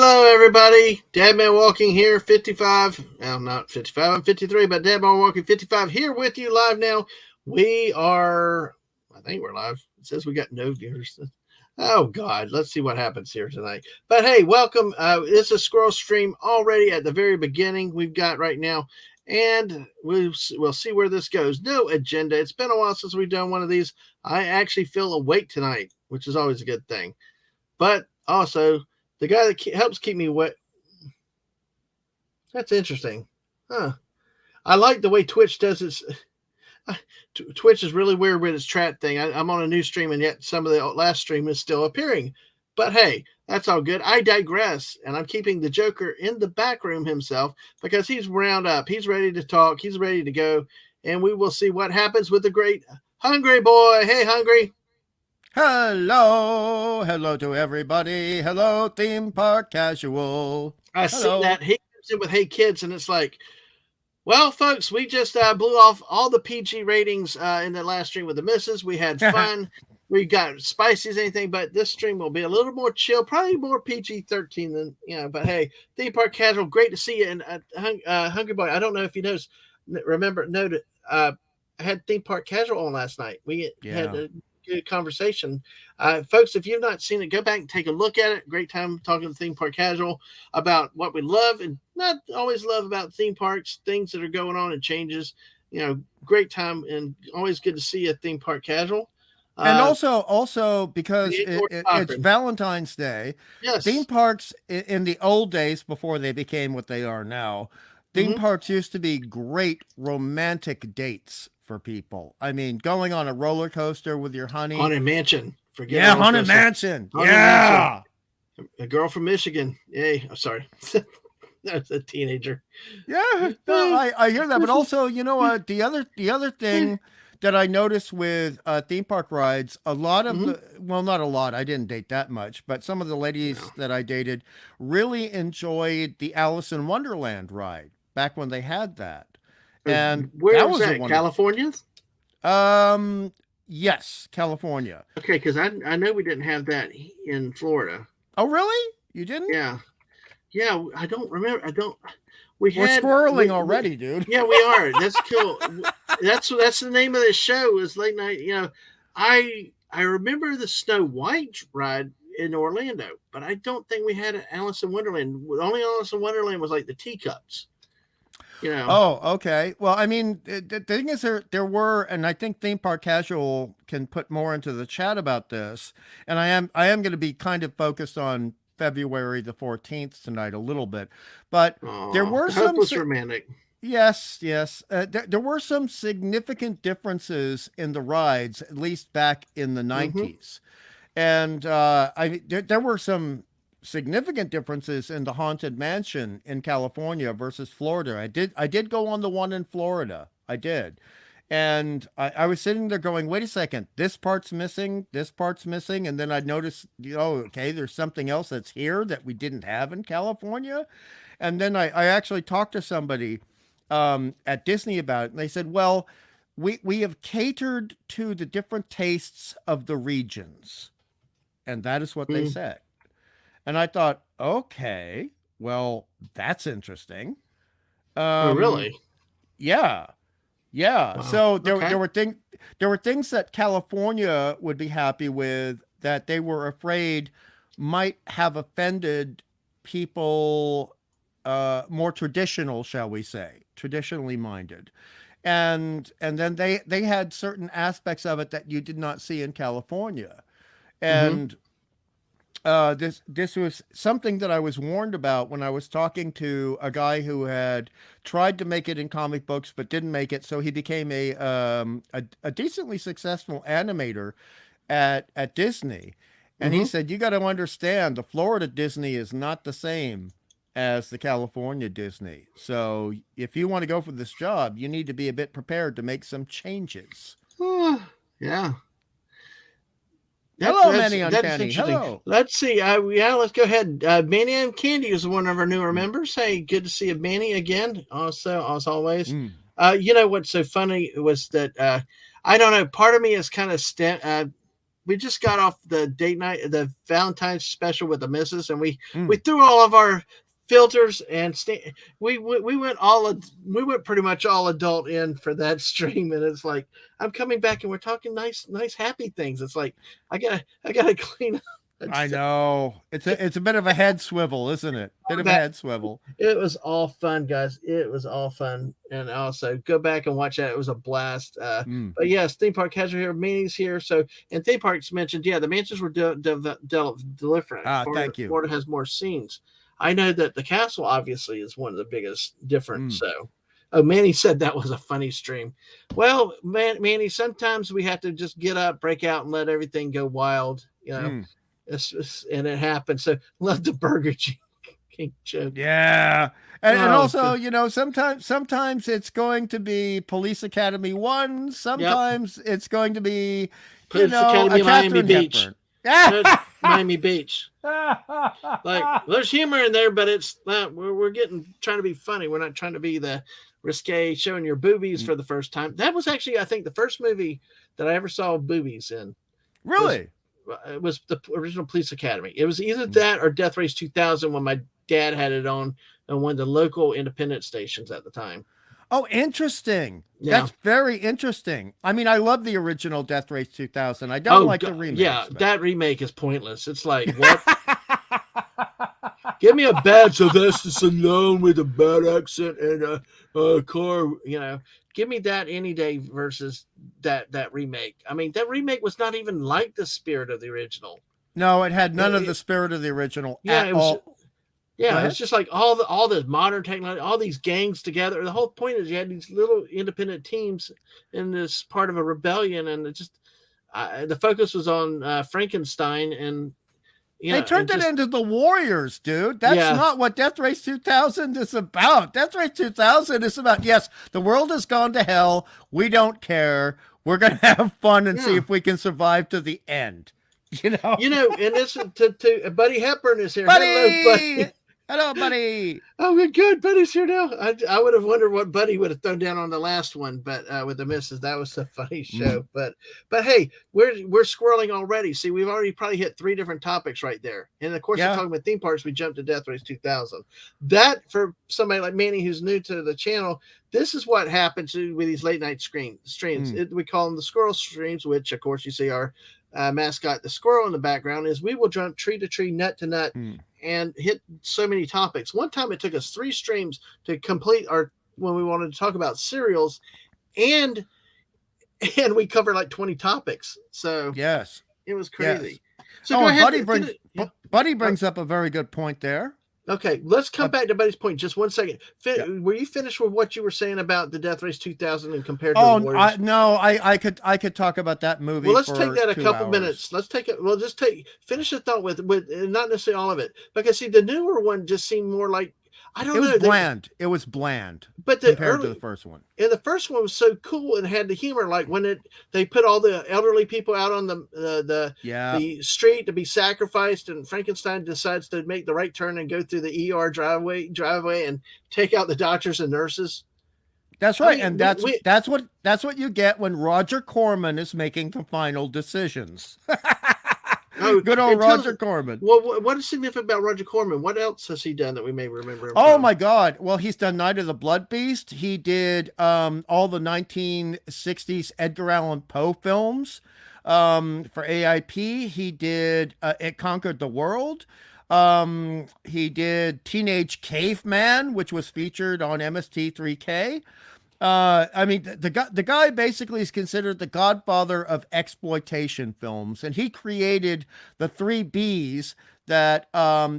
Hello, everybody. Dadman walking here, 55. Well, not 55, I'm 53, but Dadman walking 55 here with you live now. I think we're live. It says we got no viewers. Oh, God. Let's see what happens here tonight. But hey, welcome. It's a squirrel stream already at the very beginning we've got right now. And we'll see where this goes. No agenda. It's been a while since we've done one of these. I actually feel awake tonight, which is always a good thing. But also, the guy that helps keep me wet. That's interesting. Huh. I like the way Twitch does its. Twitch is really weird with its chat thing. I'm on a new stream, and yet some of the last stream is still appearing. But hey, that's all good. I digress, and I'm keeping the Joker in the back room himself because he's wound up. He's ready to talk. He's ready to go, and we will see what happens with the great Hungry Boy. Hey, Hungry. Hello to everybody. Hello, theme park casual. I see that he comes in with "Hey kids," and it's like, well, folks, we just blew off all the PG ratings in the last stream with the misses. We had fun. We got spicy as anything, but this stream will be a little more chill, probably more PG-13 than But hey, theme park casual, great to see you. And Hungry Boy, I don't know if you noted. I had theme park casual on last night. We had a good conversation. Folks, if you've not seen it, go back and take a look at it. Great time talking to theme park casual about what we love and not always love about theme parks, things that are going on and changes. Great time and always good to see you at theme park casual. And also because it's Valentine's Day. Yes. Theme parks in the old days before they became what they are now, theme parks used to be great romantic dates for people. I mean, going on a roller coaster with your honey. Haunted Mansion. Haunted Mansion. Mansion. A girl from Michigan. Yay. I'm sorry. That's a teenager. Yeah, no, I hear that. But also, the other thing that I noticed with theme park rides, a lot of not a lot, I didn't date that much, but some of the ladies that I dated really enjoyed the Alice in Wonderland ride back when they had that. And where was that? California? Yes, California. Okay, because I know we didn't have that in Florida. Oh, really? You didn't? Yeah. I don't remember. We're squirreling already, dude. Yeah, we are. That's cool. That's the name of the show. Is late night. I remember the Snow White ride in Orlando, but I don't think we had an Alice in Wonderland. The only Alice in Wonderland was like the teacups. Oh, okay. Well, I mean, the thing is, there were, and I think Theme Park Casual can put more into the chat about this. And I am going to be kind of focused on February the 14th tonight a little bit, but there were some romantic. Yes. There were some significant differences in the rides, at least back in the 90s, and there were some significant differences in the Haunted Mansion in California versus Florida. I did go on the one in Florida. I did. And I was sitting there going, wait a second, this part's missing. And then I noticed, okay, there's something else that's here that we didn't have in California. And then I actually talked to somebody at Disney about it. And they said, well, we have catered to the different tastes of the regions. And that is what they said. And I thought, okay, well, that's interesting. Oh, really? Yeah. Wow. So there were things that California would be happy with that they were afraid might have offended people more traditional, shall we say, traditionally minded. And then they had certain aspects of it that you did not see in California. And this was something that I was warned about when I was talking to a guy who had tried to make it in comic books but didn't make it. So he became a decently successful animator at Disney. And he said, you got to understand, the Florida Disney is not the same as the California Disney. So if you want to go for this job, you need to be a bit prepared to make some changes. Yeah. Hello, Manny Uncanny. Hello. Let's see. Let's go ahead. Manny Uncanny is one of our newer members. Hey, good to see you, Manny, again. Also, as always. What's so funny was that I don't know. Part of me is kind of we just got off the date night, the Valentine's special with the missus, and we Mm. threw all of our filters and we went pretty much all adult in for that stream, and it's like I'm coming back and we're talking nice happy things. It's like I gotta clean up. I know it's a bit of a head swivel, isn't it? Bit of a That head swivel. it was all fun, guys. It was all fun, and also go back and watch that. It was a blast. Mm. But yes, theme park casual here, Manny's here. So, and theme parks mentioned, yeah, the mansions were different. Thank you. Florida has more scenes. I know that the castle obviously is one of the biggest difference. So, oh, Manny said that was a funny stream. Well, Manny, sometimes we have to just get up, break out, and let everything go wild. You know, and it happens. So, love the Burger King joke. Yeah. And also, you know, sometimes it's going to be Police Academy 1. Sometimes it's going to be, Police Academy Miami Beach. Miami Beach. Like, there's humor in there, but it's not, we're trying to be funny. We're not trying to be the risque, showing your boobies for the first time. That was actually, I think, the first movie that I ever saw boobies in. Really? It was the original Police Academy. It was either that or Death Race 2000 when my dad had it on one of the local independent stations at the time. Oh, interesting. Yeah. That's very interesting. I mean, I love the original Death Race 2000. I don't like the remake. Yeah, that remake is pointless. It's like, what? Give me a bad Sylvester Stallone with a bad accent and a car, you know. Give me that any day versus that remake. I mean, that remake was not even like the spirit of the original. No, it had none of the spirit of the original at all. Yeah, it's just like all the modern technology, all these gangs together. The whole point is you had these little independent teams in this part of a rebellion, and it just the focus was on Frankenstein, and they turned it into the Warriors, dude. That's not what Death Race 2000 is about. Death Race 2000 is about, yes, the world has gone to hell. We don't care. We're gonna have fun and see if we can survive to the end. You know, and this to Buddy Hepburn is here. Buddy! Hello, Buddy. Hello, Buddy. Oh, we're good. Buddy's here now. I would have wondered what Buddy would have thrown down on the last one, but with the misses, that was a funny show. But hey, we're squirreling already. See, we've already probably hit 3 different topics right there. And of course, we're talking about theme parks. We jumped to Death Race 2000. That, for somebody like Manny who's new to the channel, this is what happens with these late night streams. We call them the squirrel streams, which of course you see our mascot, the squirrel, in the background. Is we will jump tree to tree, nut to nut, and hit so many topics. One time it took us 3 streams to complete when we wanted to talk about cereals, and we covered like 20 topics. So yes, it was crazy. Yes. So go ahead. Buddy brings up a very good point there. Okay, let's come back to Buddy's point. Just one second. Were you finished with what you were saying about the Death Race 2000 and compared to the Warriors? No, I could talk about that movie. Well, let's take that a couple minutes. Let's take it. Well, just finish the thought with not necessarily all of it, because see, the newer one just seemed more like, I don't know. It was bland. It was bland, but compared to the first one. And the first one was so cool and had the humor, like when they put all the elderly people out on the street to be sacrificed, and Frankenstein decides to make the right turn and go through the ER driveway and take out the doctors and nurses. That's right, and that's what you get when Roger Corman is making the final decisions. Oh, good old Roger Corman. Well, what is significant about Roger Corman? What else has he done that we may remember him from? My God. Well, he's done Night of the Blood Beast. He did all the 1960s Edgar Allan Poe films for AIP. He did It Conquered the World. He did Teenage Caveman, which was featured on MST3K. I mean, the guy basically is considered the godfather of exploitation films, and he created the 3 B's that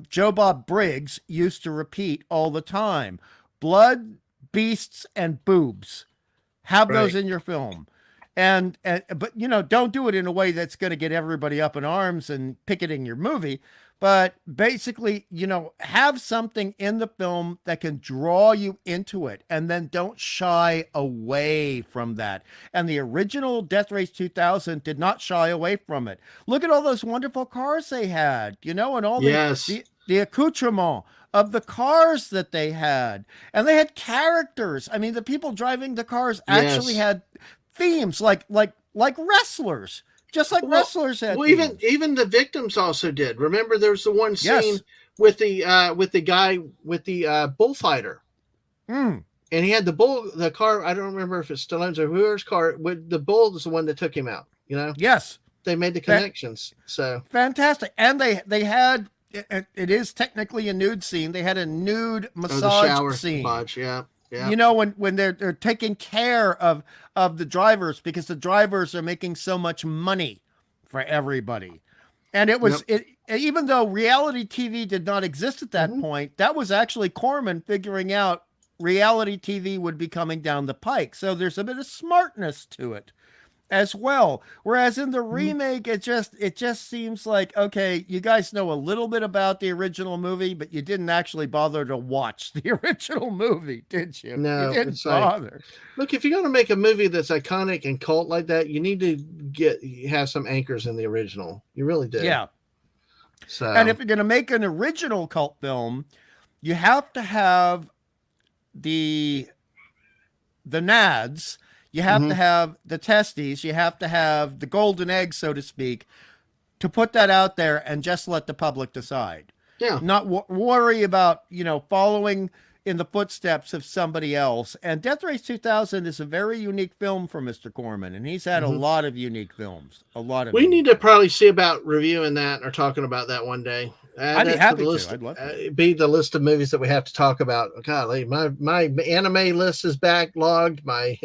Joe Bob Briggs used to repeat all the time: blood, beasts, and boobs. Have those in your film. But don't do it in a way that's going to get everybody up in arms and picketing your movie. But basically, have something in the film that can draw you into it, and then don't shy away from that. And the original Death Race 2000 did not shy away from it. Look at all those wonderful cars they had, and all the accoutrement of the cars that they had. And they had characters. I mean, the people driving the cars actually had themes like wrestlers. Just like wrestlers had. Well, even the victims also did. Remember, there's the one scene Yes. with the guy with the bullfighter. Mm. And he had the car. I don't remember if it's Stallone's or whoever's car. With the bull is the one that took him out. You know. Yes. They made the connections. So fantastic, and they had it is technically a nude scene. They had a nude massage scene. Massage, yeah. Yeah. You know, when they're taking care of the drivers, because the drivers are making so much money for everybody. And it was even though reality TV did not exist at that point, that was actually Corman figuring out reality TV would be coming down the pike. So there's a bit of smartness to it as well. Whereas in the remake, it just seems like, okay, you guys know a little bit about the original movie, but you didn't actually bother to watch the original movie, did you? No, you didn't bother. Look, if you're going to make a movie that's iconic and cult like that, you need to have some anchors in the original. You really do. Yeah. So, and if you're going to make an original cult film, you have to have the nads. You have to have the testes. You have to have the golden egg, so to speak, to put that out there and just let the public decide. Yeah. Not worry about, following in the footsteps of somebody else. And Death Race 2000 is a very unique film for Mr. Corman, and he's had a lot of unique films. We need to probably see about reviewing that or talking about that one day. I'd be happy to. I'd love to. Be the list of movies that we have to talk about. Golly, my anime list is backlogged. My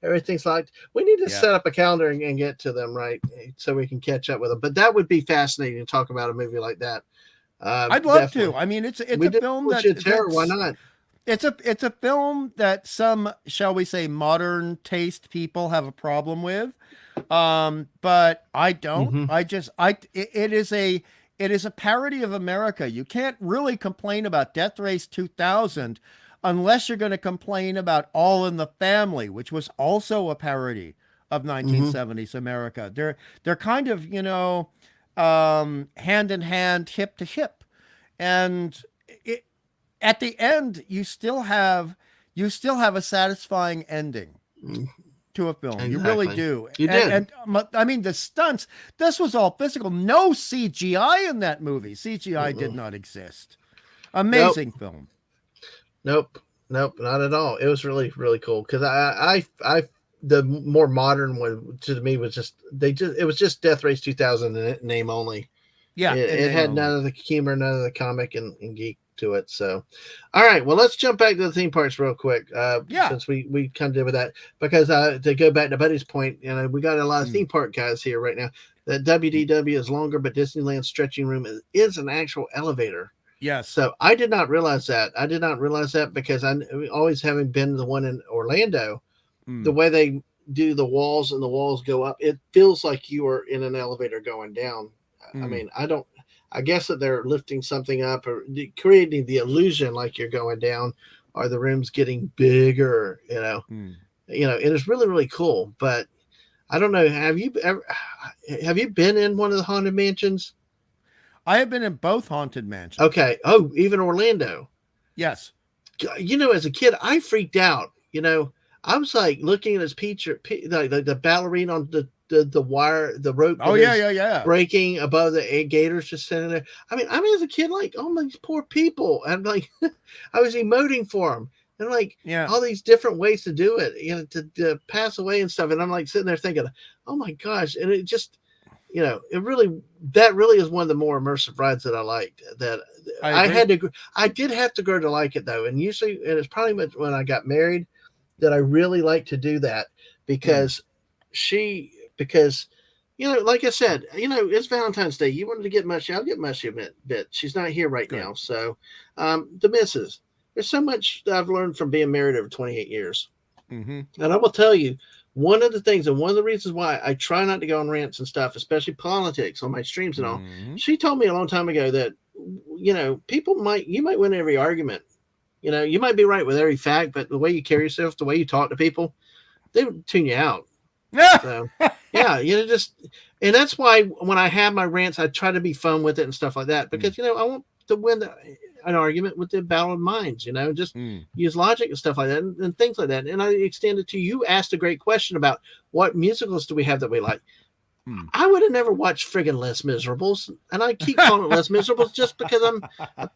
everything's locked. We need to set up a calendar and get to them, right, so we can catch up with them. But that would be fascinating to talk about a movie like that. I'd love to. I mean, it's a film that why not? It's a film that some, shall we say, modern taste people have a problem with, but I don't. It is a parody of America. You can't really complain about Death Race 2000 unless you're going to complain about All in the Family, which was also a parody of 1970s America. They're kind of, hand in hand, hip to hip. And at the end, you still have a satisfying ending to a film. Exactly. You really do. You did. And I mean, the stunts, this was all physical. No CGI in that movie. CGI did not exist. Amazing film. Nope, not at all. It was really, really cool. Because I the more modern one to me was it was just Death Race 2000 in name only. Yeah. It had none of the humor, none of the comic and geek to it. So, all right, well, let's jump back to the theme parks real quick. Since we kind of did with that, because to go back to Buddy's point, we got a lot of theme park guys here right now. That WDW is longer, but Disneyland's stretching room is an actual elevator. Yes. So I did not realize that. Because I always having been the one in Orlando, the way they do the walls and the walls go up, it feels like you are in an elevator going down. I mean, I guess that they're lifting something up or creating the illusion like you're going down, or the room's getting bigger, it is really, really cool. But I don't know. Have you been in one of the Haunted Mansions? I have been in both Haunted Mansions. Okay. Oh, even Orlando. Yes. As a kid, I freaked out. I was like looking at his picture, like the ballerina on the wire, the rope. Oh yeah. Breaking above the gators, just sitting there. I mean, as a kid, like, oh my poor people, and like, I was emoting for them, and like, all these different ways to do it, to pass away and stuff, and I'm like sitting there thinking, oh my gosh, and it just, that really is one of the more immersive rides that I liked. That I did have to grow to like it though, and usually, and it's probably when I got married that I really like to do that because like I said, it's Valentine's Day. You wanted to get mushy, I'll get mushy a bit. She's not here right now. So the missus, there's so much that I've learned from being married over 28 years. And I will tell you, one of the things and one of the reasons why I try not to go on rants and stuff, especially politics on my streams and all, she told me a long time ago that, you might win every argument. You might be right with every fact, but the way you carry yourself, the way you talk to people, they would tune you out. So, and that's why when I have my rants, I try to be fun with it and stuff like that, because, I want to win an argument with the battle of minds, just use logic and stuff like that and things like that. And I extend it to you. Asked a great question about what musicals do we have that we like. Mm. I would have never watched friggin' Les Miserables, and I keep calling it Les Miserables just because I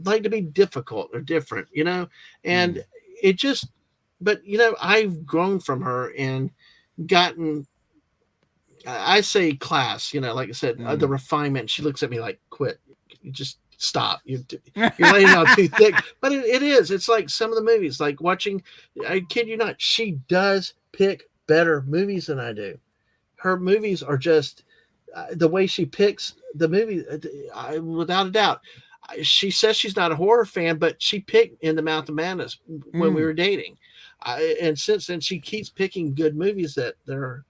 like to be difficult or different, and Mm. it just. But I've grown from her and gotten. I say class, like I said, the Mm. refinement. She looks at me like, "Quit, you just stop. You're laying out too thick." But it is. It's like some of the movies, like watching. I kid you not, she does pick better movies than I do. Her movies are just the way she picks the movie, without a doubt. She says she's not a horror fan, but she picked In the Mouth of Madness when we Mm. were dating, and since then she keeps picking good movies that are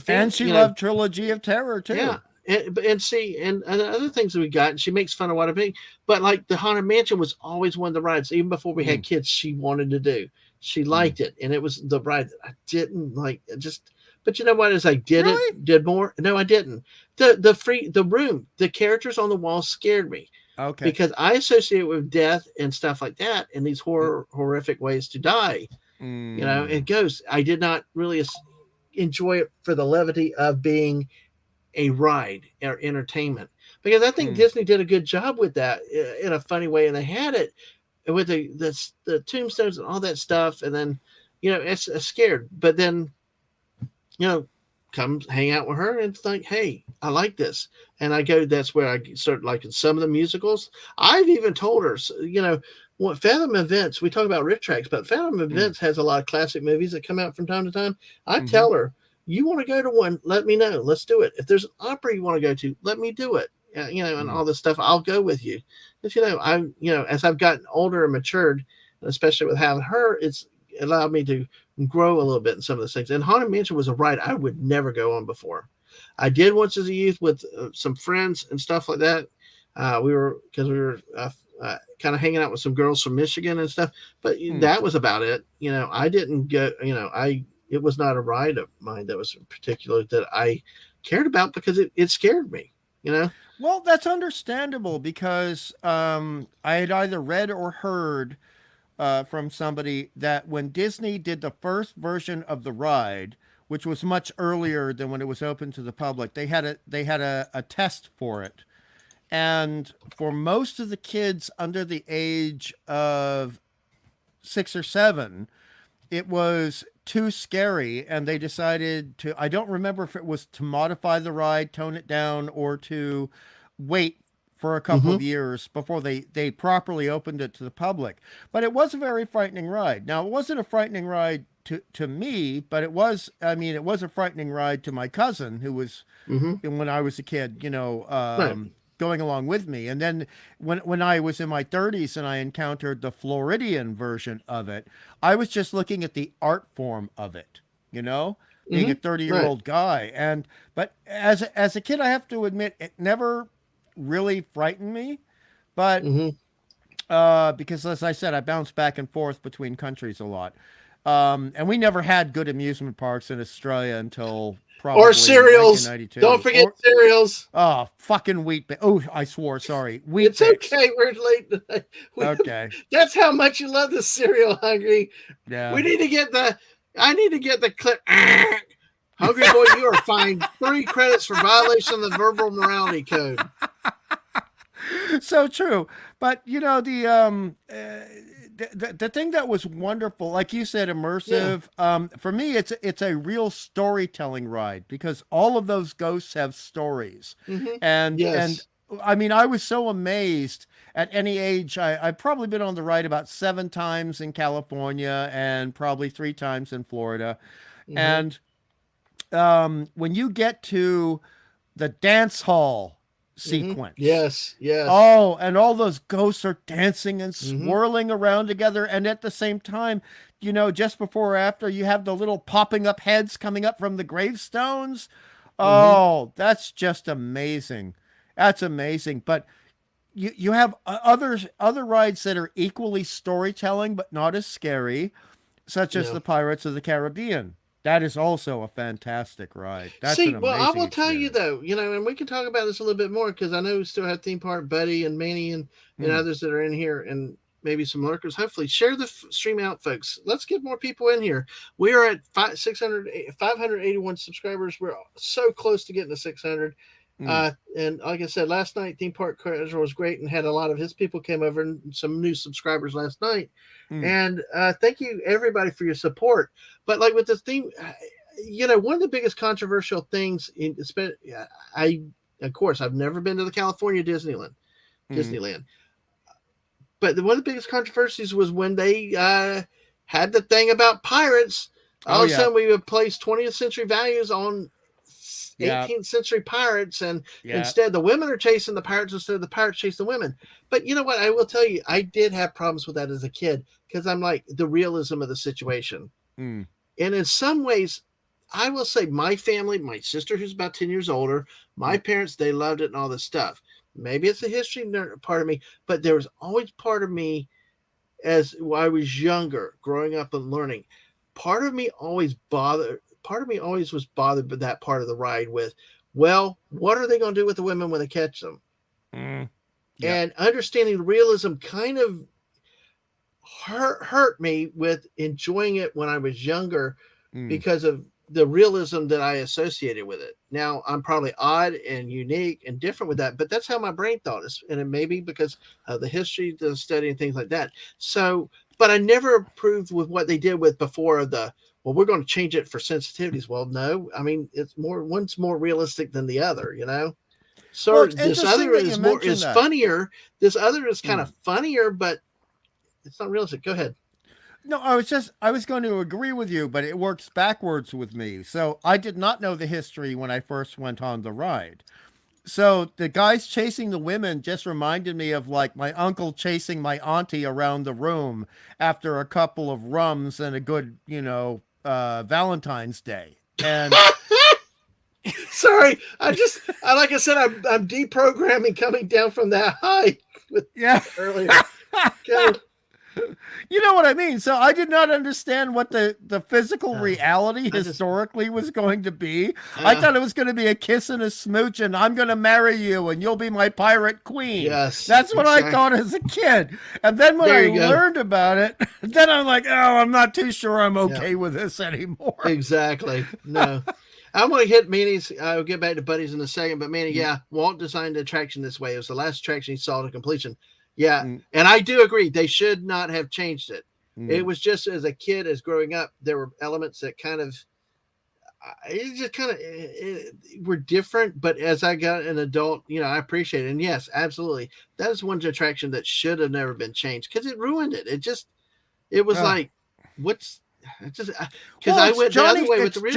And she loved Trilogy of Terror yeah. too. And see, and other things that we got, and she makes fun of what I think. But like the Haunted Mansion was always one of the rides, even before we had Mm. kids. She wanted to do. She Mm. liked it, and it was the ride that I didn't like. Just, but you know what? As I Really? did more. No, I didn't. The room, the characters on the wall scared me Okay. because I associate it with death and stuff like that, and these Mm. horrific ways to die. And Mm. ghosts. I did not really enjoy it for the levity of being a ride or entertainment, because I think Mm. Disney did a good job with that in a funny way, and they had it with the tombstones and all that stuff, and then it's scared, but then you know come hang out with her and think, hey, I like this, and I go. That's where I start liking some of the musicals. I've even told her, what Fathom Events, we talk about Riff Tracks, but Fathom Mm. Events has a lot of classic movies that come out from time to time. I Mm-hmm. tell her, you want to go to one, let me know. Let's do it. If there's an opera you want to go to, let me do it. And Mm. all this stuff, I'll go with you. But as I've gotten older and matured, especially with having her, it's allowed me to grow a little bit in some of those things. And Haunted Mansion was a ride I would never go on before. I did once as a youth with some friends and stuff like that. We were kind of hanging out with some girls from Michigan and stuff, but Mm. that was about it. I didn't go. I It was not a ride of mine that was particular that I cared about because it scared me. You know. Well, that's understandable because I had either read or heard from somebody that when Disney did the first version of the ride, which was much earlier than when it was open to the public, they had a test for it, and for most of the kids under the age of 6 or 7, it was too scary, and they decided to. I don't remember if it was to modify the ride, tone it down, or to wait for a couple Mm-hmm. of years before they properly opened it to the public. But it was a very frightening ride. Now, it wasn't a frightening ride to me, but it was. I mean, it was a frightening ride to my cousin who was Mm-hmm. when I was a kid. Right. Going along with me. And then when I was in my 30s and I encountered the Floridian version of it, I was just looking at the art form of it, being a Mm-hmm. 30-year Right. old guy. And but as a kid, I have to admit it never really frightened me. But Mm-hmm. because as I said, I bounced back and forth between countries a lot. And we never had good amusement parks in Australia until Or probably cereals. Don't 1992. forget Or cereals. oh, fucking wheat. Oh, I swore. Sorry, wheat It's bix. okay. We're late tonight. Okay. That's how much you love the cereal, Hungry. Yeah. We need to get the. I need to get the clip. Hungry boy, you are fined 3 credits for violation of the verbal morality code. So true. But the thing that was wonderful, like you said, Yeah. immersive. For me, it's a real storytelling ride because all of those ghosts have stories, Mm-hmm. and Yes. I mean, I was so amazed at any age. I've probably been on the ride about 7 times in California and probably 3 times in Florida, Mm-hmm. and when you get to the dance hall Mm-hmm. sequence. Yes. Yes. Oh, and all those ghosts are dancing and Mm-hmm. swirling around together. And at the same time, just before or after, you have the little popping up heads coming up from the gravestones. Mm-hmm. Oh, that's just amazing. That's amazing. But you have other rides that are equally storytelling, but not as scary, such as Yeah. the Pirates of the Caribbean. That is also a fantastic ride. That's an See, well, I amazing will tell you experience. though, and we can talk about this a little bit more because I know we still have theme park Buddy and Manny and Hmm. others that are in here, and maybe some lurkers. Hopefully, share the stream out, folks. Let's get more people in here. We are at 581 subscribers. We're so close to getting to 600. And like I said, last night, Theme Park Treasure was great and had a lot of his people came over and some new subscribers last night. And thank you, everybody, for your support. But like with this theme, one of the biggest controversial things, of course, I've never been to the California Disneyland. But one of the biggest controversies was when they had the thing about pirates. All of a sudden, we would place 20th century values on 18th century pirates, and instead the women are chasing the pirates instead of the pirates chasing the women. But you know what? I will tell you, I did have problems with that as a kid because I'm like the realism of the situation. And in some ways, I will say my family, my sister who's about 10 years older, my parents, they loved it and all this stuff. Maybe it's a history part of me, but there was always part of me as I was younger, growing up and learning. Part of me always was bothered by that part of the ride with, well, what are they going to do with the women when they catch them? And understanding realism kind of hurt me with enjoying it when I was younger because of the realism that I associated with it. Now I'm probably odd and unique and different with that, but that's how my brain thought it. And it may be because of the history, the study and things like that. So, but I never approved with what they did with before well, we're going to change it for sensitivities. Well, no, I mean, one's more realistic than the other, So this other is funnier. This other is kind of funnier, but it's not realistic. Go ahead. No, I was going to agree with you, but it works backwards with me. So I did not know the history when I first went on the ride. So the guys chasing the women just reminded me of like my uncle chasing my auntie around the room after a couple of rums and a good, Valentine's Day. And sorry, like I said, I'm deprogramming coming down from that high earlier. Okay. You know what I mean? So I did not understand what the physical reality historically was going to be. I thought it was going to be a kiss and a smooch and I'm going to marry you and you'll be my pirate queen. Yes. That's what I thought as a kid. And then when I learned about it, then I'm like, I'm not too sure I'm okay with this anymore. Exactly. No. I'm going to hit Manny's. I'll get back to Buddies in a second. But Manny, Walt designed the attraction this way. It was the last attraction he saw to completion. Yeah, and I do agree. They should not have changed it. It was just as a kid, as growing up, there were elements that were different. But as I got an adult, I appreciate it. And yes, absolutely. That is one attraction that should have never been changed because it ruined it. It was like, what's... because I went the other way with the realism.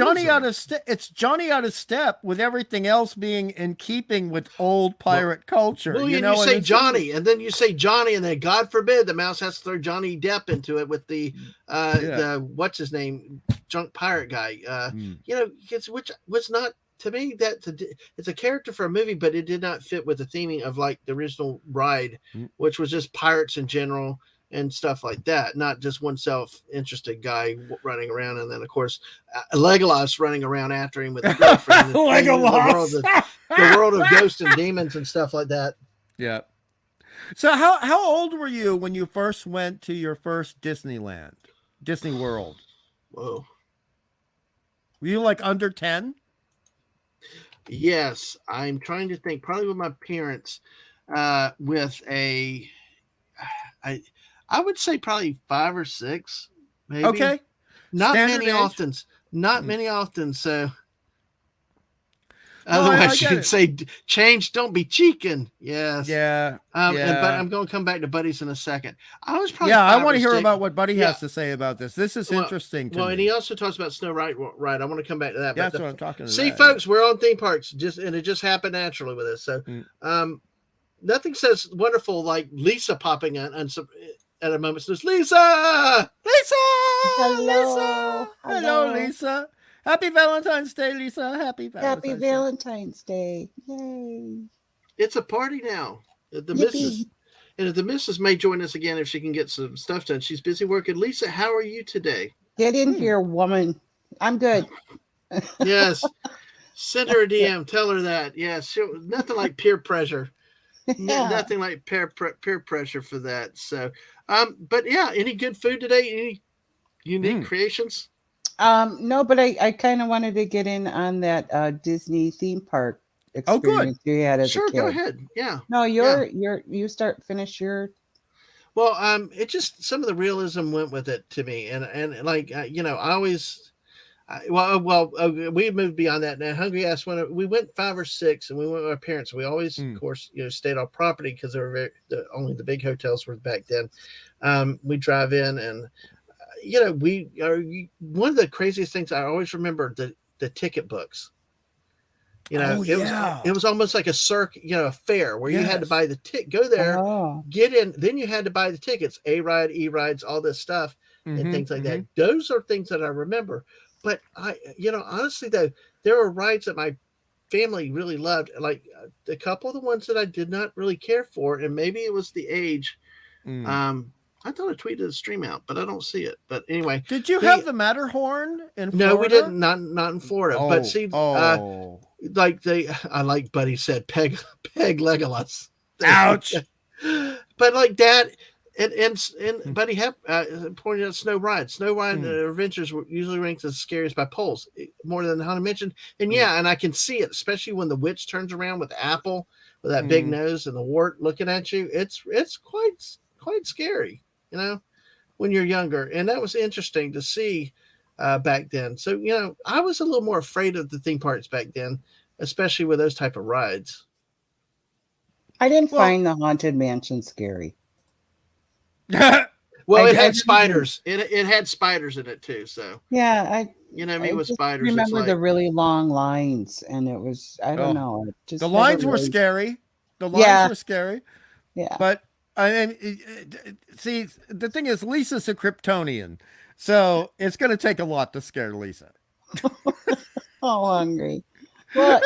It's Johnny out of step with everything else being in keeping with old pirate culture. Well, you say Johnny, and then you say Johnny, and then God forbid the mouse has to throw Johnny Depp into it with the what's his name, drunk pirate guy. Which was not to me it's a character for a movie, but it did not fit with the theming of like the original ride, which was just pirates in general. And stuff like that, not just one self-interested guy running around, and then of course Legolas running around after him with the girlfriend. Legolas, the world of ghosts and demons and stuff like that. Yeah. So how old were you when you first went to your first Disney World? Whoa. Were you like under 10? Yes, I'm trying to think. Probably with my parents, with I would say probably 5 or 6, maybe. Okay. Not Standard many age? often. Not many often. So otherwise you could say change, don't be cheeking. Yes. Yeah. But I'm going to come back to Buddies in a second. I was probably I want to hear about what Buddy has to say about this. This is interesting to me. And he also talks about Snow White. Right. I want to come back to that. That's what I'm talking about. See, folks, we're on theme parks, and it just happened naturally with us. So, nothing says wonderful like Lisa popping in at a moment's notice. Lisa! Hello, Lisa. Happy Valentine's Day, Lisa. Happy Valentine's Day. Yay. It's a party now. The missus, and if the missus may join us again if she can get some stuff done. She's busy working. Lisa, how are you today? Get in here, woman. I'm good. Yes. Send her a DM. Tell her that. Yes. Nothing like peer pressure. Nothing like peer pressure for that. So, But yeah, any good food today? Any unique creations? No, but I kind of wanted to get in on that Disney theme park Oh, good. experience you had as a Sure, go kid. ahead. Yeah, No, yeah. you finish your. Well, it just some of the realism went with it to me, and like I always. We moved beyond that now. Hungry Ass we went 5 or 6, and we went with our parents. We always, of course, stayed on property because they were only the big hotels were back then. We drive in, and we are one of the craziest things I always remember the ticket books. Oh, It was almost like a a fair where you had to buy the ticket, go there, Oh, get in, then you had to buy the tickets, A ride, E rides, all this stuff, and things like that. Those are things that I remember. But honestly though, there were rides that my family really loved, like a couple of the ones that I did not really care for, and maybe it was the age. I thought I tweeted the stream out, but I don't see it. But anyway, did you have the Matterhorn in Florida? No, we didn't. Not in Florida. But see, like like Buddy said, peg Legolas. Ouch. But like Dad and Buddy have pointed out Snow Ride. Snow Ride Adventures usually ranked as scariest by polls, more than Haunted Mansion. And and I can see it, especially when the witch turns around with Apple with that big nose and the wart looking at you. It's quite scary, when you're younger. And that was interesting to see back then. So, I was a little more afraid of the theme parks back then, especially with those type of rides. I didn't find the Haunted Mansion scary. Well, it had spiders. It had spiders in it too. So yeah, with spiders. Remember the really long lines, and it was I don't know. The lines were scary. The lines were scary. Yeah, but see, the thing is, Lisa's a Kryptonian, so it's going to take a lot to scare Lisa. Oh, hungry. Well,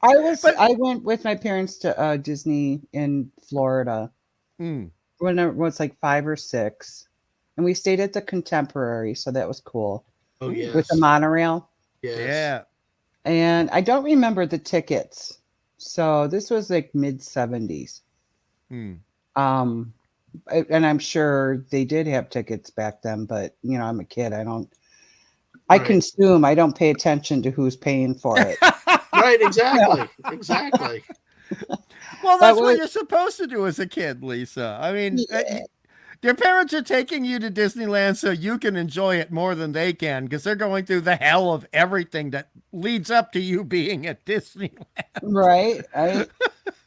I went with my parents to Disney in Florida when I was like 5 or 6, and we stayed at the Contemporary, so that was cool. Oh yeah, with the monorail. Yes. Yeah, and I don't remember the tickets, so this was like mid-70s. And I'm sure they did have tickets back then, but I'm a kid. I consume. I don't pay attention to who's paying for it. Right, exactly. Exactly. Well, that's what you're supposed to do as a kid, Lisa. I mean, your parents are taking you to Disneyland so you can enjoy it more than they can, because they're going through the hell of everything that leads up to you being at Disneyland. Right.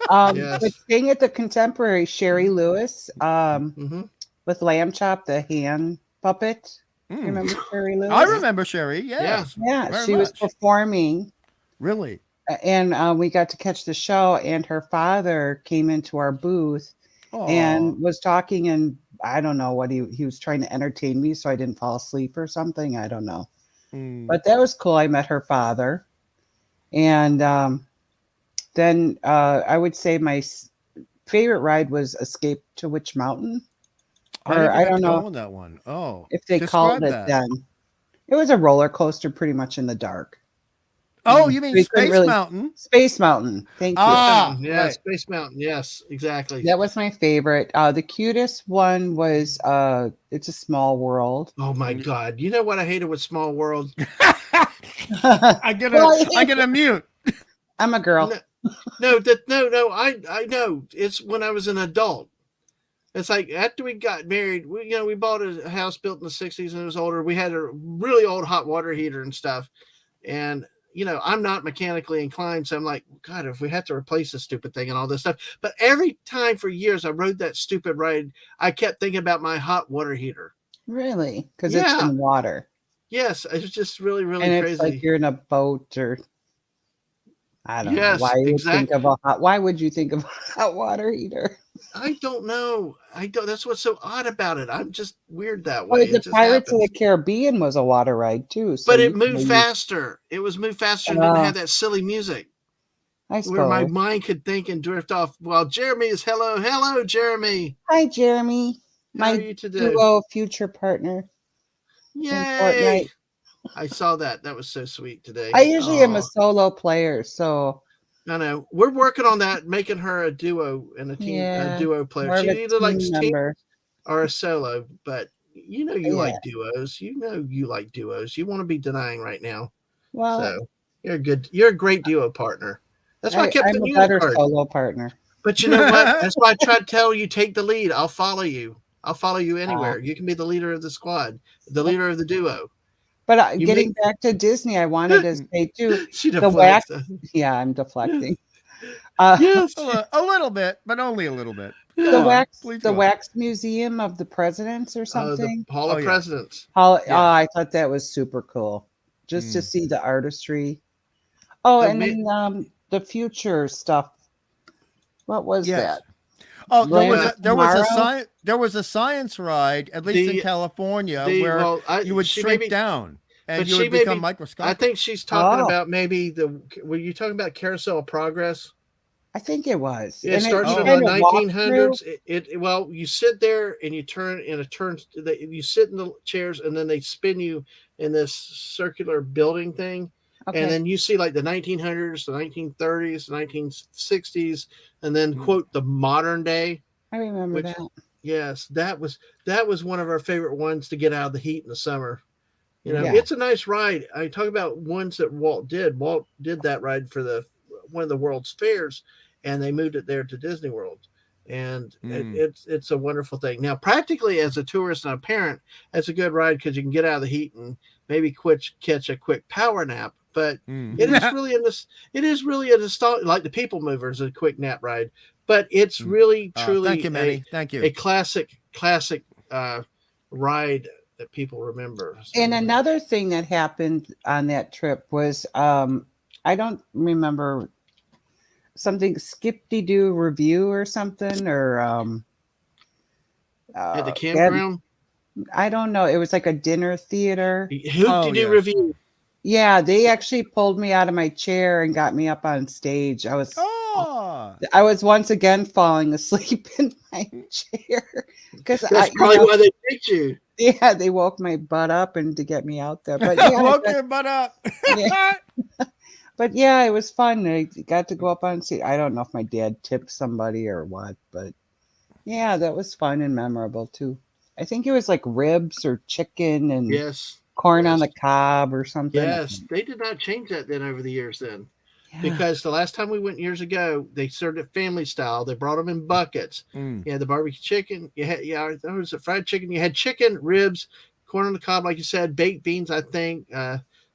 But staying at the Contemporary, Sherry Lewis, with Lamb Chop, the hand puppet. Remember Sherry Lewis? I remember Sherry. Yes. Yeah, she was performing. Really? And we got to catch the show, and her father came into our booth and was talking, and I don't know what he was trying to entertain me so I didn't fall asleep or something. I don't know. But that was cool. I met her father. And then I would say my favorite ride was Escape to Witch Mountain. Or I don't know that one. Oh, if they called it then. It was a roller coaster pretty much in the dark. Oh, you mean Space Mountain? Space Mountain. Thank you. Yeah, right. Space Mountain. Yes, exactly. That was my favorite. The cutest one was It's a Small World. Oh my God. You know what I hated with Small World? I'm gonna mute. I'm a girl. No, I know. It's when I was an adult. It's like after we got married, we bought a house built in the 60s and it was older. We had a really old hot water heater and stuff. And, I'm not mechanically inclined. So I'm like, God, if we have to replace this stupid thing and all this stuff. But every time for years I rode that stupid ride, I kept thinking about my hot water heater. Really? Because it's in water. Yes. It was just really, really and crazy. It's like you're in a boat or I don't know. Why would you think of a hot water heater? I don't know. That's what's so odd about it. I'm just weird that way. The Pirates of the Caribbean was a water ride too. So but it moved faster. It was moved faster and didn't have that silly music. I suppose. Where my mind could think and drift off. While Jeremy is hello, Jeremy. Hi, Jeremy. How are you today? Duo future partner. Yay! I saw that. That was so sweet today. I usually am a solo player, so I know we're working on that, making her a duo and a team, a duo player. She needed like or a solo, but you know you Yeah. like duos. You know you like duos. You want to be denying right now. Well, So you're a great duo partner. That's why I kept I'm putting a you in the better card. solo partner. But you know what? That's why I tried to tell you, take the lead. I'll follow you. I'll follow you Uh, anywhere. You can be the leader of the squad, the leader of the duo. but You getting make back to Disney, I wanted to say too, she the wax. deflects. Yeah, I'm deflecting. Uh, Yes. A little bit, but only a little bit. the Go on, wax, please the go on. wax museum of the presidents or The something. Hall Oh of yeah, Presidents. How, yes. I thought that was super cool, just to Mm. see the artistry. Oh, The and then the future stuff. What was Yes. that? Oh, Land of Tomorrow. there was a science ride, at least in the California, the where well, you would she shrink maybe, down and but you she would become maybe. I microscopic. think she's talking Oh, about maybe the. Were you talking about Carousel of Progress? I think it was, It and it starts you from Oh, the kind of walk through. 1900s. Well, you sit there and you turn in a turn. You sit in the chairs and then they spin you in this circular building thing, and Okay, then you see like the 1900s, the 1930s, the 1960s, and then mm. quote the modern day. I remember Which, that. yes, that was one of our favorite ones to get out of the heat in the summer. Yeah. It's a nice ride. I talk about ones that Walt did. Walt did that ride for the one of the World's Fairs, and they moved it there to Disney World, and Mm. it's a wonderful thing. Now, practically as a tourist and a parent, it's a good ride because you can get out of the heat and maybe catch a quick power nap. But Mm. it is really in this. It is really a nostalgia, like the People Mover is a quick nap ride, but it's Mm. really Thank truly you, Manny. Thank you. a classic ride that people remember. So, And another thing that happened on that trip was I don't remember something Skip-de-doo review or something or at the that campground, I don't know. It was like a dinner theater. Hoop Oh to do yes. review. Yeah, they actually pulled me out of my chair and got me up on stage. Oh. I was once again falling asleep in my chair because That's probably why they picked you. yeah, they woke my butt up and to get me out there. But yeah, Woke your butt up. yeah, but yeah, it was fun. I got to go up on stage. I don't know if my dad tipped somebody or what, but yeah, that was fun and memorable too. I think it was like ribs or chicken and Yes, corn on yes, the cob or something. yes. They did not change that then over the years then. Yeah. Because the last time we went years ago, they served it family style. They brought them in buckets. Mm. You had the barbecue chicken. You had there was a fried chicken. You had chicken, ribs, corn on the cob, like you said, baked beans. I think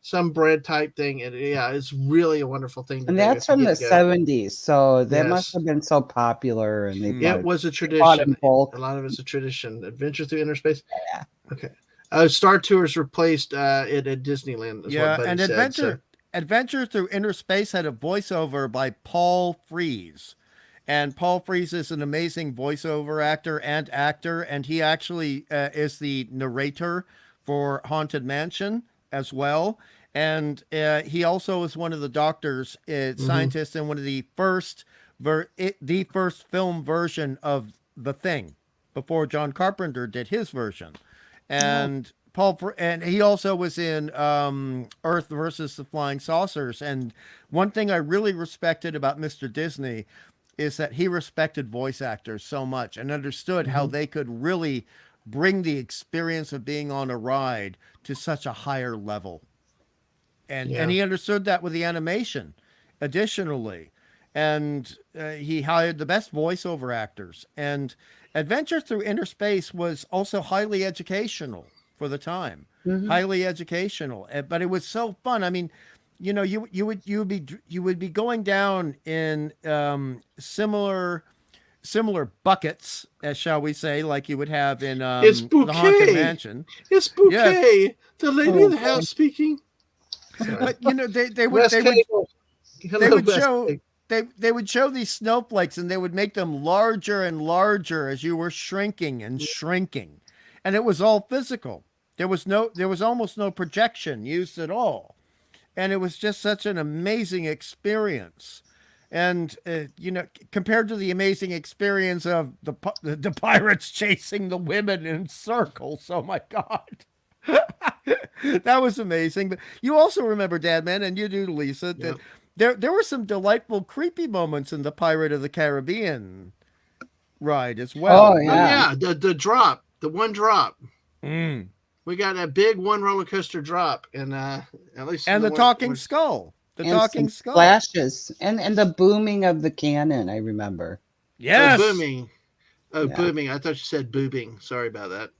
some bread type thing. And yeah, it's really a wonderful thing to And do that's if you from get the to go. 70s, so that must Yes, have been so popular, and it was a they bought tradition. in bulk. A lot of it's a tradition. Adventure through inner space. Yeah. Okay. Star Tours replaced it at Disneyland. Is what Yeah, Buddy and said. So. Adventure Through Inner Space had a voiceover by Paul Frees. And Paul Frees is an amazing voiceover actor, and he actually is the narrator for Haunted Mansion as well. And he also is one of the doctors, scientists, in one of the first film version of The Thing, before John Carpenter did his version. And and he also was in Earth versus the Flying Saucers. And one thing I really respected about Mr. Disney is that he respected voice actors so much and understood how they could really bring the experience of being on a ride to such a higher level. And he understood that with the animation additionally. And he hired the best voiceover actors. And Adventure Through Inner Space was also highly educational for the time. Highly educational. But it was so fun. I mean, you know, you would be going down in similar buckets, as shall we say, like you would have in It's the Haunted Bouquet. Mansion. It's Yes. Bouquet. The lady in the house speaking. But you know, they would West Cable. they Hello, would West show Cable. they would show these snowflakes, and they would make them larger and larger as you were shrinking and shrinking, and it was all physical. There was almost no projection used at all, and it was just such an amazing experience. And you know, compared to the amazing experience of the pirates chasing the women in circles, oh my God. That was amazing. But you also remember, Dadman, and you do, Lisa, that there were some delightful, creepy moments in the Pirate of the Caribbean. ride as well. Oh yeah, the drop, the one drop. Mm. We got a big one roller coaster drop, and at least And the talking skull. The and talking some skull. flashes and the booming of the cannon. I remember. Yes. Oh, booming. Oh, Yeah. booming. I thought you said boobing. Sorry about that.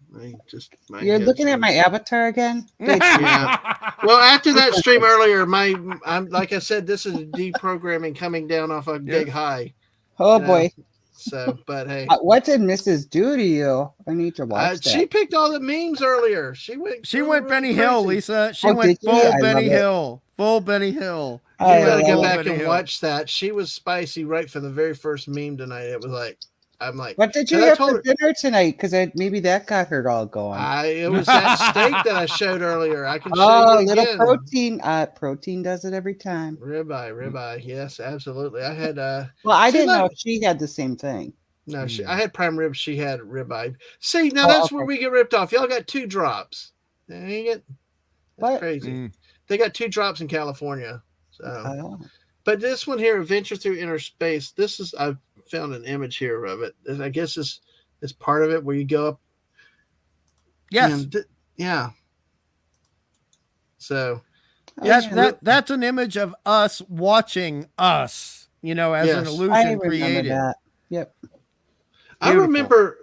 You're looking at my avatar again? Yeah. Well, after that stream earlier, I'm like I said, this is deprogramming coming down off a big high. Oh boy. So, but hey, what did Mrs. do to you? I need to watch that. She picked all the memes earlier. She went Benny Hill, Lisa. She went did full I Benny love it. Hill. Full Benny Hill. You got to go love back Benny and Hill. watch that. She was spicy right from the very first meme tonight. It was like, I'm like, What did you have for dinner tonight? Because maybe that got her all going. It was that steak that I showed earlier. I can show you little again. protein. Protein does it every time. Ribeye. Yes, absolutely. I had. Well, I didn't know if she had the same thing. No, I had prime ribs. She had ribeye. See, now that's where we get ripped off. Y'all got 2 drops. Dang it. That's crazy. They got 2 drops in California. So, but this one here, Adventure Through Inner Space. This is I found an image here of it. I guess this is part of it where you go up. Yes. Yeah. So that's an image of us watching us, as an illusion created. That. Yep. I remember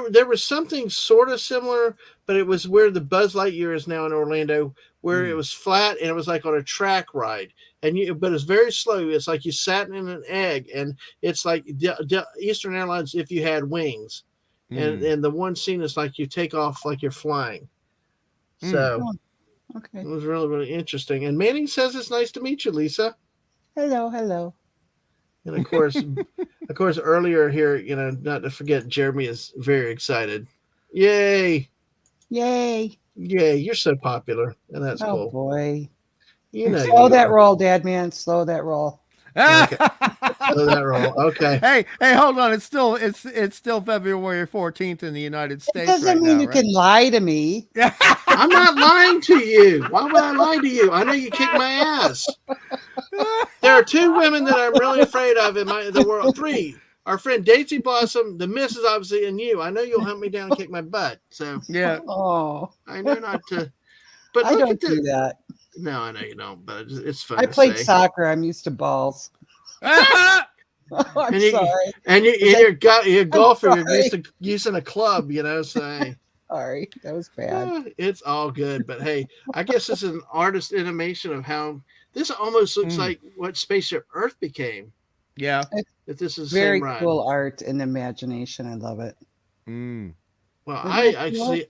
there was something sort of similar, but it was where the Buzz Lightyear is now in Orlando, where it was flat and it was like on a track ride, but it's very slow. It's like you sat in an egg, and it's like Eastern Airlines if you had wings, and the one scene is like you take off like you're flying. So, okay, it was really, really interesting. And Manning says it's nice to meet you, Lisa. Hello. And of course, earlier here, not to forget, Jeremy is very excited. Yay! You're so popular, and that's cool. Oh boy! Slow that roll, Dadman. Slow that roll. Okay. Slow that roll. Okay. Hey, hold on. It's still February 14th in the United States. It doesn't mean you can lie to me. I'm not lying to you. Why would I lie to you? I know you kicked my ass. There are 2 women that I'm really afraid of in the world. 3. Our friend Daisy Blossom, the missus, obviously, and you. I know you'll hunt me down and kick my butt. So yeah. Oh. I know not to. But I don't do that. No, I know you don't. But it's fun. I played soccer. I'm used to balls. I'm sorry. And you're a golfer. You're using a club. So. Sorry, that was bad. It's all good, but hey, I guess this is an artist animation of how this almost looks like what Spaceship Earth became. Yeah, if this is very same ride. Cool art and imagination. I love it. Well, I actually,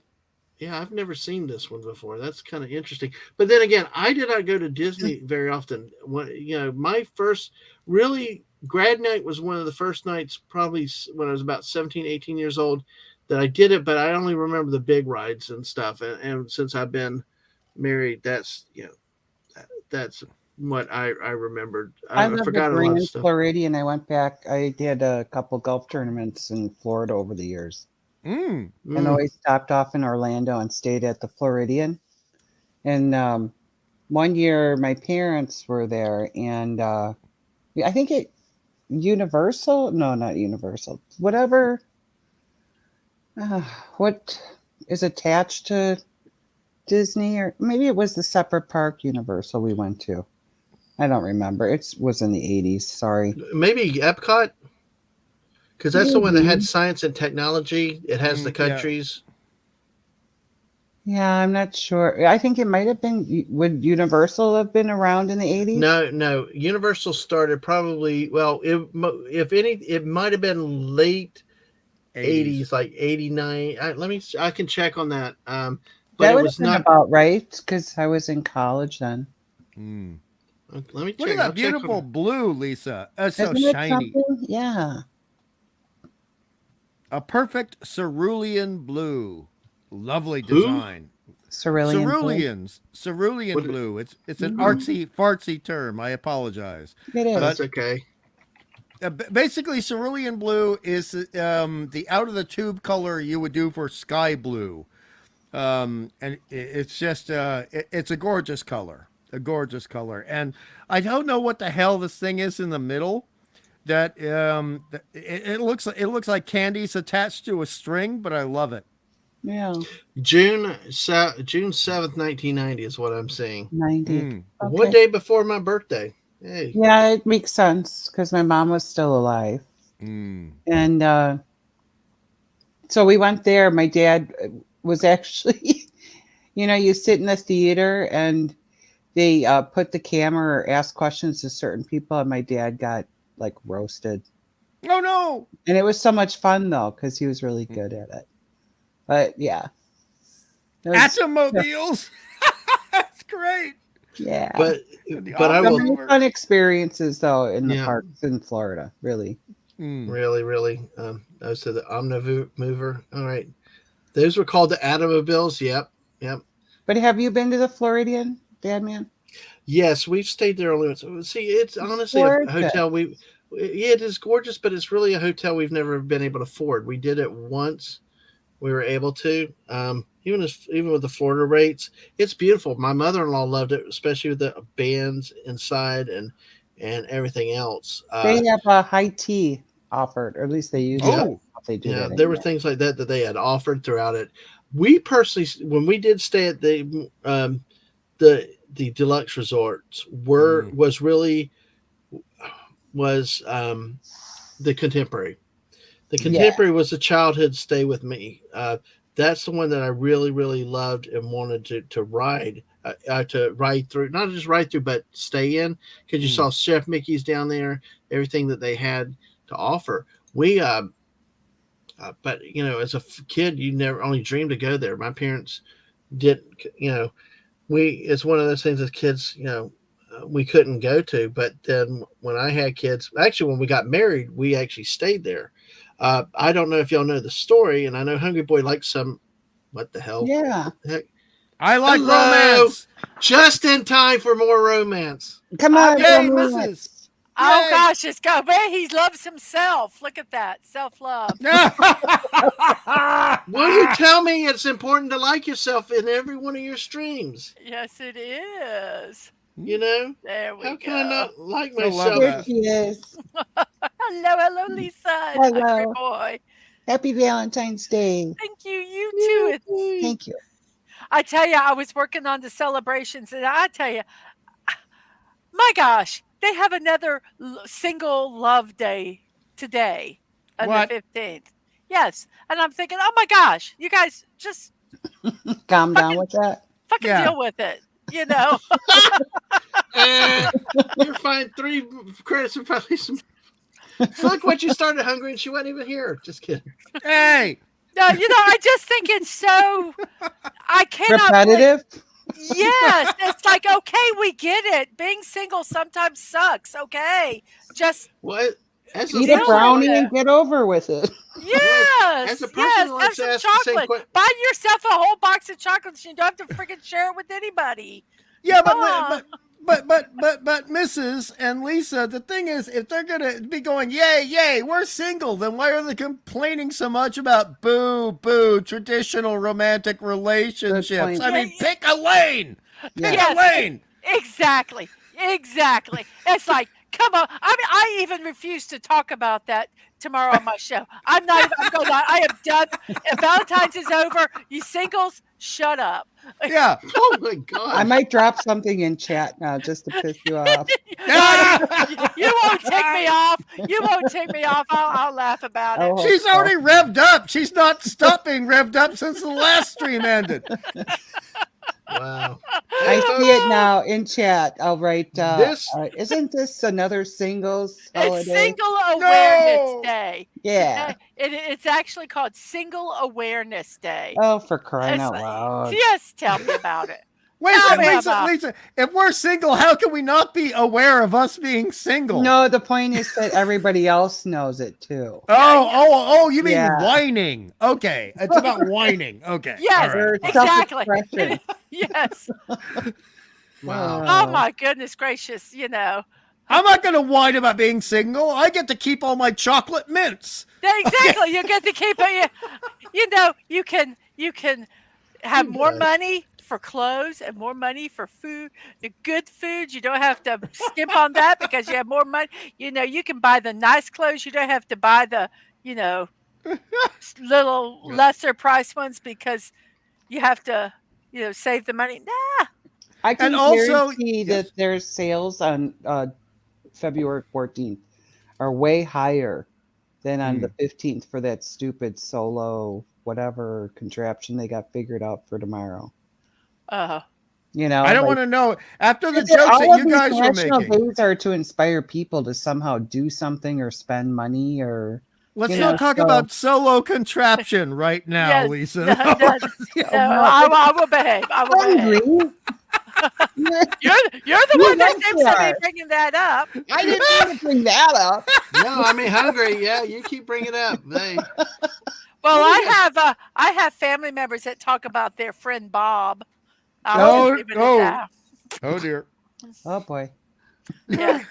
I've never seen this one before. That's kind of interesting. But then again, I did not go to Disney very often. My first really grad night was one of the first nights, probably when I was about 17, 18 years old, that I did it, but I only remember the big rides and stuff. And since I've been married, that's what I remembered. I forgot a lot of stuff. Floridian. I went back. I did a couple golf tournaments in Florida over the years, and always stopped off in Orlando and stayed at the Floridian. And one year, my parents were there, and I think Universal. No, not Universal. Whatever. What is attached to Disney, or maybe it was the separate park Universal we went to. I don't remember. It was in the 80s. Sorry. Maybe Epcot, because that's the one that had science and technology. It has the countries. Yeah, I'm not sure. I think it might have been. Would Universal have been around in the 80s? No. Universal started probably. Well, if any, it might have been late 80s, like 89. I can check on that. But that it was not about right, because I was in college then. Let me check. Look at that beautiful blue, Lisa. It's so shiny. Yeah. A perfect cerulean blue. Lovely design. Cerulean blue. It's an artsy fartsy term. I apologize. It is. That's okay. Basically, cerulean blue is the out of the tube color you would do for sky blue, and it's just it's a gorgeous color, and I don't know what the hell this thing is in the middle, that it looks like candy's attached to a string, but I love it. Yeah. June 7th, 1990 is what I'm seeing. 90. Okay. One day before my birthday. Hey. Yeah, it makes sense because my mom was still alive. And so we went there. My dad was actually, you sit in the theater and they put the camera or ask questions to certain people, and my dad got like roasted. Oh no! And it was so much fun though because he was really good at it. But yeah, automobiles. That's great. Yeah, but I will. Fun experiences though in the parks in Florida. Really, really. I said the Omnimover. All right, those were called the automobiles. Yep. But have you been to the Floridian, Dadman? Yes, we've stayed there only once. See, it's honestly a hotel. It is gorgeous, but it's really a hotel we've never been able to afford. We did it once. We were able to, even with the Florida rates, it's beautiful. My mother-in-law loved it, especially with the bands inside and everything else. They have a high tea offered, or at least they used to. They do that there were things like that they had offered throughout it. We personally, when we did stay at the deluxe resorts, was the Contemporary. The Contemporary was a childhood stay with me. That's the one that I really, really loved and wanted to ride through, not just ride through, but stay in, because you saw Chef Mickey's down there, everything that they had to offer. But as a kid, you never only dreamed to go there. My parents didn't, it's one of those things as kids, we couldn't go to. But then when I had kids, actually, when we got married, we actually stayed there. I don't know if y'all know the story, and I know Hungry Boy likes some. What the hell? Yeah. Heck? I like romance. Just in time for more romance. Come on, yay, Mrs. Oh gosh, it's go. Man, he loves himself. Look at that, self-love. Well, you tell me it's important to like yourself in every one of your streams. Yes, it is. There we go. How can I not like myself? There she is. Hello, Lisa. Hello. Boy. Happy Valentine's Day. Thank you. You too. Thank you. I tell you, I was working on the celebrations, and I tell you, my gosh, they have another single love day today on the 15th. Yes. And I'm thinking, oh my gosh, you guys just calm down with that. Fucking deal with it. You're fine. 3 credits and probably some. It's like what you started Hungry and she wasn't even here. Just kidding. Hey. No, I just think it's so. I cannot. Repetitive. Yes, it's like, okay, we get it. Being single sometimes sucks. Okay, just what? Eat a brownie and get over with it. Yes, as a person have some chocolate. Buy yourself a whole box of chocolates. You don't have to freaking share it with anybody. Yeah, but Mrs. and Lisa, the thing is, if they're gonna be going, yay, we're single, then why are they complaining so much about boo, traditional romantic relationships? I mean, pick a lane. Pick a lane. Exactly. It's like, come on. I even refuse to talk about that tomorrow on my show. I'm not even going to lie. I am done. If Valentine's is over, you singles, shut up. Yeah. Oh my God. I might drop something in chat now just to piss you off. You won't take me off. I'll laugh about it. She's already revved up. She's not stopping revved up since the last stream ended. Wow. I see it now in chat. I'll write, isn't this another singles holiday? It's Single Awareness Day. Yeah. It's actually called Single Awareness Day. Oh, for crying out loud. Just tell me about it. Wait a minute, Lisa, if we're single, how can we not be aware of us being single? No, the point is that everybody else knows it too. Oh, you mean whining. Okay. It's about whining. Okay. Yes, right. Exactly. Yes. Wow. Oh my goodness gracious, I'm not going to whine about being single. I get to keep all my chocolate mints. Exactly. You get to keep it. You can have more money, for clothes and more money for food, the good food. You don't have to skimp on that because you have more money. You can buy the nice clothes. You don't have to buy the, little lesser price ones because you have to, save the money. Nah. I can also, guarantee that their sales on February 14th are way higher than on the 15th for that stupid solo whatever contraption they got figured out for tomorrow. I don't want to know. After the jokes all that you of guys these were national making, days are to inspire people to somehow do something or spend money or. Let's not talk about solo contraption right now, Yes, Lisa. no, I will behave. I will behave. You're the one that seems to be bringing that up. I didn't mean to bring that up. No, I mean hungry. Yeah, you keep bringing it up. Well, I have family members that talk about their friend Bob. Oh dear. Oh boy. Yeah.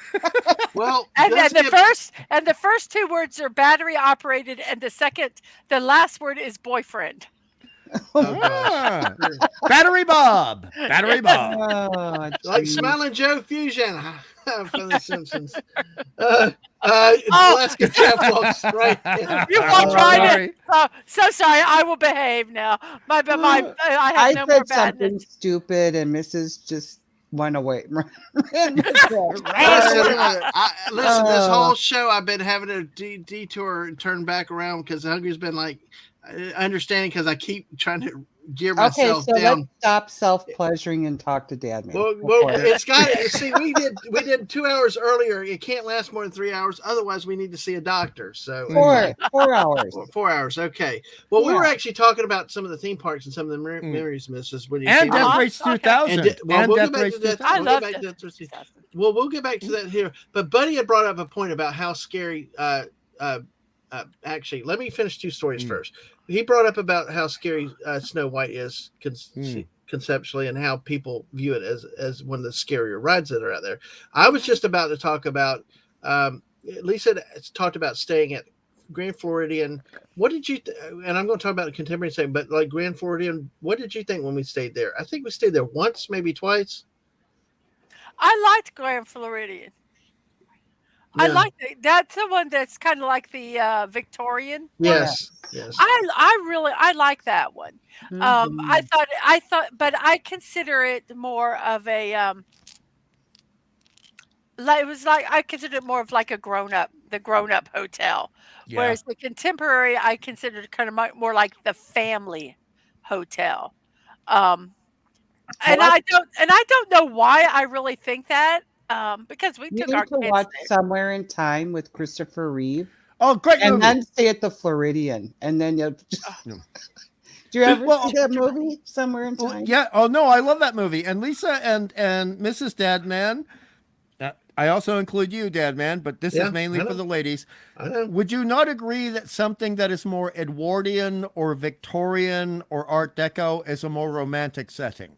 Well, and the first two words are battery operated, and the last word is boyfriend. Battery Bob. Battery Bob. Oh, like Smiling Joe Fusion from The Simpsons. Alaska Jeff walks right in. You walked right in. Oh, so sorry. I will behave now. I have no more badness. Something stupid, and Mrs. just went away. Listen, this whole show I've been having a detour and turn back around because Hungry's been like understanding because I keep trying to gear myself down. Let's stop self-pleasuring and talk to Dadman. Well, it's got to see. We did 2 hours earlier. It can't last more than 3 hours. Otherwise, we need to see a doctor. So 4 hours. 4 hours. Okay. Well, we were actually talking about some of the theme parks and some of the memories, Mrs. And Death Race 2000. I love Death Race 2000. Well, we'll get back to that here. But Buddy had brought up a point about how scary. Actually, let me finish two stories first. He brought up about how scary Snow White is conceptually and how people view it as one of the scarier rides that are out there. I was just about to talk about, Lisa talked about staying at Grand Floridian. What did you, and I'm going to talk about a contemporary thing, but like Grand Floridian, what did you think when we stayed there? I think we stayed there once, maybe twice. I liked Grand Floridian. Yeah. I like that's the one that's kind of like the Victorian. Yes. I like that one. Mm-hmm. I thought, but I consider it more of a I consider it more of like the grown up hotel, whereas the contemporary I consider kind of more like the family hotel. And I don't know why I really think that. Because we took our kids to watch Somewhere in Time with Christopher Reeve. Oh, great movie! And then stay at the Floridian, and then you'll. Do you ever see that movie, Somewhere in Time? Yeah. Oh no, I love that movie. And Lisa and Mrs. Dadman. I also include you, Dadman, but this is mainly for the ladies. Would you not agree that something that is more Edwardian or Victorian or Art Deco is a more romantic setting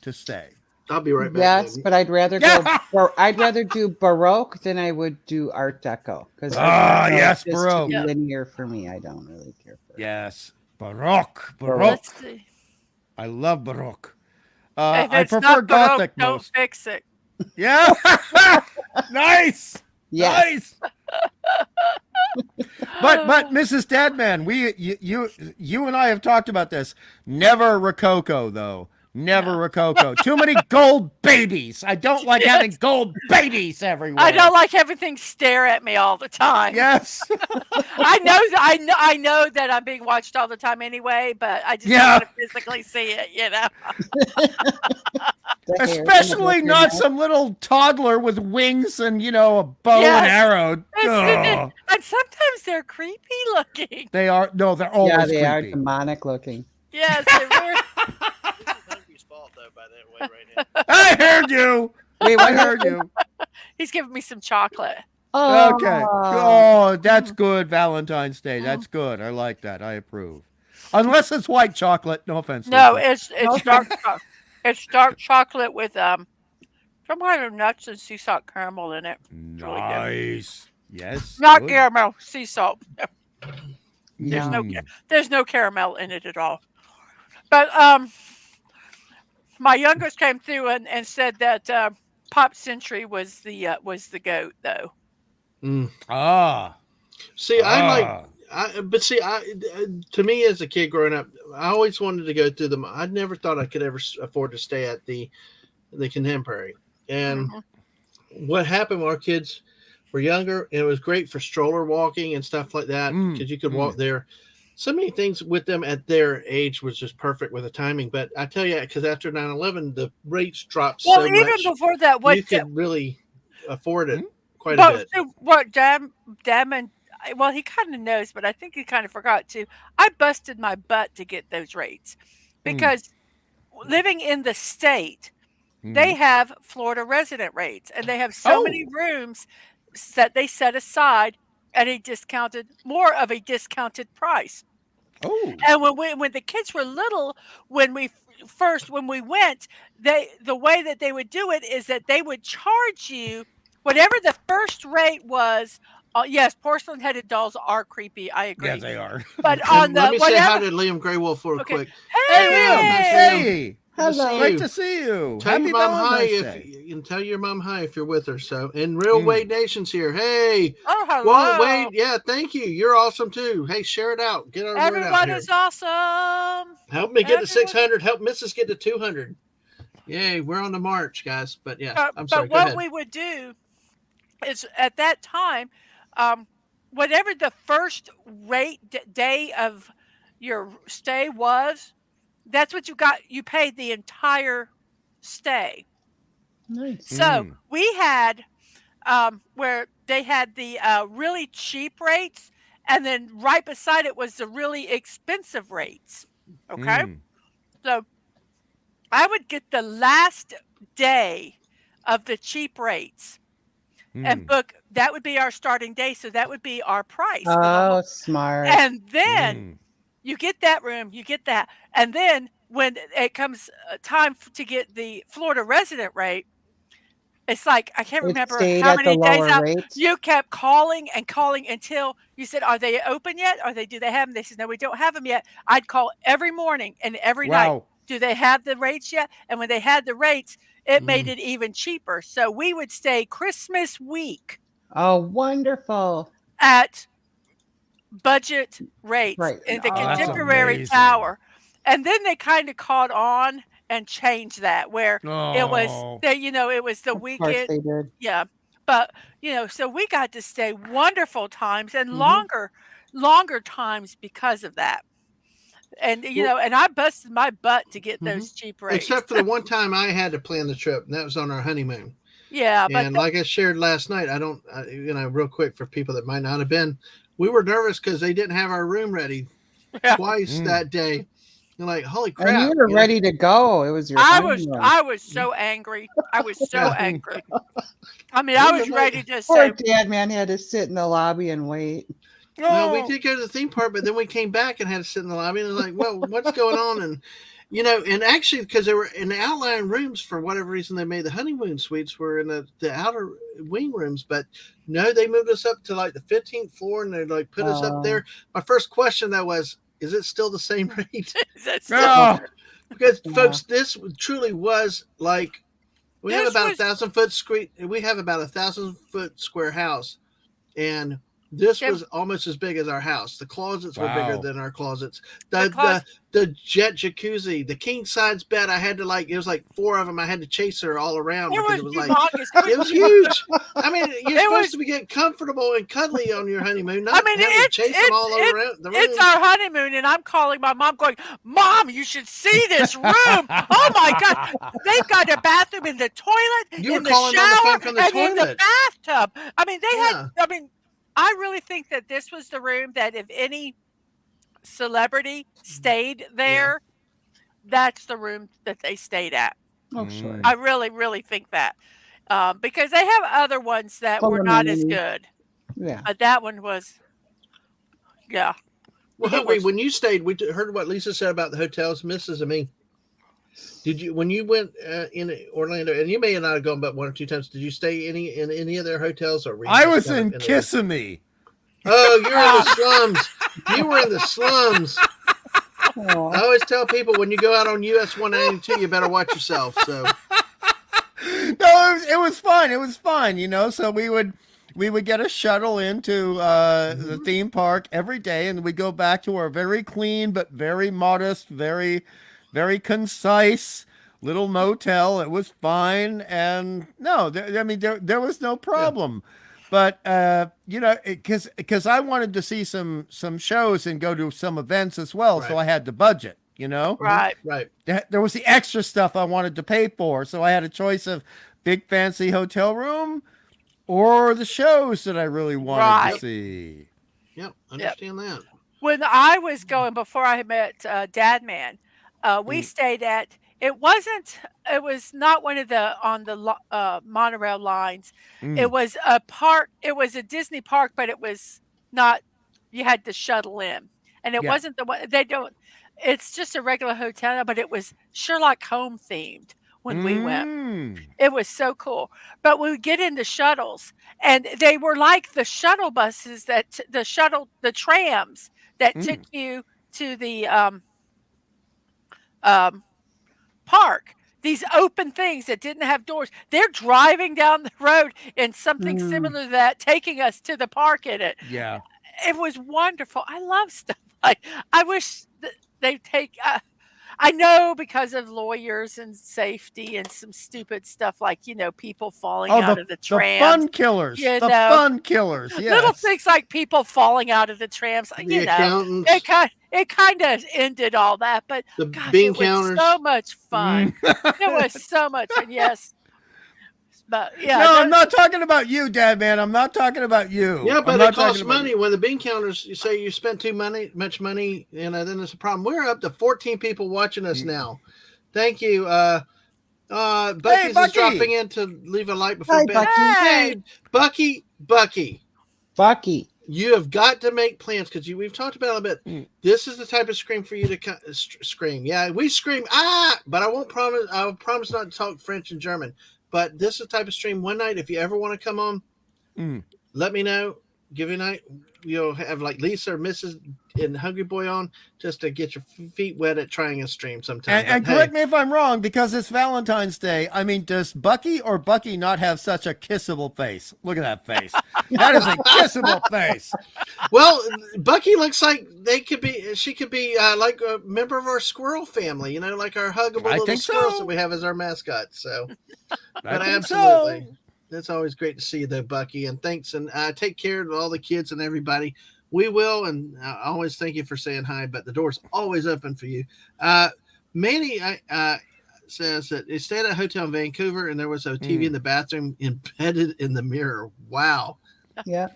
to stay? I'll be right back. Yes, baby. But I'd rather go. I'd rather do Baroque than I would do Art Deco because yes, Baroque linear for me. I don't really care for it. Yes, Baroque. I love Baroque. I prefer Gothic Baroque, most. Don't fix it. Yeah, nice. Yes. Nice. But Mrs. Dadman, you and I have talked about this. Never Rococo though. Never Rococo. Too many gold babies. I don't like having gold babies everywhere. I don't like everything stare at me all the time. Yes. I know that I'm being watched all the time anyway, but I just don't want to physically see it, you know. Especially not some little toddler with wings and, a bow and arrow. And sometimes they're creepy looking. They are. No, they're always creepy. Yeah, they are demonic looking. Yes, they were. I heard you. Wait, I heard you. He's giving me some chocolate. Oh. Okay. Oh, that's good. Valentine's Day. That's good. I like that. I approve. Unless it's white chocolate. No offense. No, it's dark chocolate. It's dark chocolate with some kind of nuts and sea salt caramel in it. Nice. Yes. Not good. Caramel, sea salt. There's no caramel in it at all. But my youngest came through and said that Pop Century was the goat though. See, to me as a kid growing up, I always wanted to go through them. I never thought I could ever afford to stay at the Contemporary. And what happened when our kids were younger, and it was great for stroller walking and stuff like that because you could walk there. So many things with them at their age was just perfect with the timing. But I tell you, because after 9/11, the rates dropped so much. Well, even before that, you could really afford it quite a bit. What Dadman, well, he kind of knows, but I think he kind of forgot to. I busted my butt to get those rates because living in the state, they have Florida resident rates, and they have so many rooms that they set aside at more of a discounted price. And when the kids were little, when we went, the way that they would do it is that they would charge you whatever the first rate was. Yes, porcelain-headed dolls are creepy. I agree. Yes, they are. But let me say hi to Liam Graywolf for a quick. Hey, Liam! Hey! Hello. Great to see you. Tell your mom hi tell your mom hi if you're with her. So, and Real Wade Nation's here. Hey. Oh, hello. Well, Wade, yeah, thank you. You're awesome too. Hey, share it out. Get our word out here. Everyone is awesome. Help me get to 600. Help Mrs. get to 200. Yay, we're on the march, guys. But yeah, I'm sorry. But what we would do is at that time, whatever the first rate day of your stay was, that's what you got. You paid the entire stay. Nice. So we had where they had the really cheap rates, and then right beside it was the really expensive rates. Okay. So I would get the last day of the cheap rates and book. That would be our starting day. So that would be our price. Oh, smart. And then you get that room, you get that. And then when it comes time to get the Florida resident rate, it's like, I can't remember how many days out. You kept calling and calling until you said, are they open yet? Do they have them? They said, no, we don't have them yet. I'd call every morning and every night. Do they have the rates yet? And when they had the rates, it made it even cheaper. So we would stay Christmas week. Oh, wonderful. At budget rates in the Contemporary Tower. And then they kind of caught on and changed that where it was, it was the weekend. Of course they did. Yeah. But, so we got to stay wonderful times and longer times because of that. And, and I busted my butt to get those cheap rates. Except for the one time I had to plan the trip, and that was on our honeymoon. Yeah. And like I shared last night, real quick for people that might not have been, we were nervous because they didn't have our room ready twice that day. You're like, holy crap. And you were ready to go. It was your honeymoon. I was so angry. I was so angry. I mean, I was ready to say. Poor Dadman had to sit in the lobby and wait. No, we did go to the theme park, but then we came back and had to sit in the lobby and it was like, well, what's going on? And, and actually, because they were in the outlying rooms, for whatever reason, they made the honeymoon suites were in the outer wing rooms. But no, they moved us up to like the 15th floor and they like put us up there. My first question though was, is it still the same rate? Because folks, this truly was like, we have about 1,000 foot square house. And this was almost as big as our house. The closets were bigger than our closets. The jet jacuzzi, the king size bed. I had to it was like 4 of them. I had to chase her all around because it was like it was huge. I mean, you're supposed to get comfortable and cuddly on your honeymoon. Not chase them all around the room. It's our honeymoon, and I'm calling my mom, going, "Mom, you should see this room. Oh my God, they've got a bathroom in the toilet, in the shower, and in the bathtub. I mean, they had. I mean." I really think that this was the room that if any celebrity stayed there, that's the room that they stayed at. Oh, sure. I really, really think that. Because they have other ones that were not as good. Yeah. But that one was, Well, when you stayed, we heard what Lisa said about the hotels, Mrs. and me. Did you, when you went in Orlando, and you may not have gone but 1 or 2 times, did you stay in any of their hotels? Or I was in Kissimmee. Oh, you're in the slums. You were in the slums. I always tell people when you go out on US 192, you better watch yourself. So no, it was fun. It was fun, So we would get a shuttle into the theme park every day, and we go back to our very clean but very modest, very, very concise little motel. It was fine, and no, there was no problem. Yeah. But because I wanted to see some shows and go to some events as well, so I had to budget. Right. There was the extra stuff I wanted to pay for, so I had a choice of big fancy hotel room or the shows that I really wanted to see. Yep, understand that. When I was going, before I met Dadman, we stayed at. It was not one of the on the monorail lines. It was a park. It was a Disney park, but it was not. You had to shuttle in, and it wasn't the one. They don't. It's just a regular hotel, but it was Sherlock Holmes themed when we went. It was so cool. But we would get in the shuttles, and they were like the shuttle buses the trams that took you to the park. These open things that didn't have doors. They're driving down the road in something similar to that, taking us to the park in it. Yeah. It was wonderful. I love stuff like I wish they take I know because of lawyers and safety and some stupid stuff like, people falling out of the trams. The fun killers. Fun killers. Yes. Little things like people falling out of the trams. Accountants. It kind of ended all that, but bean counters. Was so much fun. It was so much. And yes. But yeah. No, I'm not talking about you, Dadman. I'm not talking about you. Yeah, but it costs money when the bean counters. You say you spend much money, then it's a problem. We're up to 14 people watching us now. Thank you. Bucky's is dropping in to leave a like before bed. Hey, Bucky. You have got to make plans because we've talked about it a bit. This is the type of scream for you to scream. Yeah, we scream but I won't promise. I will promise not to talk French and German. But this is the type of stream one night. If you ever want to come on, let me know. Give you a night. You'll have like Lisa or Mrs. and Hungry Boy on just to get your feet wet at trying a stream sometime. And correct me if I'm wrong, because it's Valentine's Day. I mean, does Bucky not have such a kissable face? Look at that face. That is a kissable face. Well, Bucky looks like she could be like a member of our squirrel family, like our huggable little squirrels that we have as our mascot. So, but absolutely. So. That's always great to see you, though, Bucky. And thanks, and take care of all the kids and everybody. We will, and I always thank you for saying hi, but the door's always open for you. Manny says that they stayed at a hotel in Vancouver, and there was a TV in the bathroom embedded in the mirror. Wow. Yeah.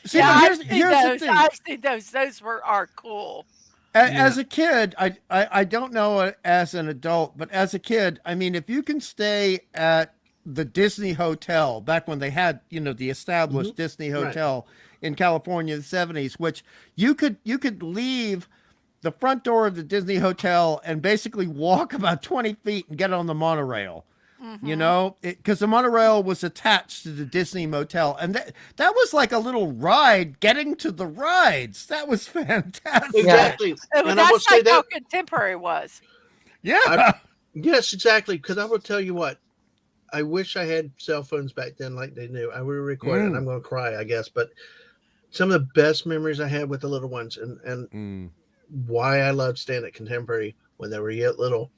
See, here's the thing. I've seen those. Those are cool. As a kid, I don't know as an adult, but as a kid, I mean, if you can stay at the Disney Hotel back when they had, the established Disney Hotel in California in the 70s, which you could leave the front door of the Disney Hotel and basically walk about 20 feet and get on the monorail, because the monorail was attached to the Disney Motel. And that was like a little ride getting to the rides. That was fantastic. Exactly. And that's like how contemporary was. Yeah. Yes, exactly. Because I will tell you what, I wish I had cell phones back then like they knew. I would record it, and I'm going to cry, I guess. But some of the best memories I had with the little ones and why I loved staying at Contemporary when they were yet little,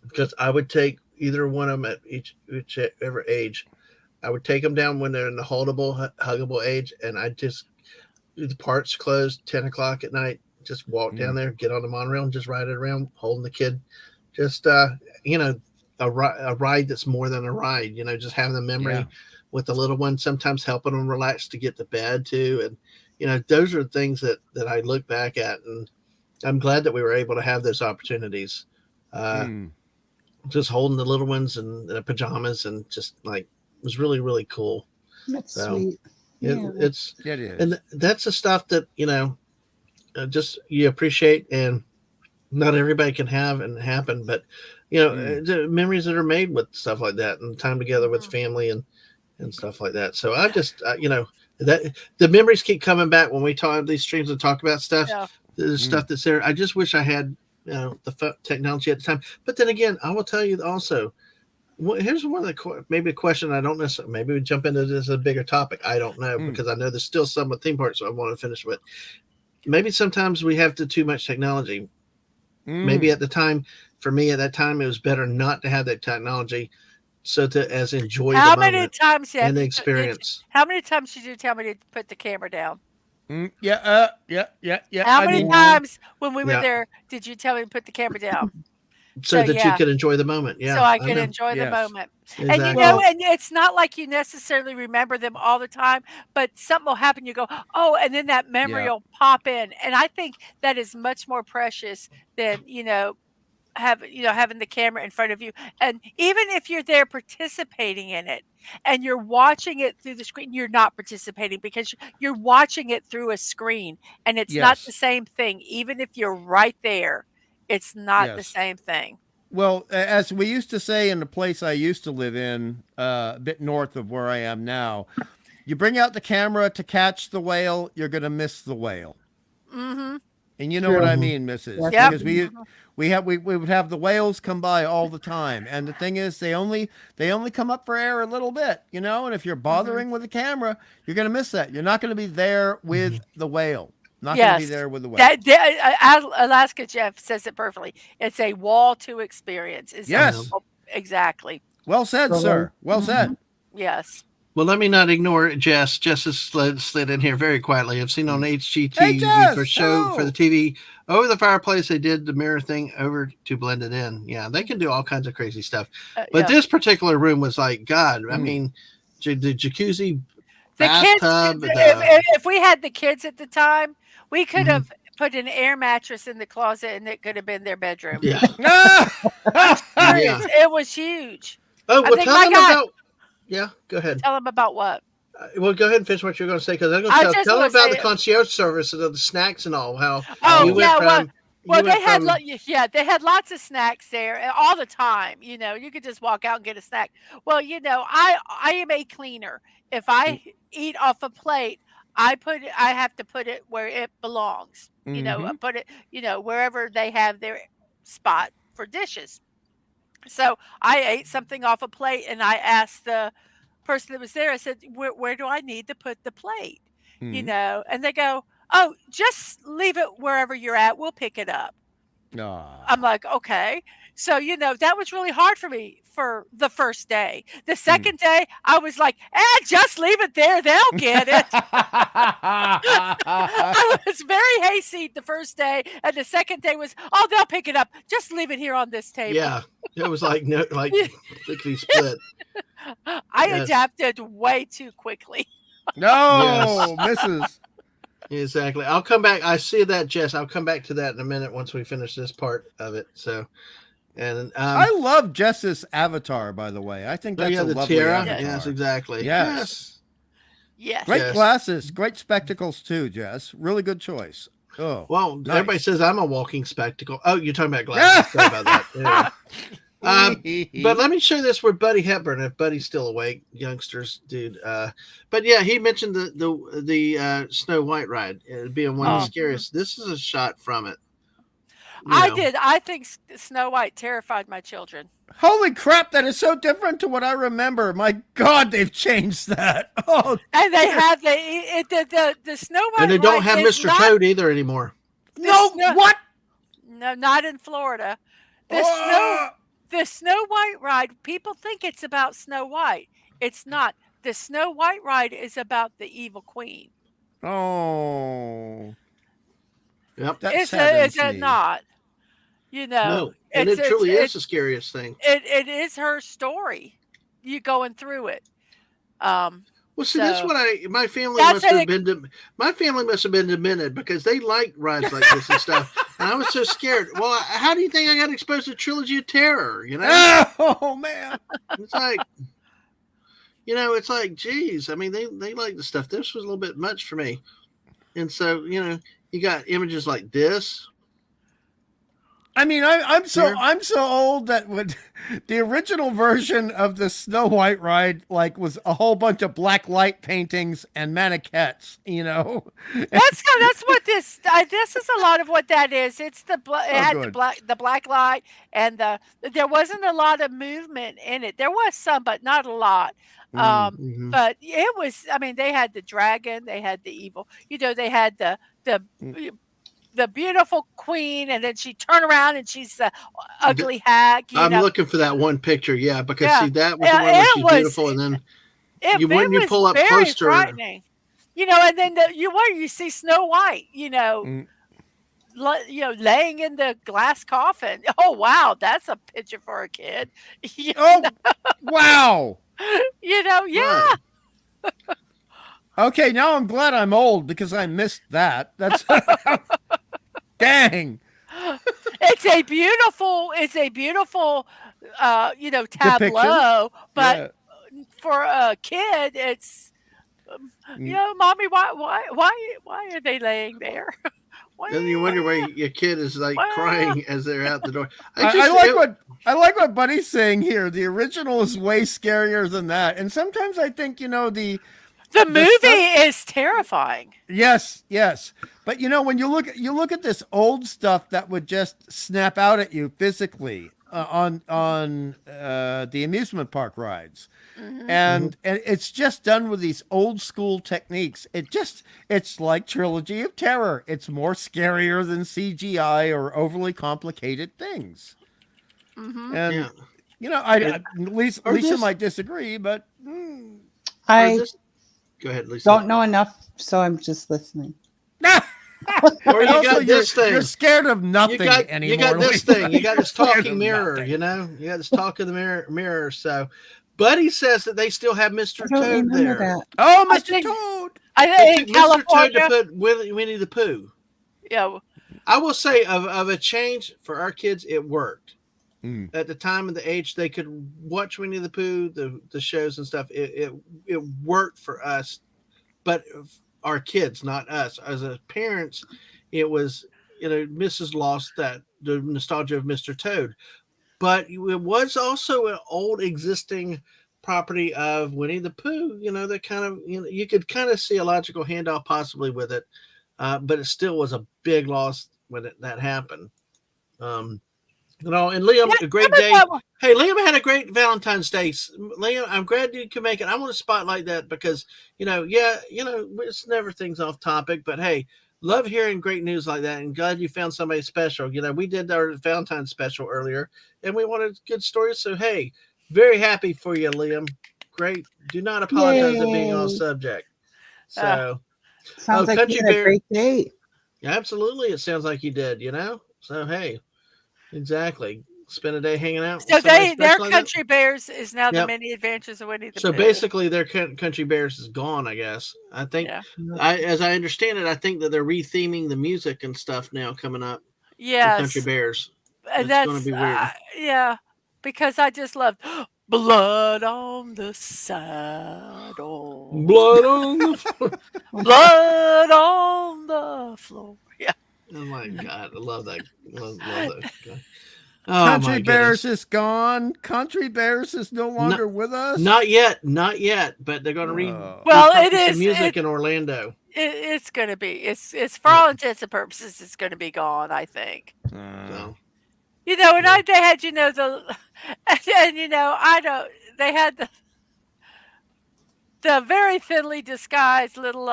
because I would take either one of them at whichever age. I would take them down when they're in the huggable age, and I'd just, the parks closed 10 o'clock at night, just walk down there, get on the monorail, and just ride it around, holding the kid. Just, a ride that's more than a ride, just having the memory with the little one, sometimes helping them relax to get to bed too. And, those are things that I look back at, and I'm glad that we were able to have those opportunities. Just holding the little ones in the pajamas and just like, it was really, really cool. That's sweet. It is. And that's the stuff that, just you appreciate, and not everybody can have and happen, but the memories that are made with stuff like that and time together with family and stuff like that. So I just, that the memories keep coming back when we talk these streams and talk about stuff. the stuff that's there. I just wish I had the technology at the time. But then again, I will tell you also. Here's one of the maybe a question I don't necessarily. Maybe we jump into this as a bigger topic. I don't know because I know there's still some with theme parks. So I want to finish with. Maybe sometimes we have too much technology. Maybe at the time, for me at that time, it was better not to have that technology, so to enjoy the moment and the experience. How many times did you tell me to put the camera down? Yeah. How many times when we were there did you tell me to put the camera down? So that you could enjoy the moment. Yeah. So I could enjoy the moment. Exactly. And and it's not like you necessarily remember them all the time, but something will happen. You go, oh, and then that memory will pop in. And I think that is much more precious than, having the camera in front of you. And even if you're there participating in it and you're watching it through the screen, you're not participating because you're watching it through a screen and it's not the same thing. Even if you're right there, it's not the same thing. Well, as we used to say in the place I used to live in, a bit north of where I am now, you bring out the camera to catch the whale, you're going to miss the whale. Mm-hmm. And you know what I mean, Mrs. Yep. Because we would have the whales come by all the time, and the thing is, they only come up for air a little bit, and if you're bothering with the camera, you're going to miss that. You're not going to be there with the whale. Not going to be there with the whale. Alaska Jeff says it perfectly. It's a wall to experience. Exactly. Well said, sir. Well said. Yes. Well, let me not ignore Jess. Jess has slid in here very quietly. I've seen on HGTV for the TV over the fireplace. They did the mirror thing over to blend it in. Yeah, they can do all kinds of crazy stuff. But this particular room was like, God, I mean, the jacuzzi, bathtub. If we had the kids at the time, we could have put an air mattress in the closet and it could have been their bedroom. Yeah. It was huge. Oh, well, tell them about. Yeah, go ahead. Tell them about what? Well, go ahead and finish what you're going to say because I'm going to tell them about the concierge service and the snacks and all. How they had lots of snacks there all the time. You could just walk out and get a snack. Well, I am a cleaner. If I eat off a plate, I have to put it where it belongs. Put it wherever they have their spot for dishes. So I ate something off a plate and I asked the person that was there, I said, where do I need to put the plate? And they go, oh, just leave it wherever you're at. We'll pick it up. I'm like, okay. So, that was really hard for me for the first day. The second day, I was like, just leave it there. They'll get it. I was very hayseed the first day. And the second day was, oh, they'll pick it up. Just leave it here on this table. Yeah. It was like, quickly split. I adapted way too quickly. No, Mrs. Exactly. I'll come back. I see that, Jess. I'll come back to that in a minute once we finish this part of it. So, and I love Jess's avatar, by the way. I think that's a lovely avatar. Yes, exactly. Yes. Yes. Great glasses, great spectacles too, Jess. Really good choice. Oh, well, nice. Everybody says I'm a walking spectacle. Oh, you're talking about glasses. Sorry about that. Yeah. But let me show you this with Buddy Hepburn, if Buddy's still awake, youngsters, dude. But yeah, he mentioned the Snow White ride being one of the scariest. This is a shot from it. I think Snow White terrified my children. Holy crap, that is so different to what I remember. My God, they've changed that. Oh, and they have the Snow White. And they don't have Mr. Toad either anymore. What? No, not in Florida. The Snow White ride, people think it's about Snow White. It's not. The Snow White ride is about the evil queen. Oh. Yep. Is it not? No. And it truly is the scariest thing. It is her story. You going through it. Well, see, that's what my family must have been demented because they like rides like this and stuff. And I was so scared. Well, how do you think I got exposed to Trilogy of Terror? Oh man, it's like, geez. I mean, they like the stuff. This was a little bit much for me, and so you got images like this. I mean, I'm so old that when the original version of the Snow White ride was a whole bunch of black light paintings and mannequins, That's what this is a lot of what that is. It's it had good. the black light and there wasn't a lot of movement in it. There was some, but not a lot. But it was, I mean, they had the dragon, they had the evil, they had the beautiful queen, and then she turn around and she's the ugly hag. I'm looking for that one picture, because see, that was the one where she's beautiful, and then when you pull up close to her, and then you see Snow White, laying in the glass coffin. Oh wow, that's a picture for a kid. Wow. Yeah. Right. Okay, now I'm glad I'm old because I missed that. That's dang. It's a beautiful tableau, depiction. But for a kid, it's mommy, why are they laying there? And you wonder why your kid is crying as they're out the door. I like what Buddy's saying here. The original is way scarier than that, and sometimes I think the movie is terrifying. Yes, but when you look at this old stuff that would just snap out at you physically on the amusement park rides. And it's just done with these old school techniques. It's like Trilogy of Terror. It's more scarier than CGI or overly complicated things. And Lisa might disagree, but I go ahead, Lisa. Don't know enough, so I'm just listening. Or you got this thing. You're scared of nothing anymore. You got this thing. You got this talking mirror. You got this talk of the mirror. So. Buddy says that they still have Mr. Toad there. That. Oh, Mr. Toad! I think in California, Mr. Toad to put Winnie the Pooh. Yeah, I will say of a change for our kids, it worked. At the time of the age, they could watch Winnie the Pooh, the shows and stuff. It worked for us, but our kids, not us. As a parents, it was Mrs. lost the nostalgia of Mr. Toad. But it was also an old existing property of Winnie the Pooh, that kind of, you could kind of see a logical handoff possibly with it. But it still was a big loss when that happened. And Liam, a great day. Hey, Liam had a great Valentine's Day. Liam, I'm glad you could make it. I want to spotlight that because, it's never things off topic, but hey, love hearing great news like that, and glad you found somebody special. We did our Valentine's special earlier, and we wanted good stories. So, hey, very happy for you, Liam. Great. Do not apologize for being on subject. So, sounds like you had a great day. Yeah, absolutely. It sounds like you did. So, hey, exactly. Spend a day hanging out. So their Country Bears is now the Many Adventures of Winnie the Pooh. So basically, their Country Bears is gone. I guess. I think. Yeah. As I understand it, I think that they're retheming the music and stuff now coming up. Yes. Country Bears. And that's going to be weird. Because I just love blood on the saddle. Blood on the floor. Blood on the floor. Yeah. Oh my God, I love that. Love that guy. Oh, Country Bears is gone. Country Bears is no longer with us. Not yet, but they're going to read. Well, it is music in Orlando. It's going to be. It's for all intents and purposes, it's going to be gone. I think. So. They had they had the very thinly disguised little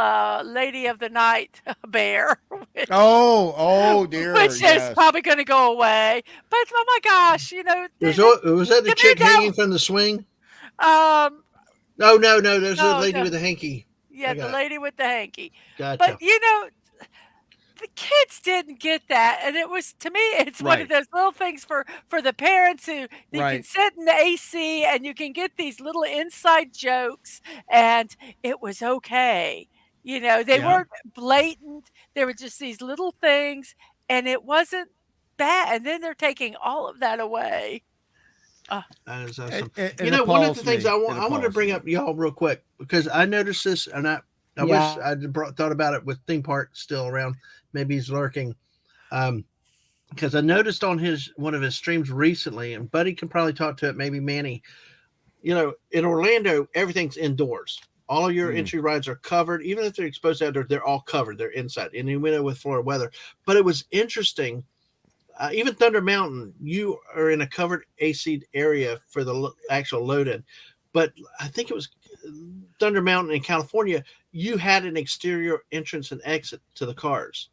Lady of the Night bear. Which, dear. Which is probably going to go away. But, oh my gosh, was that the chick hanging from the swing? No. There's the lady with the hanky. Yeah, the lady with the hanky. Gotcha. But, the kids didn't get that, and it was, to me, it's one of those little things for the parents who you can sit in the AC and you can get these little inside jokes, and it was okay. They weren't blatant. There were just these little things, and it wasn't bad. And then they're taking all of that away. That is awesome. One of the things I want to bring up, y'all, real quick, because I noticed this, and I wish I'd thought about it with Theme Park still around. Maybe he's lurking. because I noticed on one of his streams recently, and Buddy can probably talk to it, maybe Manny. In Orlando, everything's indoors. All of your entry rides are covered, even if they're exposed outdoors. They're all covered. They're inside. And you went with Florida weather, but it was interesting. Even Thunder Mountain, you are in a covered AC area for the actual load-in. But I think it was Thunder Mountain in California. You had an exterior entrance and exit to the cars.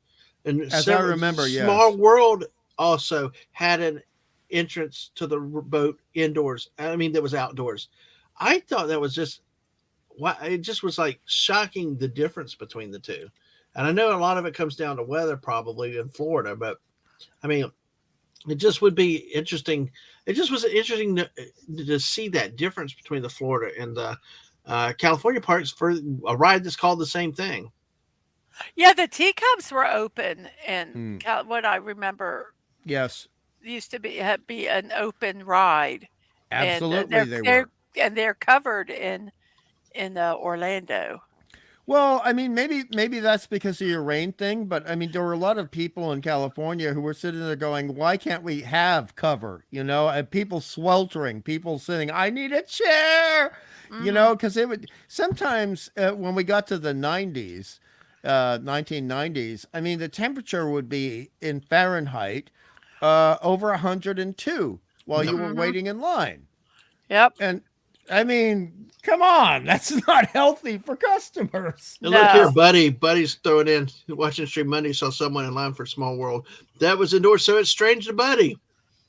And as I remember, Small World also had an entrance to the boat indoors. I mean, that was outdoors. I thought that was just it just was like shocking, the difference between the two. And I know a lot of it comes down to weather probably in Florida, but I mean, it just would be interesting. It just was interesting to see that difference between the Florida and the California parks for a ride that's called the same thing. Yeah, the teacups were open, and what I remember, yes, used to be an open ride. Absolutely, and they're covered in Orlando. Well, I mean, maybe that's because of your rain thing, but I mean, there were a lot of people in California who were sitting there going, "Why can't we have cover?" And people sweltering, people sitting, "I need a chair," because it would sometimes when we got to the 90s, 1990s. I mean, the temperature would be in Fahrenheit over 102 while you were waiting in line. Yep. And I mean, come on, that's not healthy for customers. No. Look here, Buddy's throwing in, watching stream Monday, saw someone in line for Small World. That was indoors, so it's strange to Buddy.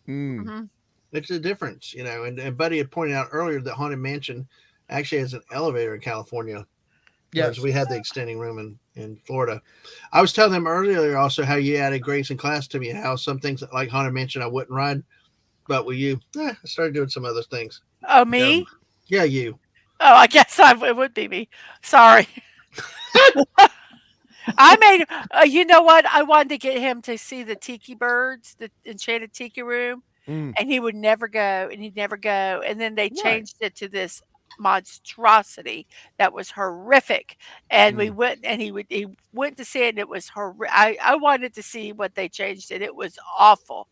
It's a difference, and Buddy had pointed out earlier that Haunted Mansion actually has an elevator in California. Yes. We had the extending room in Florida. I was telling them earlier also how you added grace in class to me, how some things like Haunted Mansion I wouldn't ride, but with you, I started doing some other things. Oh, me? Yeah, you. Oh, I guess it would be me. Sorry. I made, you know what? I wanted to get him to see the tiki birds, the enchanted tiki room, and he would never go, and he'd never go. And then they changed it to this monstrosity that was horrific. And we went, and he went to see it, and it was horrific. I wanted to see what they changed it. It was awful.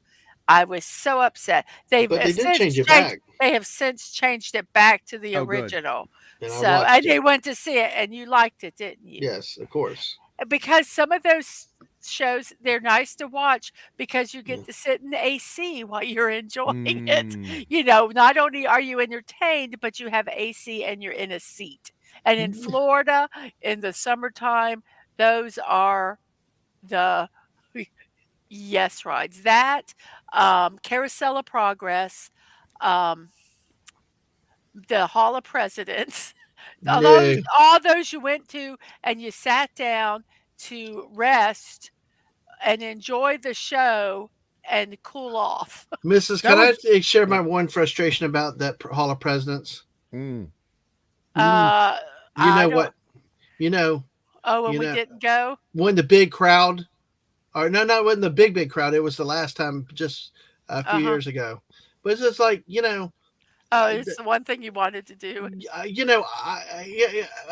I was so upset. But they did change it back. They have since changed it back to the original. And they went to see it, and you liked it, didn't you? Yes, of course. Because some of those shows, they're nice to watch because you get to sit in the AC while you're enjoying it. Not only are you entertained, but you have AC and you're in a seat. And in Florida, in the summertime, those are the rides. That Carousel of Progress, the Hall of Presidents, all those you went to and you sat down to rest and enjoy the show and cool off. Mrs., can I share my one frustration about that Hall of Presidents? Mm. What? Oh, when we didn't go? When the big crowd, or no, not when the big crowd. It was the last time, just a few years ago. But it's just like, Oh, it's the one thing you wanted to do.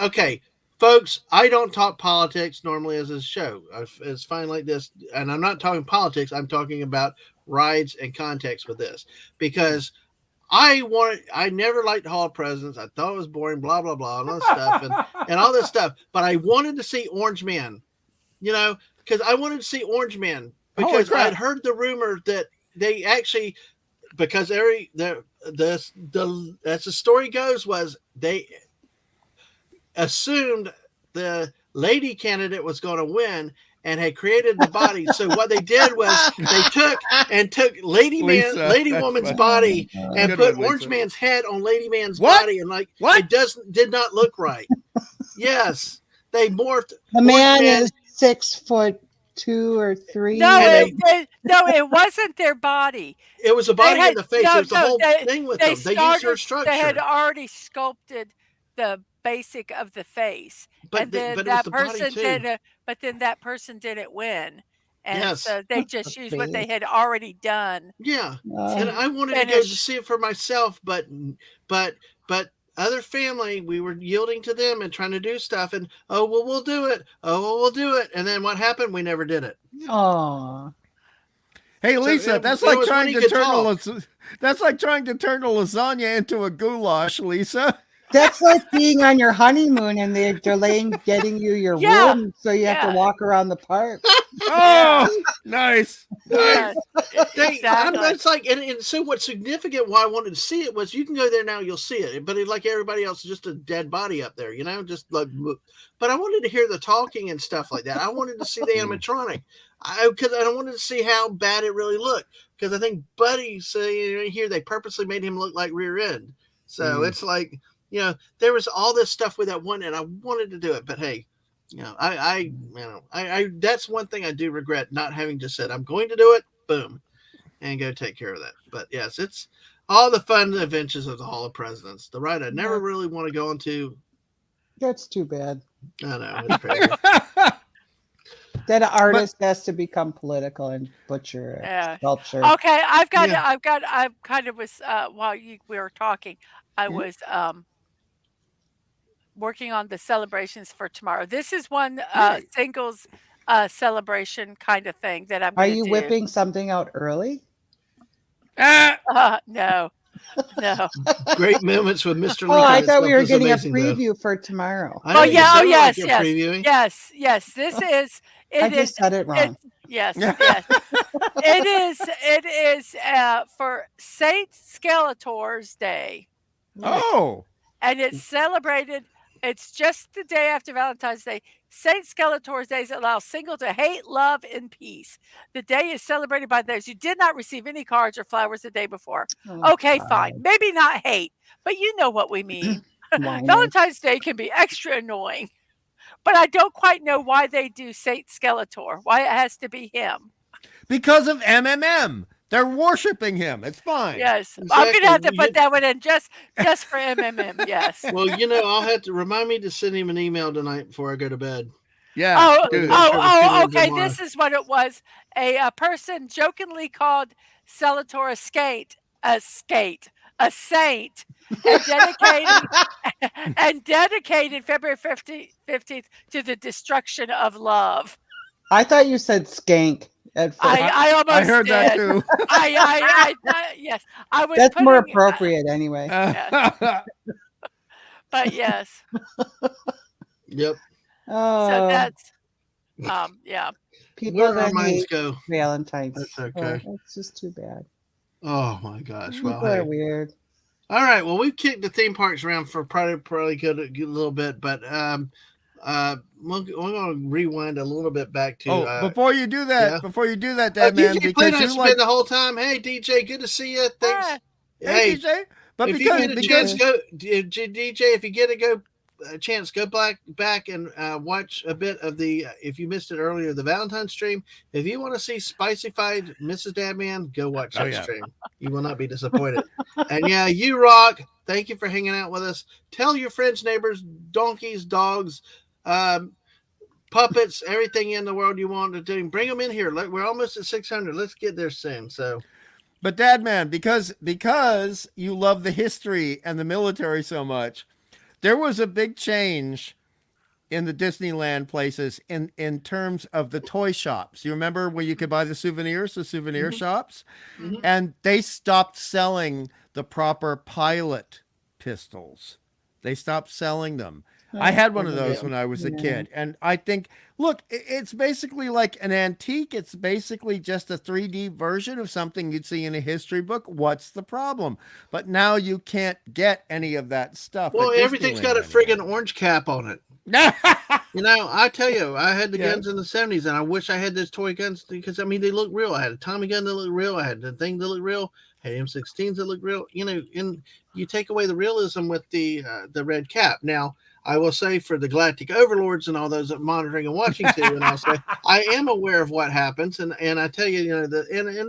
Okay, folks, I don't talk politics normally as a show. It's fine like this. And I'm not talking politics. I'm talking about rides and context with this. Because I never liked Hall of Presidents. I thought it was boring, blah, blah, blah, and all this stuff. And all this stuff. But I wanted to see Orange Man, because I wanted to see Orange Man. Because I had heard the rumor that they actually... Because as the story goes, was they assumed the lady candidate was going to win and had created the body. So what they did was they took Lady Woman's body and put Orange Man's head on Lady Man's body, and it did not look right. Yes, they morphed. The man is 6'2" or 3. No, it wasn't their body. It was a body in the face. There's the whole thing with them. They used her structure. They had already sculpted the basic of the face, but then that person didn't win, and so they just used what they had already done. Yeah, and I wanted to go to see it for myself, but other family, we were yielding to them and trying to do stuff, and we'll do it. And then what happened? We never did it. Aww. Hey, Lisa, So that's like trying to turn a lasagna into a goulash, Lisa. That's like being on your honeymoon and they're delaying getting you your room, so you have to walk around the park. Oh, nice. Yeah, exactly. It's like, and so what's significant why I wanted to see it was you can go there now, you'll see it, but like everybody else, just a dead body up there, just like. But I wanted to hear the talking and stuff like that. I wanted to see the animatronic, because I wanted to see how bad it really looked. Because I think Buddy say here they purposely made him look like rear end, so it's like. There was all this stuff with that one, and I wanted to do it, but hey, I that's one thing I do regret not having just said I'm going to do it, boom, and go take care of that. But yes, it's all the fun adventures of the Hall of Presidents. The ride I never really want to go into. That's too bad. I know, it's crazy. That an artist has to become political and butcher sculpture. Okay, I kind of was while we were talking, I was working on the celebrations for tomorrow. This is one singles celebration kind of thing that I'm. Are you whipping something out early? No. Great moments with Mr. Lincoln. Oh, I thought we were getting a preview for tomorrow. Oh yeah. Oh yes. Yes. This is. I just said it wrong. Yes. It is for Saint Skeletor's Day. Oh. And it's celebrated. It's just the day after Valentine's Day. Saint Skeletor's Day allows single to hate, love, and peace. The day is celebrated by those who did not receive any cards or flowers the day before. Okay, fine. Maybe not hate, but you know what we mean. Valentine's Day can be extra annoying. But I don't quite know why they do Saint Skeletor. Why it has to be him. Because of MMM. They're worshiping him. It's fine. Yes. Exactly. I'm going to have to put that one in just for MMM. Yes. Well, I'll have to remind me to send him an email tonight before I go to bed. Yeah. Okay. This is what it was. A person jokingly called Skeletor a saint, and dedicated February 15th to the destruction of love. I thought you said skank. I almost heard did. that too. Yes, I was. That's more appropriate anyway. But yes. Yep. Oh. So that's People where that our minds hate go. Valentine's. That's okay. That's just too bad. Oh my gosh. People Well, are weird. All right. Well, we've kicked the theme parks around for probably good a little bit, but we're going to rewind a little bit back to. Before you do that, Dadman, DJ because you like the whole time. Hey, DJ, good to see you. Thanks. Hey, DJ. But if because you get a chance, go DJ. If you get a chance, go back and watch a bit of the. If you missed it earlier, the Valentine's stream. If you want to see Spicy-fied Mrs. Dadman, go watch that stream. You will not be disappointed. And you rock. Thank you for hanging out with us. Tell your friends, neighbors, donkeys, dogs, puppets, everything in the world you want to do. Bring them in here. We're almost at 600. Let's get there soon. So. But Dadman, because you love the history and the military so much, there was a big change in the Disneyland places in terms of the toy shops. You remember where you could buy the souvenir shops? Mm-hmm. And they stopped selling the proper pilot pistols. They stopped selling them. I had one of those when I was a kid. And I think, look, it's basically like an antique. It's basically just a 3D version of something you'd see in a history book. What's the problem? But now you can't get any of that stuff. Well, everything's got a friggin' orange cap on it. I tell you, I had the guns in the 70s, and I wish I had those toy guns because, they look real. I had a Tommy gun that looked real. I had the thing that looked real. I had M16s that looked real. And you take away the realism with the red cap. Now, I will say for the galactic overlords and all those monitoring and watching too, and I'll say I am aware of what happens, and I tell you, and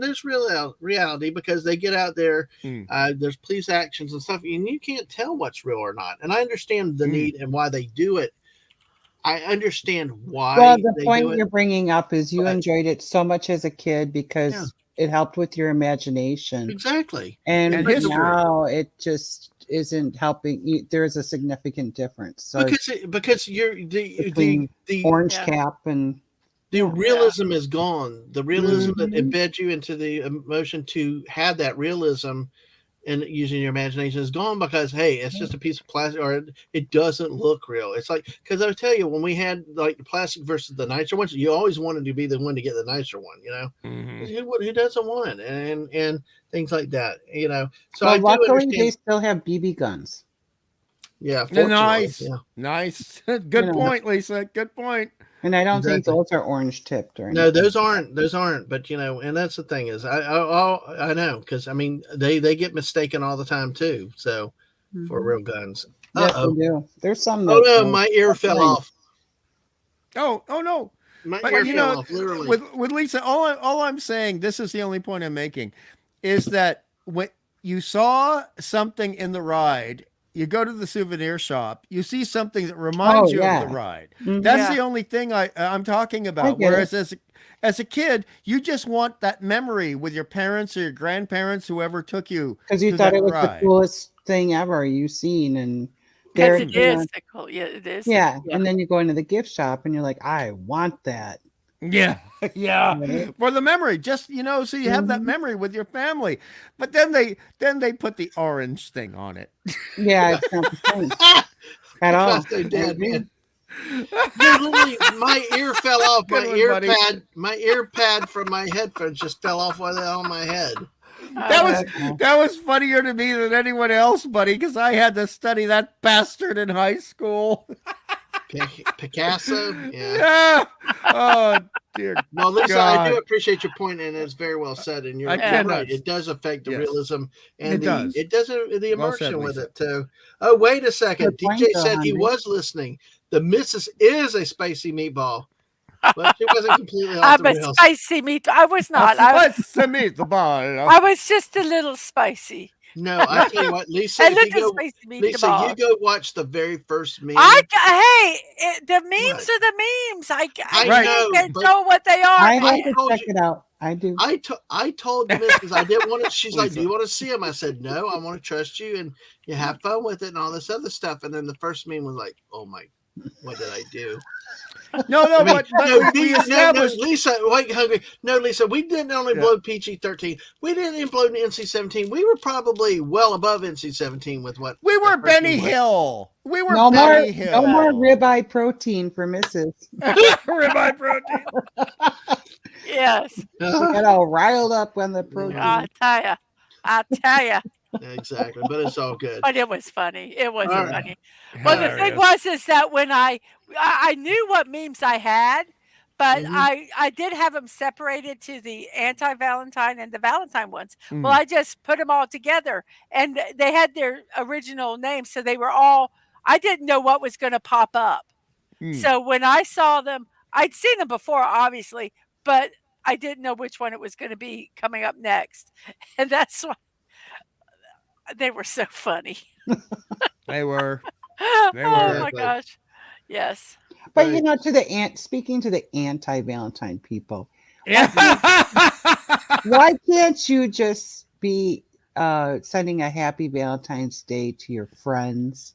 there's reality because they get out there, there's police actions and stuff, and you can't tell what's real or not. And I understand the need and why they do it. I understand why. Well, the point you're bringing up is you enjoyed it so much as a kid because it helped with your imagination. Exactly. And now it just isn't helping you. There's a significant difference. So because you're the orange cap and The realism is gone. The realism that Mhm. embeds you into the emotion to have that realism and using your imagination is gone because, hey, it's just a piece of plastic or it doesn't look real. It's like, because I'll tell you, when we had like the plastic versus the nicer ones, you always wanted to be the one to get the nicer one, you know? Who doesn't want it? And things like that, you know? So Well, I do luckily understand. they still have BB guns. Yeah, fortunately. Nice. Good point, Lisa. Good point. And I don't think Exactly. those are orange tipped or anything. No, those aren't. But you know, and that's the thing is, I know because I mean they get mistaken all the time too. So for real guns. Yes, they do. There's some. Oh That no, my ear fell off. Oh no. My But ear you fell know, off, literally. with Lisa, all I'm saying, this is the only point I'm making, is that when you saw something in the ride, you go to the souvenir shop, you see something that reminds you of the ride. That's the only thing I'm talking about. Whereas as a kid, you just want that memory with your parents or your grandparents, whoever took you, because you thought it was the coolest thing ever you've seen, and because it is the cool. Yeah, it is. Yeah, and then you go into the gift shop and you're like, I want that. Yeah. For the memory, just so you have that memory with your family. But then they put the orange thing on it. Yeah, it's not the same at all. They did, man. Literally, my ear fell off. My ear pad from my headphones just fell off on my head. That was funnier to me than anyone else, buddy, because I had to study that bastard in high school. Picasso? Yeah. Oh, dear. No, Lisa, God. I do appreciate your point, and it's very well said. And you're right. It does affect the realism and it does the immersion with it too. Oh, wait a second. DJ said he was listening. The missus is a spicy meatball. But she wasn't completely off the rails. I'm a spicy meatball. I was not. A spicy meatball. I was just a little spicy. No, I tell you what, Lisa, you go watch the very first meme. The memes are the memes. I can't know what they are. I have to check it out. I do. I told the missus I didn't want to. She's like, "Do you want to see them?" I said, "No, I want to trust you and you have fun with it and all this other stuff." And then the first meme was like, "Oh my, what did I do?" No, Lisa, wait, hungry. No, Lisa, we didn't only blow PG-13. We didn't even blow NC-17. We were probably well above NC-17 with what we were. Benny Hill. We were no Benny Hill. No more ribeye protein for Mrs. Ribeye protein. Yes. Got all riled up when the protein. I tell ya. Exactly, but it's all good. But it was funny. It was funny. Well, the thing is that when I knew what memes I had, but I did have them separated to the anti-Valentine and the Valentine ones. Well, I just put them all together, and they had their original names, so they were all. I didn't know what was going to pop up. So when I saw them, I'd seen them before, obviously, but I didn't know which one it was going to be coming up next, and that's why. They were so funny. They were. Oh my gosh. Yes. But speaking to the anti-Valentine people, why can't you just be sending a happy Valentine's Day to your friends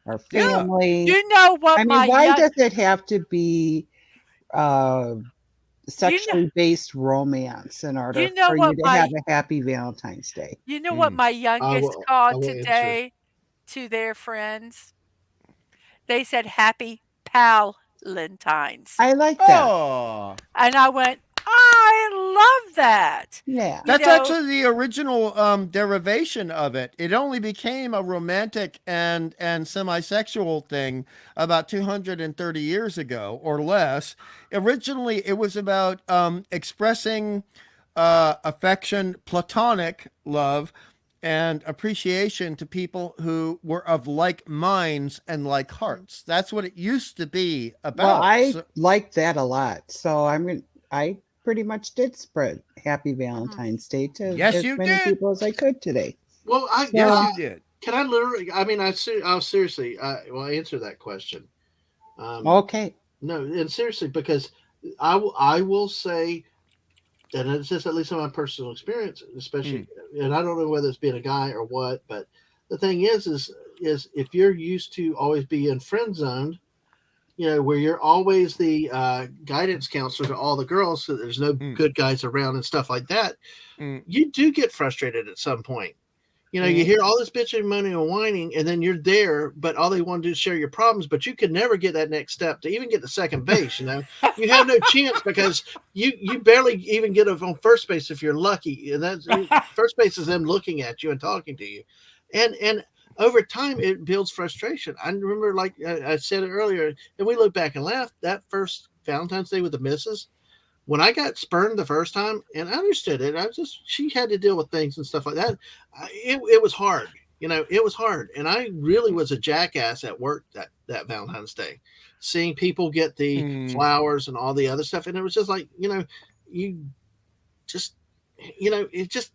or family? You know what? Why does it have to be sexually based romance in order for you to have a happy Valentine's Day? You know what my youngest called today to their friends? They said happy Palentine's. I like that. Oh. And I went, I love that. Yeah. That's actually the original derivation of it. It only became a romantic and semi-sexual thing about 230 years ago or less. Originally, it was about expressing affection, platonic love, and appreciation to people who were of like minds and like hearts. That's what it used to be about. Well, I like that a lot. So I pretty much did spread happy Valentine's Day to as many people as I could today. Well, you did. Can I literally? I mean, I'll seriously. Well, answer that question. Okay. No, and seriously, because I will say, and it's just at least in my personal experience, especially, and I don't know whether it's being a guy or what, but the thing is if you're used to always being friend zoned, where you're always the guidance counselor to all the girls, so there's no good guys around and stuff like that. You do get frustrated at some point. You hear all this bitching, moaning, and whining, and then you're there, but all they want to do is share your problems. But you can never get that next step to even get to second base. You have no chance because you barely even get on first base if you're lucky. And that's first base is them looking at you and talking to you, and over time it builds frustration. I remember, like I said it earlier, and we look back and laugh. That first Valentine's Day with the missus. When I got spurned the first time, and I understood it, she had to deal with things and stuff like that. It was hard, it was hard. And I really was a jackass at work that Valentine's Day, seeing people get the flowers and all the other stuff. And it was just like, you just,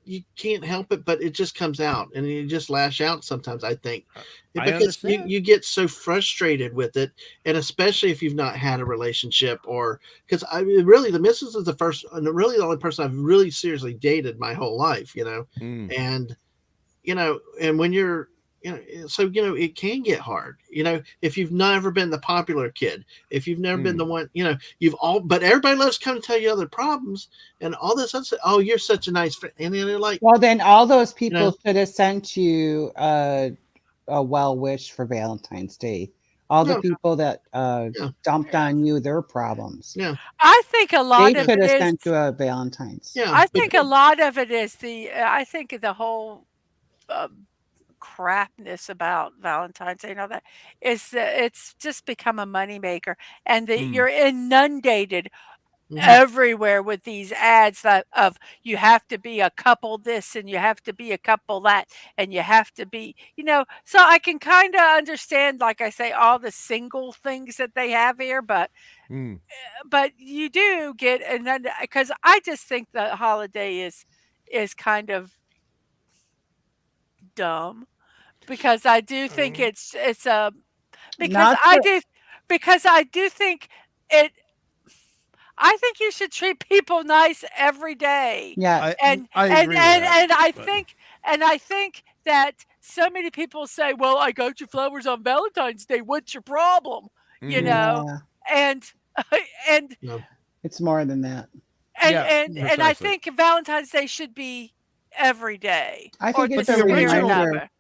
you can't help it, but it just comes out and you just lash out sometimes, I think. Because you get so frustrated with it, and especially if you've not had a relationship, or because really the missus is the first and really the only person I've really seriously dated my whole life, and and when you're so it can get hard, if you've never been the popular kid, if you've never been the one, but everybody loves coming to tell you other problems and all this other stuff. Oh, you're such a nice friend, and then they're like, well, then all those people should have sent you a well wish for Valentine's Day. All the people that dumped on you their problems. Yeah, I think a lot they of could it have is sent you a Valentine's. Yeah, I think a lot of it is I think the whole crapness about Valentine's Day and all that is it's just become a moneymaker, and that you're inundated everywhere with these ads of you have to be a couple this and you have to be a couple that and you have to be, so I can kind of understand, like I say, all the single things that they have here, but you do get, and because I just think the holiday is kind of dumb, because I do think it's because I do think it. I think you should treat people nice every day. Yeah, I agree and I think that so many people say, "Well, I got you flowers on Valentine's Day. What's your problem?" And it's more than that. And I think Valentine's Day should be every day. I think it's a reminder.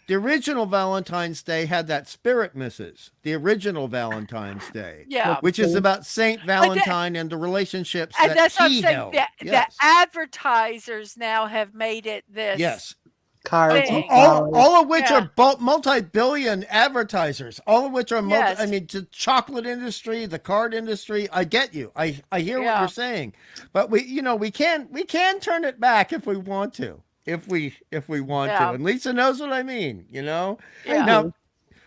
The original Valentine's Day had that spirit, Mrs. The original Valentine's Day, which is about Saint Valentine and the relationships and that that's what I'm he saying. held. The advertisers now have made it this. Yes. Cards, all of which are multi-billion advertisers, all of which are I mean, the chocolate industry, the card industry. I get you. I hear what you're saying, but we can turn it back if we want to. If we want to, and Lisa knows what I mean, Now,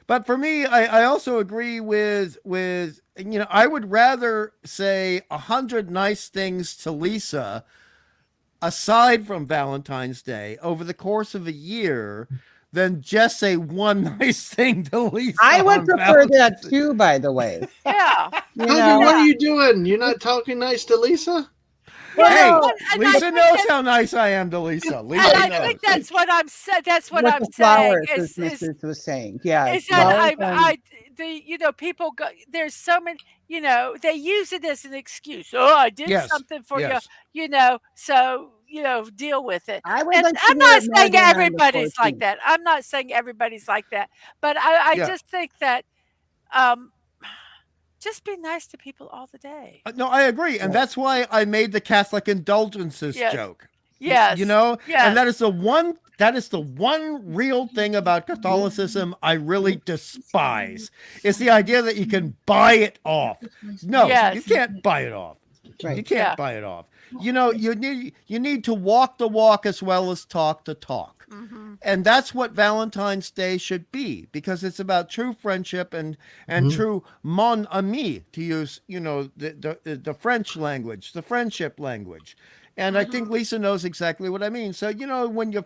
but for me, I also agree with I would rather say 100 nice things to Lisa aside from Valentine's Day over the course of a year than just say one nice thing to Lisa. I would prefer that too, by the way. Yeah. What are you doing? You're not talking nice to Lisa? Well, hey, Lisa knows how nice I am to Lisa. I think that's what I'm saying. That's what I'm saying. Is Mrs. was saying, yeah. Is that people go, there's so many, they use it as an excuse. Oh, I did something for you, so deal with it. I'm not saying everybody's like that. I'm not saying everybody's like that, but I just think that just be nice to people all the day. No, I agree. And that's why I made the Catholic indulgences joke. Yes. And that is the one real thing about Catholicism I really despise. It's the idea that you can buy it off. No, you can't buy it off. Right. You can't buy it off. You need to walk the walk as well as talk the talk. Mm-hmm. And that's what Valentine's Day should be, because it's about true friendship and true mon ami, to use the French language, the friendship language. And I think Lisa knows exactly what I mean. So when your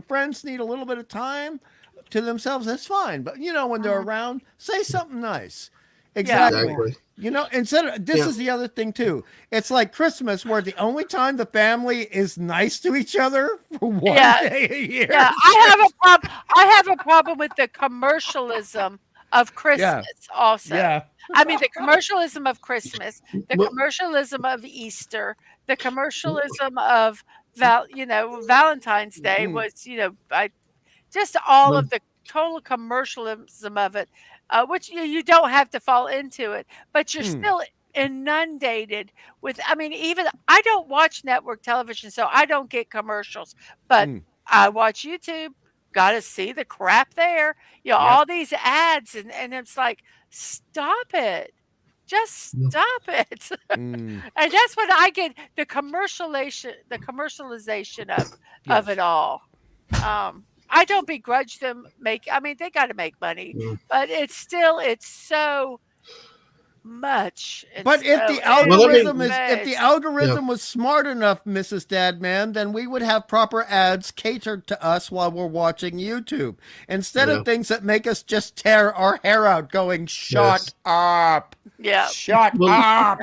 friends need a little bit of time to themselves, that's fine. But when they're around, say something nice. Exactly. Instead of this is the other thing too. It's like Christmas, where the only time the family is nice to each other for one day a year. Yeah, I have a problem with the commercialism of Christmas also. Yeah. I mean, the commercialism of Christmas, the Well- commercialism of Easter, the commercialism of Valentine's Day was, just all of the total commercialism of it, which you don't have to fall into it, but you're still inundated with. I mean, even I don't watch network television, so I don't get commercials, but I watch YouTube. Got to see the crap there. All these ads, and it's like, stop it. Just stop it. And that's what I get, the commercialization of it all. I don't begrudge them they got to make money, but it's so much. But if the algorithm was smart enough, Mrs. Dadman, then we would have proper ads catered to us while we're watching YouTube, instead of things that make us just tear our hair out going, shut up. Yeah. Shut up.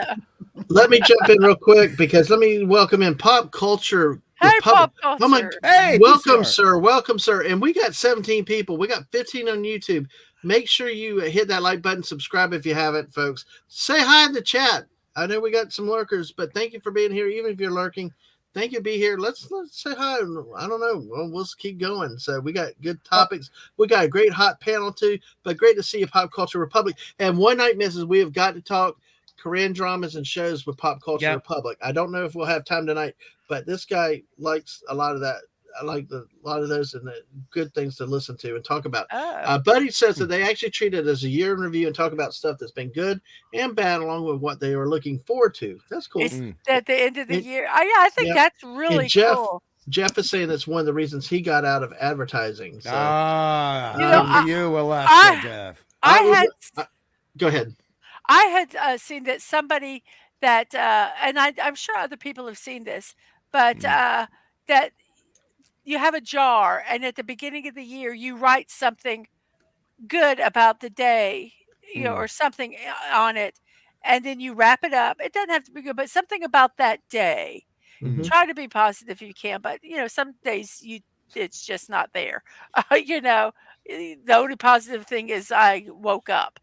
Let me jump in real quick, because let me welcome in Pop Culture. Hey, Pop Culture. Hey, welcome, sir. Welcome, sir. And we got 17 people. We got 15 on YouTube. Make sure you hit that like button, subscribe if you haven't, folks. Say hi in the chat. I know we got some lurkers, but thank you for being here. Even if you're lurking, thank you for being here. Let's say hi. I don't know. We'll keep going. So we got good topics. We got a great hot panel too, but great to see you, Pop Culture Republic. And one night, Mrs., we have got to talk Korean dramas and shows with Pop Culture Republic. I don't know if we'll have time tonight, but this guy likes a lot of that. I like a lot of those and the good things to listen to and talk about. Buddy says that they actually treat it as a year in review and talk about stuff that's been good and bad, along with what they are looking forward to. That's cool. It's at the end of the year. I think that's really cool. Jeff is saying that's one of the reasons he got out of advertising. So, Jeff. Go ahead. I had seen that somebody that, and I'm sure other people have seen this, but that you have a jar, and at the beginning of the year, you write something good about the day, or something on it, and then you wrap it up. It doesn't have to be good, but something about that day. Try to be positive if you can, but some days it's just not there. The only positive thing is I woke up.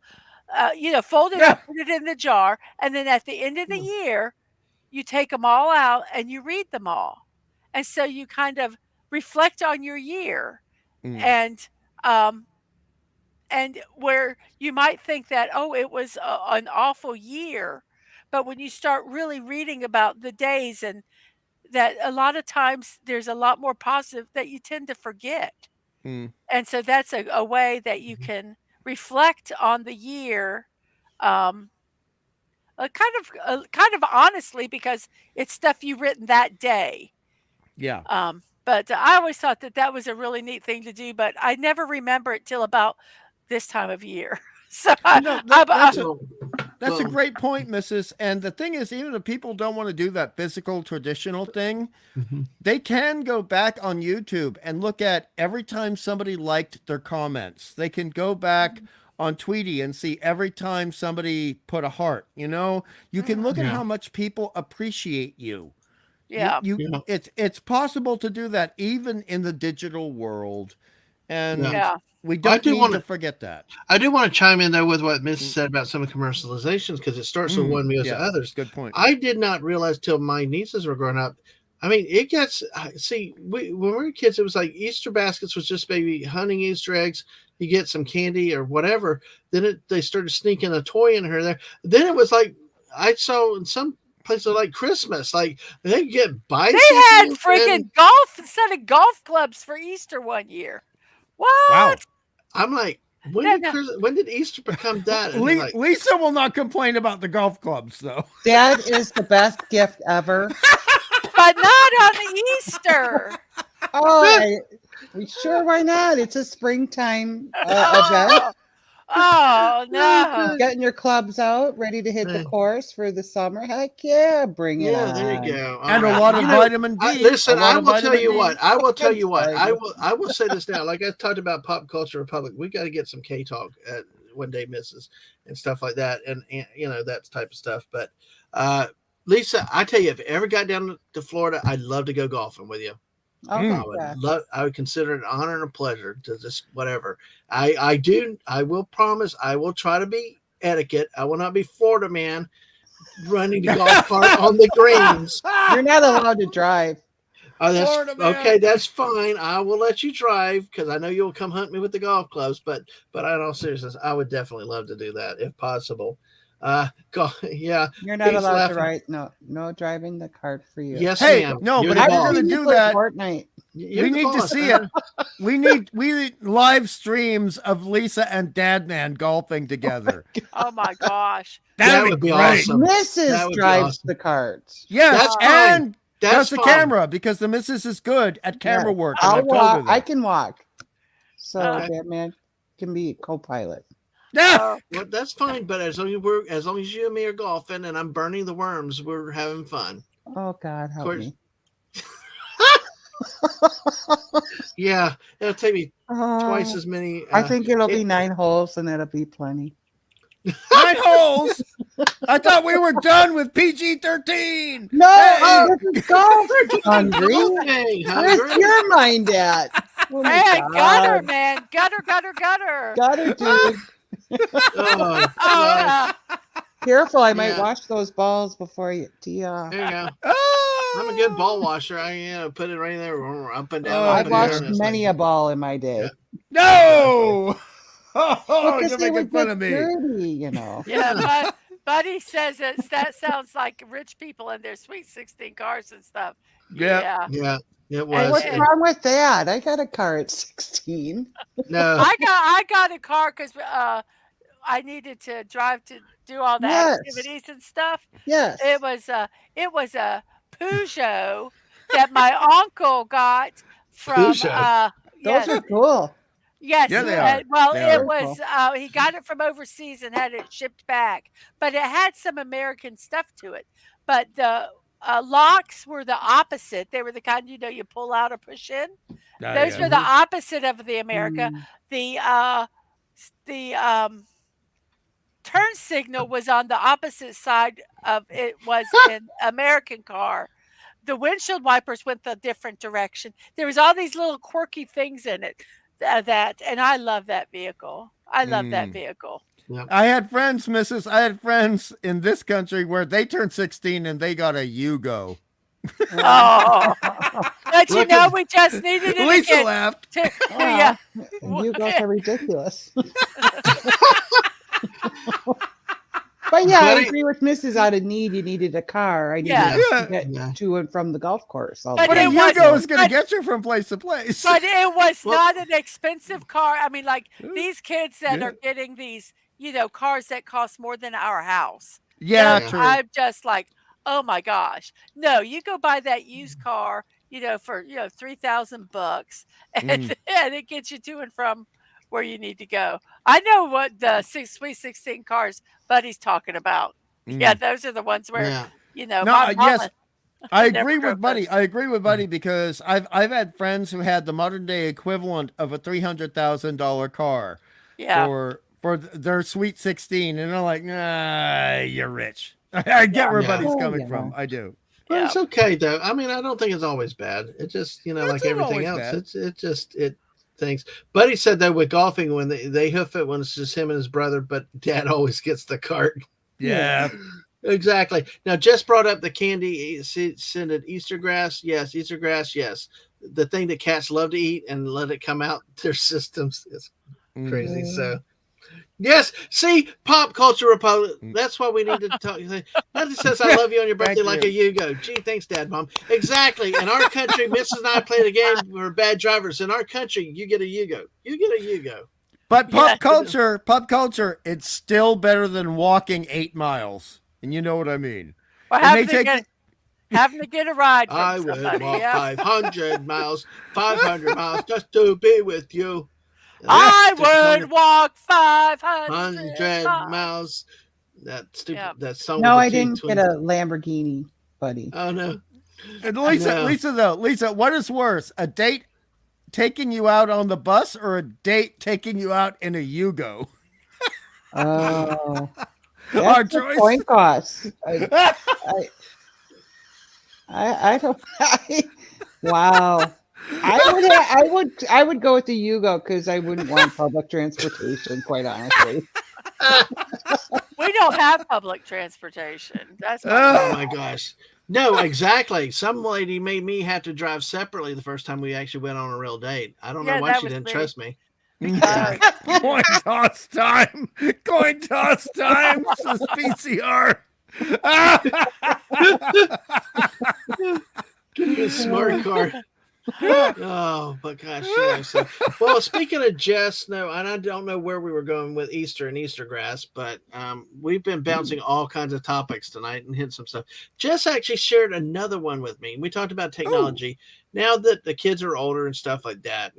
Fold it up, put it in the jar, and then at the end of the year, you take them all out and you read them all, and so you kind of reflect on your year, and where you might think that, it was an awful year, but when you start really reading about the days, and that a lot of times there's a lot more positive that you tend to forget, and so that's a way that you can reflect on the year, kind of honestly, because it's stuff you've written that day. But I always thought that was a really neat thing to do, but I never remember it till about this time of year. So that's a great point, Mrs. And the thing is, even if people don't want to do that physical traditional thing, they can go back on YouTube and look at every time somebody liked their comments. They can go back on Tweety and see every time somebody put a heart. You can look at how much people appreciate you. It's possible to do that even in the digital world, and we don't need to forget that. I do want to chime in though with what Miss said about some of the commercializations, because it starts with one, goes to others. Good point. I did not realize till my nieces were growing up. I mean, it gets when we were kids, it was like Easter baskets was just maybe hunting Easter eggs. You get some candy or whatever. Then they started sneaking a toy in her there. Then it was like I saw in some places like Christmas, like they get bicycles. They had freaking set of golf clubs for Easter one year. What? Wow. I'm like, when did Easter become that? Lisa will not complain about the golf clubs, though. That is the best gift ever. But not on the Easter. Sure, why not? It's a springtime event. Oh, no. Getting your clubs out, ready to hit the course for the summer. Heck yeah, bring it on. Yeah, there you go. And a lot of vitamin D. Listen, I will tell you what. I will say this now. Like I talked about Pop Culture Republic, we got to get some K-Talk at One Day Misses and stuff like that. And that type of stuff. But Lisa, I tell you, if you ever got down to Florida, I'd love to go golfing with you. I would consider it an honor and a pleasure to just whatever. I will promise I will try to be etiquette. I will not be Florida man running the golf cart on the greens. You're not allowed to drive. Oh, that's okay. That's fine. I will let you drive because I know you'll come hunt me with the golf clubs. But in all seriousness, I would definitely love to do that if possible. Yeah. You're not allowed to ride. No driving the cart for you. Yes, hey, ma'am. no, but if you're going to do that, Fortnite. We need to see it. We need live streams of Lisa and Dadman golfing together. Oh my gosh, that would be awesome. Mrs. drives the cart. Yes, and that's the camera because the missus is good at camera work. I'll walk. I can walk, so Dadman can be co-pilot. Yeah, well, that's fine. But as long as you and me are golfing and I'm burning the worms, we're having fun. Oh God, help me. Yeah, it'll take me twice as many. I think it'll be 9 holes, and that'll be plenty. 9 holes. I thought we were done with PG-13. No, this is golf. Hungry. Where's your mind at? Oh hey, gutter, man, gutter, dude. Careful, I might wash those balls before you tee off. There you go. I'm a good ball washer. I put it right there, up and down. I've washed many a ball in my day. No. You're making fun of me. Dirty, Yeah, Buddy says that sounds like rich people and their Sweet 16 cars and stuff. Yeah. It was. What's wrong with that? I got a car at 16. No, I got a car because I needed to drive to do all the activities and stuff. Yes, it was a Peugeot that my uncle got from. Those are cool. Yes, yeah, they are. Well, they it was. He got it from overseas and had it shipped back, but it had some American stuff to it. But the locks were the opposite. They were the kind you pull out or push in. Those were the opposite of the America. The turn signal was on the opposite side of it. Was an American car. The windshield wipers went the different direction. There was all these little quirky things in it. And I love that vehicle. Yep. I had friends, I had friends in this country where they turned 16 and they got a Yugo. Oh, but we just needed it. Lisa again. laughed. Yeah, Yugos are ridiculous. But I agree with Mrs. Out of need. You needed a car. I needed to get to and from the golf course. But a Yugo is going to get you from place to place. But it was not an expensive car. I mean, like these kids that are getting these, cars that cost more than our house. Yeah, true. I'm just like, oh my gosh. No, you go buy that used car, for $3,000 and it gets you to and from where you need to go. I know what the Sweet 16 cars Buddy's talking about. Yeah, those are the ones where yes, I agree with Buddy. I agree with Buddy because I've had friends who had the modern day equivalent of a $300,000 car for their Sweet 16, and they're like, you're rich. I get where Buddy's coming from. I do. But it's okay though. I mean, I don't think it's always bad. It just like everything else. It things. Buddy said that with golfing when they hoof it when it's just him and his brother, but Dad always gets the cart. Yeah. Exactly. Now, Jess brought up the candy scented Easter grass. Yes, Easter grass. Yes, the thing that cats love to eat and let it come out their systems is crazy. So, yes. See, pop culture republic. That's why we need to talk. Nothing says I love you on your birthday like a Yugo. Gee, thanks, Dad, Mom. Exactly. In our country, Mrs. and I played a game. We're bad drivers. In our country, you get a Yugo. You get a Yugo. But pop culture, it's still better than walking 8 miles. And you know what I mean. Well, having to get a ride from I would walk 500 miles, 500 miles just to be with you. I would walk 500 miles. That stupid that song. No, I didn't get a Lamborghini, Buddy. Oh no. And Lisa, what is worse? A date taking you out on the bus or a date taking you out in a Yugo? Oh. Our That's the choice. Point cost. I don't. Wow. I would go with the Yugo because I wouldn't want public transportation, quite honestly. We don't have public transportation. That's oh my gosh. No, exactly. Some lady made me have to drive separately the first time we actually went on a real date. I don't know why she didn't trust me. Coin toss time. Coin toss time. Says PCR. Give me a smart car. Oh, but gosh, so, well, speaking of Jess, no, and I don't know where we were going with Easter and Easter grass, but we've been bouncing all kinds of topics tonight and hit some stuff. Jess actually shared another one with me. We talked about technology. Now that the kids are older and stuff like that,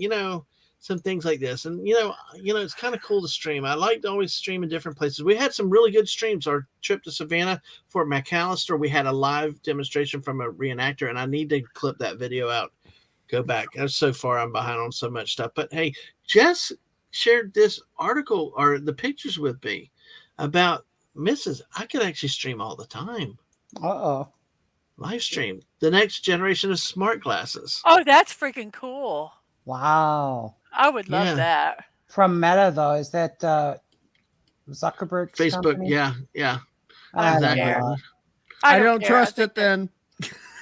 some things like this, and it's kind of cool to stream. I like to always stream in different places. We had some really good streams. Our trip to Savannah, Fort McAllister, we had a live demonstration from a reenactor, and I need to clip that video out. Go back. So far, I'm behind on so much stuff. But hey, Jess shared this article or the pictures with me about Mrs. I could actually stream all the time. Live stream. The next generation of smart glasses. Oh, that's freaking cool. Wow. I would love that. From Meta, though, is that Zuckerberg's Facebook? company? Yeah. I don't trust it then.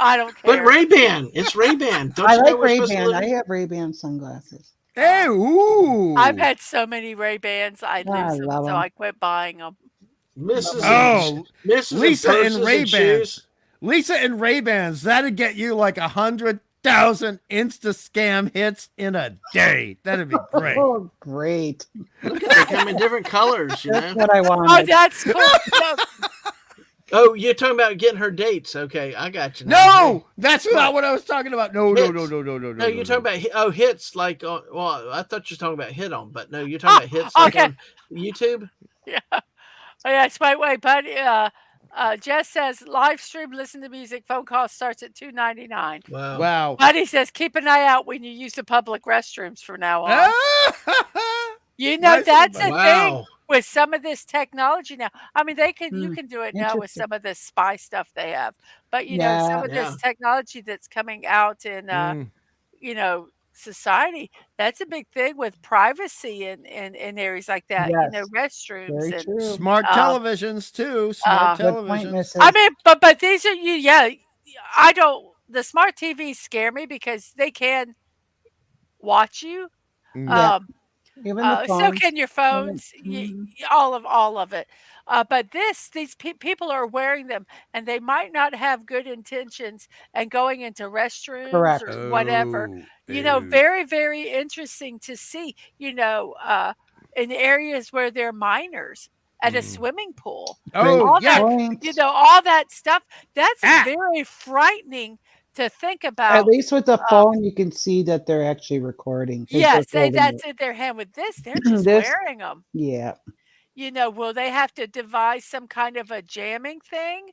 I don't care. But Ray-Ban. It's Ray-Ban. I like Ray-Ban. I have Ray-Ban sunglasses. Hey, ooh. I've had so many Ray-Bans. I lose them, so I quit buying them. Mrs. Lisa and Ray-Bans. Lisa and Ray-Bans. That'd get you like 100,000 Insta scam hits in a day. That'd be great. Oh, great. Look at they come in different colors, That's what I wanted. Oh, that's cool. Oh, you're talking about getting her dates. Okay, I got you. No, that's not what I was talking about. No, hits. No, you're talking about hits like on. Well, I thought you were talking about hit on, but no, you're talking about hits like on YouTube. Yeah. Oh yeah, it's wait, buddy. Jess says live stream, listen to music, phone call starts at $2.99. Wow. Buddy says keep an eye out when you use the public restrooms from now on. That's a thing with some of this technology now. I mean, you can do it now with some of the spy stuff they have, but some of this technology that's coming out in society, that's a big thing with privacy in areas like that. Yes. Restrooms and smart televisions too. Smart televisions. I mean, but these are the smart TVs scare me because they can watch you. Even the phones. So can your phones, all of it. But these people are wearing them, and they might not have good intentions and going into restrooms or whatever. Very, very interesting to see. In areas where they're minors at a swimming pool. All that stuff. That's very frightening to think about. At least with the phone, you can see that they're actually recording. Yes, that's in their hand. With this, they're just wearing them. Yeah. Will they have to devise some kind of a jamming thing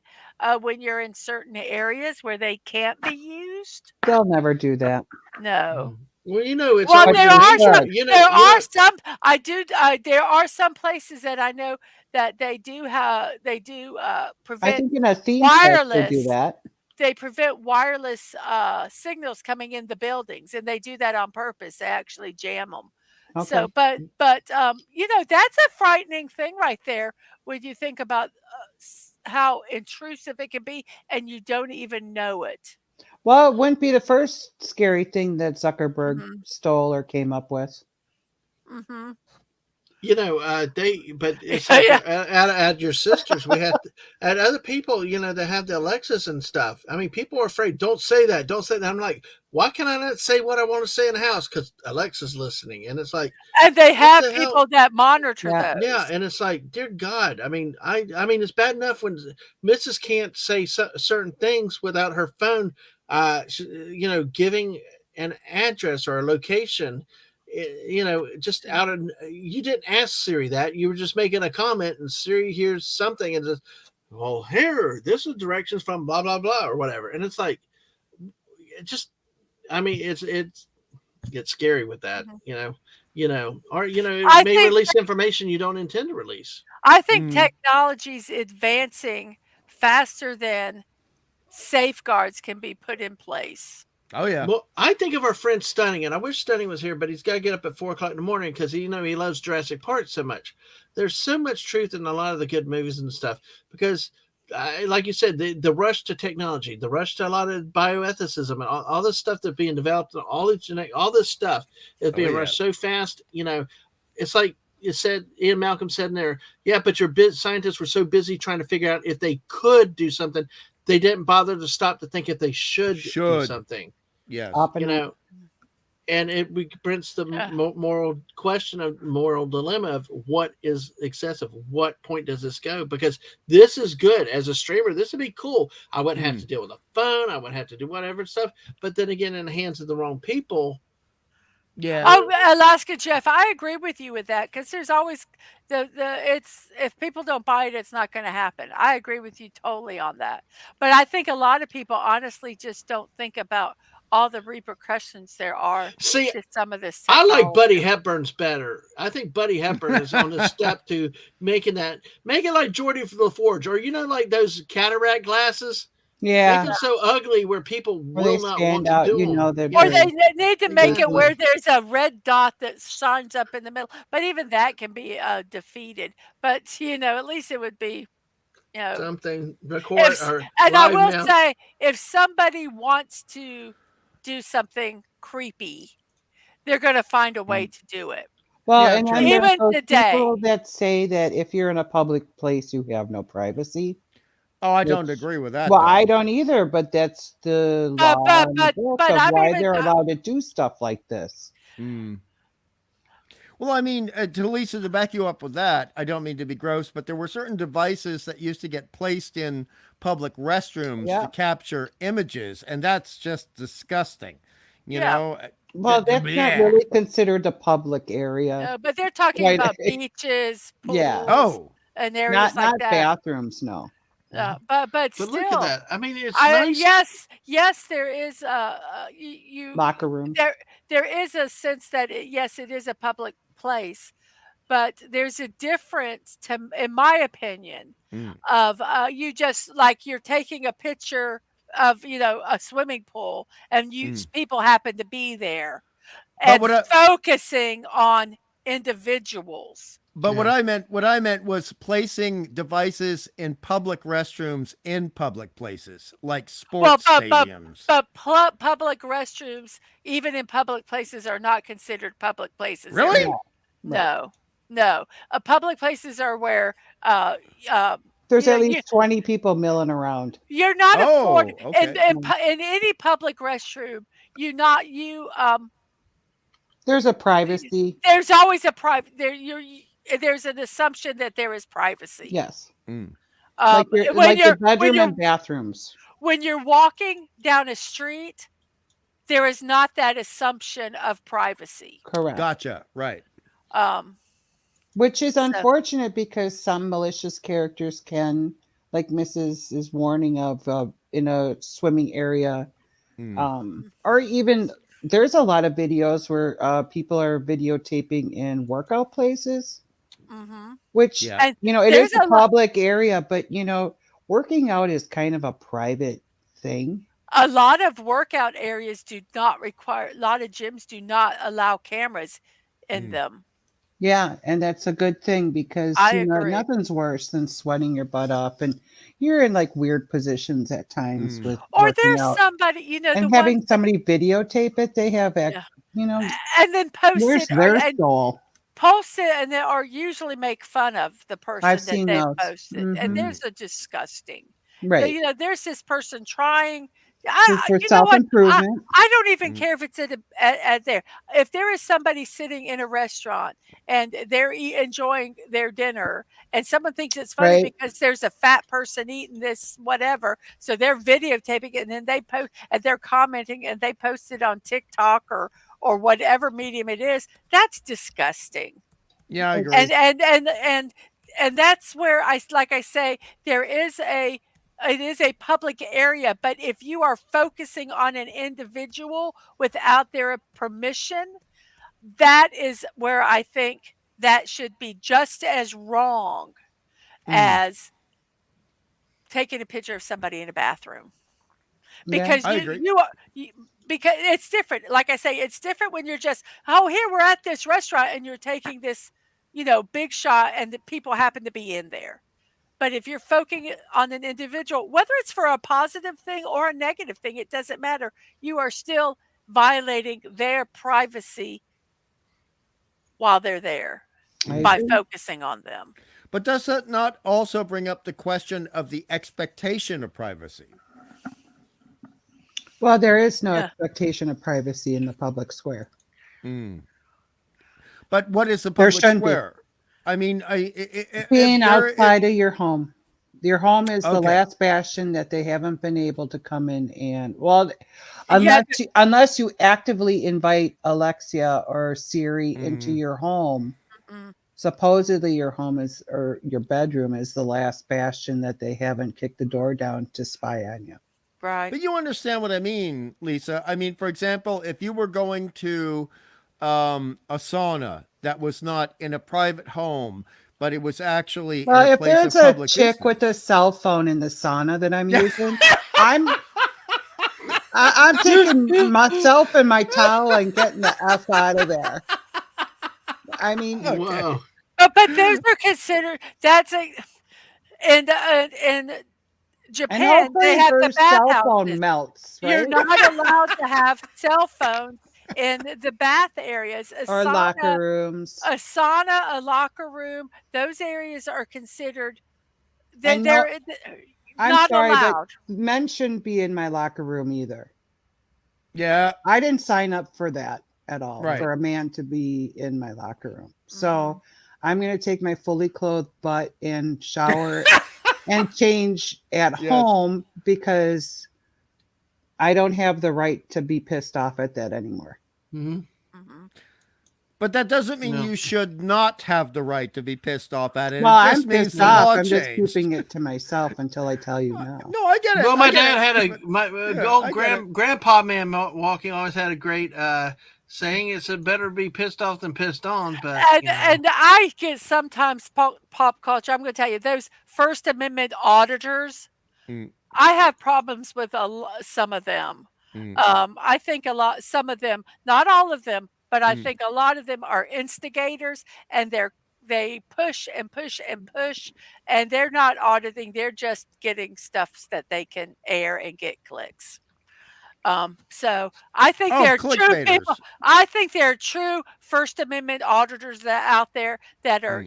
when you're in certain areas where they can't be used? They'll never do that. No. Well, it's there are some. I do. There are some places that I know that they do prevent. I think in a theme park they do that. They prevent wireless signals coming in the buildings, and they do that on purpose. They actually jam them. Okay. So, but that's a frightening thing right there when you think about how intrusive it can be, and you don't even know it. Well, it wouldn't be the first scary thing that Zuckerberg stole or came up with. Mm-hmm. But it's like at your sisters, we had at other people, they have the Alexas and stuff. I mean, people are afraid. Don't say that. Don't say that. I'm like, why can I not say what I want to say in the house? Because Alexa's listening, and it's like, and they have people that monitor those. Yeah, and it's like, dear God. I mean, it's bad enough when Mrs. can't say certain things without her phone, giving an address or a location. Just out of, you didn't ask Siri that, you were just making a comment, and Siri hears something and says, well, here, this is directions from blah blah blah or whatever, and it's like, it gets scary with that. Or it may release information you don't intend to release. I think technology's advancing faster than safeguards can be put in place. Oh yeah. Well, I think of our friend Stunning, and I wish Stunning was here, but he's got to get up at 4 o'clock in the morning because he loves Jurassic Park so much. There's so much truth in a lot of the good movies and stuff because, like you said, the rush to technology, the rush to a lot of bioethicism, and all this stuff that's being developed, all this stuff is being rushed so fast. It's like you said, Ian Malcolm said in there, yeah, but your scientists were so busy trying to figure out if they could do something, they didn't bother to stop to think if they should. Do something. Yes. And it brings the moral question of moral dilemma of what is excessive. What point does this go? Because this is good as a streamer. This would be cool. I wouldn't have to deal with a phone. I wouldn't have to do whatever stuff. But then again, in the hands of the wrong people. Yeah. Oh, Alaska Jeff, I agree with you with that because there's always it's if people don't buy it, it's not going to happen. I agree with you totally on that. But I think a lot of people honestly just don't think about all the repercussions there are to some of this technology. I like Buddy Hepburn's better. I think Buddy Hepburn is on the step to make it like Geordie LaForge, or like those cataract glasses. Yeah, make them so ugly where people will not want to do them. Or they need to make it where there's a red dot that shines up in the middle. But even that can be defeated. But at least it would be something record. And I will say, if somebody wants to do something creepy, they're going to find a way to do it. Well, and even today, people that say that if you're in a public place, you have no privacy. Oh, I don't agree with that. Well, I don't either, but that's the law of why they're allowed to do stuff like this. Well, I mean, to Lisa, to back you up with that, I don't mean to be gross, but there were certain devices that used to get placed in public restrooms to capture images, and that's just disgusting. You know? Well, that's not really considered a public area. No, but they're talking about beaches, pools, and areas like that. Not bathrooms, no. But still, look at that. I mean, it's nice. Yes, there is locker room. There is a sense that it is a public place, but there's a difference in my opinion, of you just like you're taking a picture of a swimming pool and people happen to be there and focusing on individuals. But what I meant was placing devices in public restrooms in public places like sports stadiums. But public restrooms, even in public places, are not considered public places. Really? No. Public places are where there's at least 20 people milling around. You're not afforded in any public restroom. There's a privacy. There's always a private there's an assumption that there is privacy. Yes. Like your bedroom and bathrooms. When you're walking down a street, there is not that assumption of privacy. Correct. Gotcha. Right. Which is unfortunate because some malicious characters can, like Mrs. is warning of, in a swimming area, or even there's a lot of videos where people are videotaping in workout places. Which it is a public area, but working out is kind of a private thing. A lot of workout areas do not require. A lot of gyms do not allow cameras in them. Yeah, and that's a good thing because nothing's worse than sweating your butt off, and you're in like weird positions at times with. Or there's somebody and having somebody videotape it. They have and then post it. Their soul. Post it and or usually make fun of the person they posted. And there's a disgusting. Right. There's this person trying for self-improvement. I don't even care if it's at there. If there is somebody sitting in a restaurant and they're enjoying their dinner and someone thinks it's funny because there's a fat person eating this whatever, so they're videotaping it and then they post and they're commenting and they post it on TikTok or whatever medium it is, that's disgusting. Yeah, I agree. And that's where I say it is a public area, but if you are focusing on an individual without their permission, that is where I think that should be just as wrong as taking a picture of somebody in a bathroom. because I agree. because it's different. Like I say, it's different when you're just, oh, here we're at this restaurant and you're taking this, big shot and the people happen to be in there. But if you're focusing on an individual, whether it's for a positive thing or a negative thing, it doesn't matter. You are still violating their privacy while they're there by focusing on them. But does that not also bring up the question of the expectation of privacy? Well, there is no expectation of privacy in the public square. But what is the public square? I mean, being outside of your home. Your home is the last bastion that they haven't been able to come in and, well, unless you actively invite Alexia or Siri into your home, supposedly your home is, or your bedroom is the last bastion that they haven't kicked the door down to spy on you. Right. But you understand what I mean, Lisa. I mean, for example, if you were going to a sauna that was not in a private home, but it was actually in a place of public business. If there's a chick with a cell phone in the sauna that I'm using, I'm taking myself and my towel and getting the F out of there. I mean, wow. But those are considered, in Japan, they have the cell phone melts, right? You're not allowed to have cell phones in the bath areas. Or locker rooms. A sauna, a locker room, those areas are considered, they're not allowed. But men shouldn't be in my locker room either. Yeah. I didn't sign up for that at all, for a man to be in my locker room. So I'm going to take my fully clothed butt and shower and change at home because I don't have the right to be pissed off at that anymore. But that doesn't mean you should not have the right to be pissed off at it. Well, I'm pissed off. I'm just keeping it to myself until I tell you no. No, I get it. Well, my dad had old grandpa man walking always had a great saying. It's better be pissed off than pissed on. But and I get sometimes pop culture. I'm going to tell you, those First Amendment auditors, I have problems with some of them. I think some of them, not all of them, but I think a lot of them are instigators, and they push and push and push, and they're not auditing. They're just getting stuff that they can air and get clicks. So I think there are true people. I think there are true First Amendment auditors out there that are,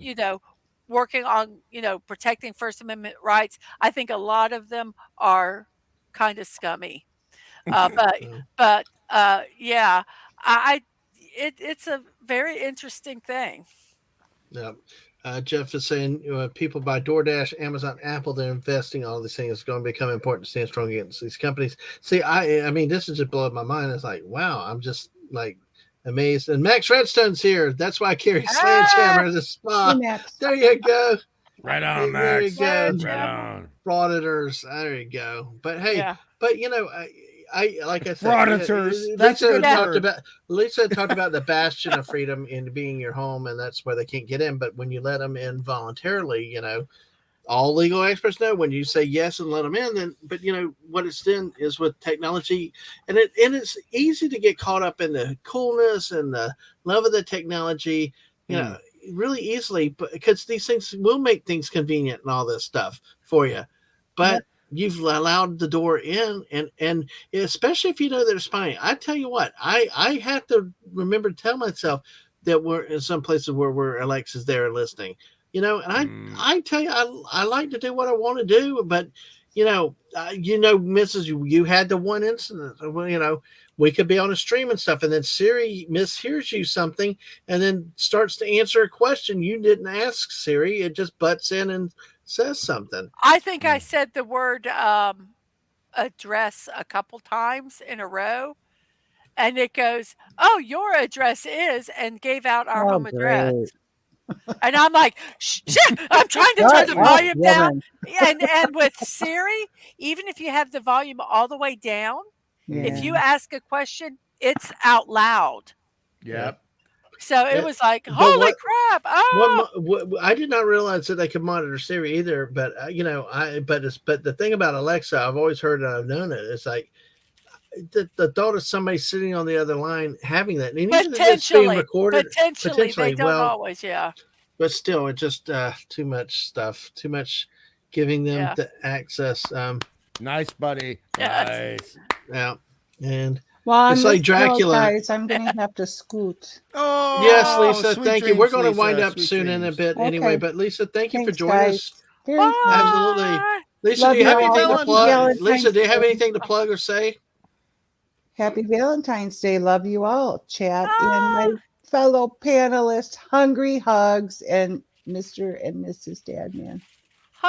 working on, protecting First Amendment rights. I think a lot of them are kind of scummy. It's a very interesting thing. Yeah. Jeff is saying people buy DoorDash, Amazon, Apple, they're investing all these things. It's going to become important to stand strong against these companies. See, I mean, this is just blowing my mind. It's like, wow, I'm just like amazed. And Max Redstone's here. That's why I carry Sledgehammer as a spa. There you go. Right on, there Max. You go. Right on. Frauditors. There you go. But hey, but I like I said, frauditors. Lisa talked about the bastion of freedom in being your home, and that's where they can't get in. But when you let them in voluntarily, all legal experts know when you say yes and let them in, then but what it's then is with technology, and it's easy to get caught up in the coolness and the love of the technology, really easily, but because these things will make things convenient and all this stuff for you, but you've allowed the door in, and especially if you know they're spying. I tell you what, I have to remember to tell myself that we're in some places where Alexa's there listening, and I tell you, I like to do what I want to do, but Mrs. You had the one incident, we could be on a stream and stuff, and then Siri mishears you something and then starts to answer a question you didn't ask Siri. It just butts in and says something. I think I said the word address a couple times in a row, and it goes, "Oh, your address is," and gave out our home address. And I'm like, shit, I'm trying to turn the volume down. And with Siri, even if you have the volume all the way down, if you ask a question, it's out loud. Yep. So it was like, holy crap! I did not realize that they could monitor Siri either. But but the thing about Alexa, I've always heard and I've known it. It's like the thought of somebody sitting on the other line having that, and even if it's being recorded, potentially they don't always, yeah. But still, it's just too much stuff, too much giving them the access. Nice, buddy. Nice. Yeah, and well, it's like Dracula. Guys, I'm gonna have to scoot. Oh, yes, Lisa. Thank you. We're going to wind up soon dreams. in a bit, anyway. But Lisa, thank you for joining us. Very Absolutely, Lisa. Love do you have anything all. to plug? Lisa, do you have anything to plug or say? Happy Valentine's Day. Love you all, Chad, and my fellow panelists. Hungry hugs, and Mr. and Mrs. Dadman.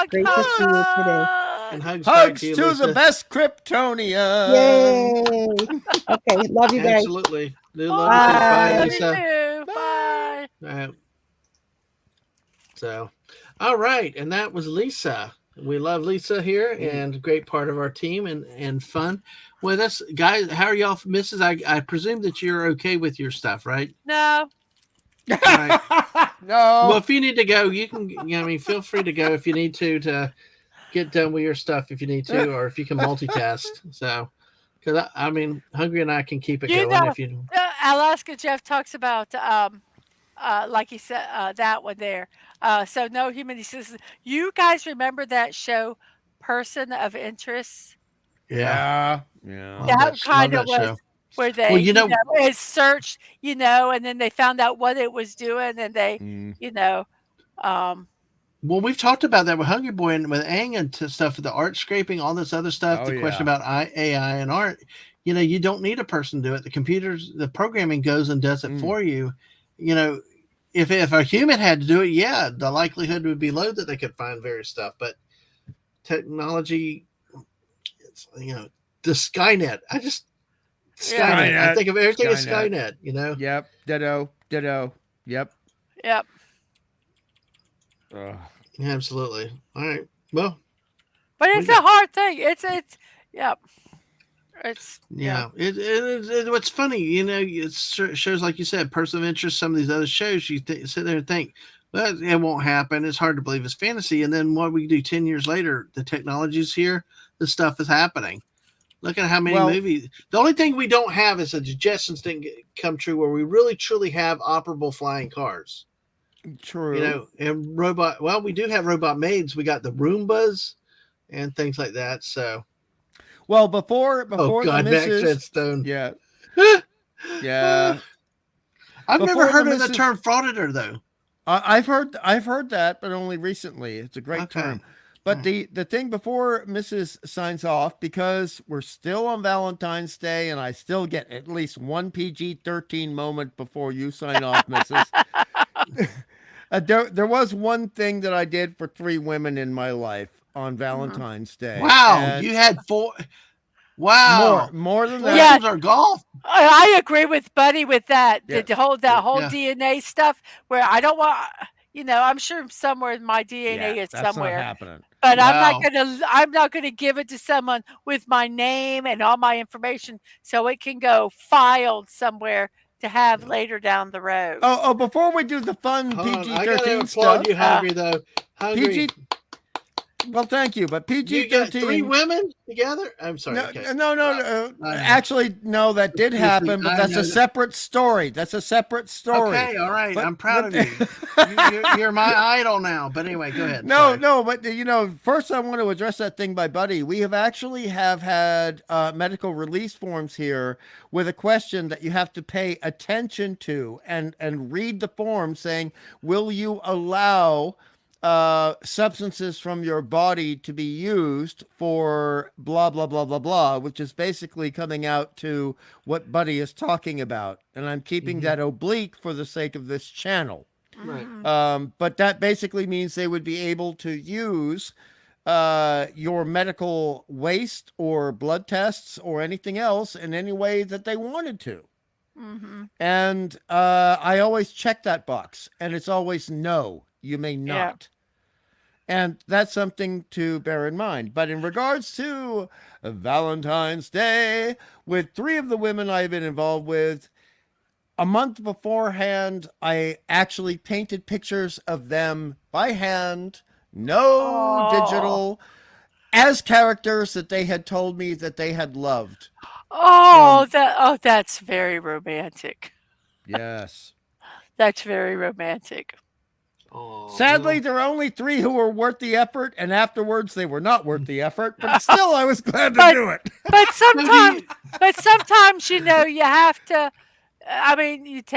Great to see you today. And hugs to you, the best Kryptonian. Yay! Okay, love you guys. Absolutely. Love you too. Bye, Lisa. Bye. So, all right, and that was Lisa. We love Lisa here, and a great part of our team, and fun with us, guys. How are y'all, Mrs.? I presume that you're okay with your stuff, right? No. Right. No. Well, if you need to go, you can. Feel free to go if you need to get done with your stuff if you need to, or if you can multitask. So, because Hungry and I can keep it going. If you Alaska Jeff talks about like he said that one there. So no human. He says, you guys remember that show, Person of Interest? Yeah. That kind of was. Show. Where they, it searched, and then they found out what it was doing, and they, Well, we've talked about that with Hungry Boy and with Aang and stuff, with the art scraping, all this other stuff. The question about AI and art, you don't need a person to do it. The programming goes and does it for you. If a human had to do it, the likelihood would be low that they could find various stuff. But technology, it's the Skynet. Skynet. I think of everything as Skynet, Yep. Ditto. Yep. Absolutely. All right. Well, but it's a hard thing. It's what's funny, it shows, like you said, Person of Interest. Some of these other shows, you sit there and think, well, it won't happen. It's hard to believe it's fantasy. And then what we do 10 years later, the technology's here. The stuff is happening. Look at how many movies. The only thing we don't have is the Jetsons didn't come true, where we really truly have operable flying cars. True. And robot. Well, we do have robot maids. We got the Roombas and things like that. So, well, before God, the missus, Stone. Yeah. I've never heard of the term frauditor, though. I've heard that, but only recently. It's a great term. But the thing before Mrs. signs off, because we're still on Valentine's Day, and I still get at least one PG-13 moment before you sign off, Mrs. There was one thing that I did for 3 women in my life on Valentine's Day. Wow, you had 4. Wow, more than that. Yeah, are golf. I agree with Buddy with that. Yeah. The whole DNA stuff, where I don't want. I'm sure somewhere in my DNA is somewhere. Not happening. But I'm not gonna give it to someone with my name and all my information, so it can go filed somewhere to have later down the road. Oh! Before we do the fun PG-13 stuff, you Hungry though. Hungry. Well, thank you, but PG-13. You got 3 women together? I'm sorry. No. Actually, no, that did happen, but that's a separate story. Okay, all right. I'm proud of you. You're my idol now. But anyway, go ahead. No, but first I want to address that thing by Buddy. We have had medical release forms here with a question that you have to pay attention to and read the form saying, will you allow substances from your body to be used for blah, blah, blah, blah, blah, which is basically coming out to what Buddy is talking about. And I'm keeping that oblique for the sake of this channel. Right. But that basically means they would be able to use your medical waste or blood tests or anything else in any way that they wanted to. And I always check that box, and it's always no. You may not. And that's something to bear in mind. But in regards to Valentine's Day, with 3 of the women I've been involved with, a month beforehand, I actually painted pictures of them by hand, no digital, as characters that they had told me that they had loved. That's very romantic. Yes. That's very romantic. Sadly, there are only 3 who were worth the effort, and afterwards they were not worth the effort. But still, I was glad to do it. But sometimes, you have to. I mean, you have to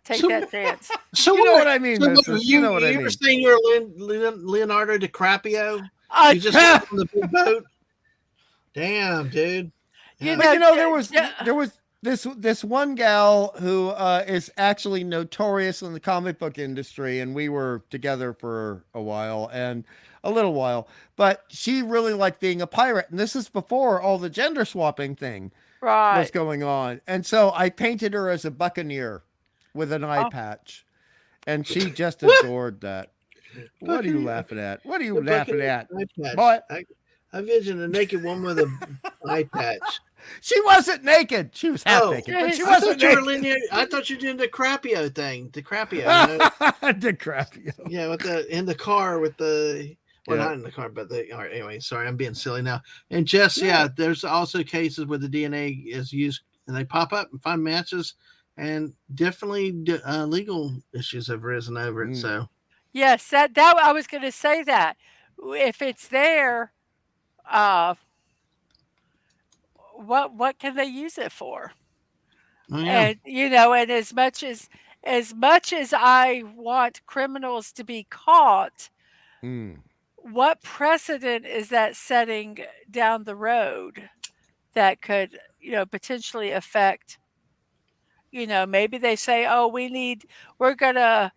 take that chance. So you know what I mean, Mrs. You know what I mean. You ever seen your Leonardo DiCaprio? I you just on the big boat. Damn, dude. There was this one gal who is actually notorious in the comic book industry, and we were together for a little while, but she really liked being a pirate, and this is before all the gender swapping thing was going on. And so I painted her as a buccaneer with an eye patch, and she just adored that. What are you laughing at? What are you laughing at? Boy, I envisioned a naked woman with an eye patch. She wasn't naked. She was half naked, but she wasn't naked. I thought you were doing the DiCaprio thing. DiCaprio. DiCaprio. Yeah, in the car with the... Well, not in the car, but all right, anyway, sorry, I'm being silly now. And Jess, there's also cases where the DNA is used and they pop up and find matches, and definitely legal issues have risen over it. So, yes, that I was going to say that if it's there, what can they use it for? Oh, yeah. And and as much as I want criminals to be caught. What precedent is that setting down the road that could, potentially affect, maybe they say, oh, we're going to,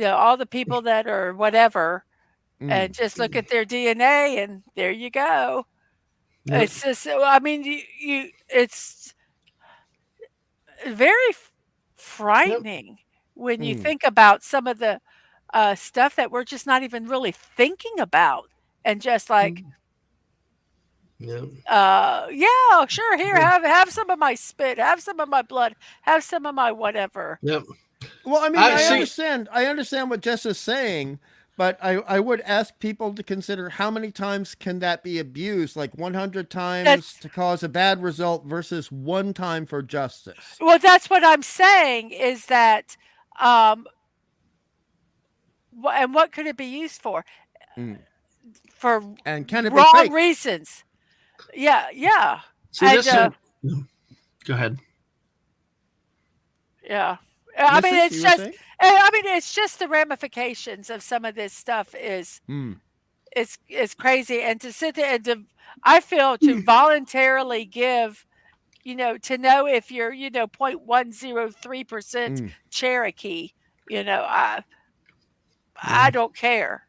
all the people that are whatever, and just look at their DNA and there you go. Yep. It's just, I mean, it's very frightening when you think about some of the stuff that we're just not even really thinking about, and just like, sure, here, have some of my spit, have some of my blood, have some of my whatever. Yep. Well, I mean, I understand what Jess is saying, but I would ask people to consider how many times can that be abused, like 100 times to cause a bad result versus 1 time for justice. Well, that's what I'm saying is that, and what could it be used for? For and can it wrong reasons? Yeah. See, go ahead. Yeah, I mean, it's just the ramifications of some of this stuff is crazy, and to sit there and I feel to voluntarily give, to know if you're 0.103% Cherokee, I don't care.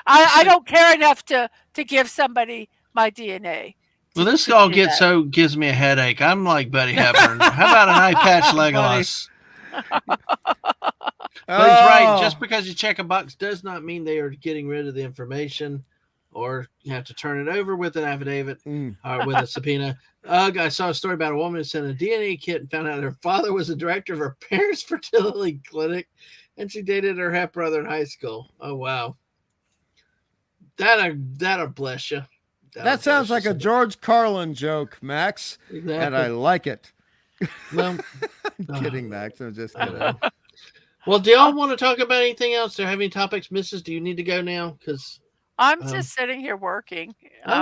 I don't care enough to give somebody my DNA. Well, this all gives me a headache. I'm like Buddy Hepburn. How about an eye patch Legolas? But he's right. Just because you check a box does not mean they are getting rid of the information, or you have to turn it over with an affidavit or with a subpoena. I saw a story about a woman who sent a DNA kit and found out her father was the director of her parents' fertility clinic, and she dated her half brother in high school. Oh, wow. That'll bless you. That sounds like a George Carlin joke, Max. Exactly. And I like it. Well, I'm kidding, Max. I'm just kidding. Well, do y'all want to talk about anything else? Do you have any topics, Mrs.? Do you need to go now? Because I'm just sitting here working.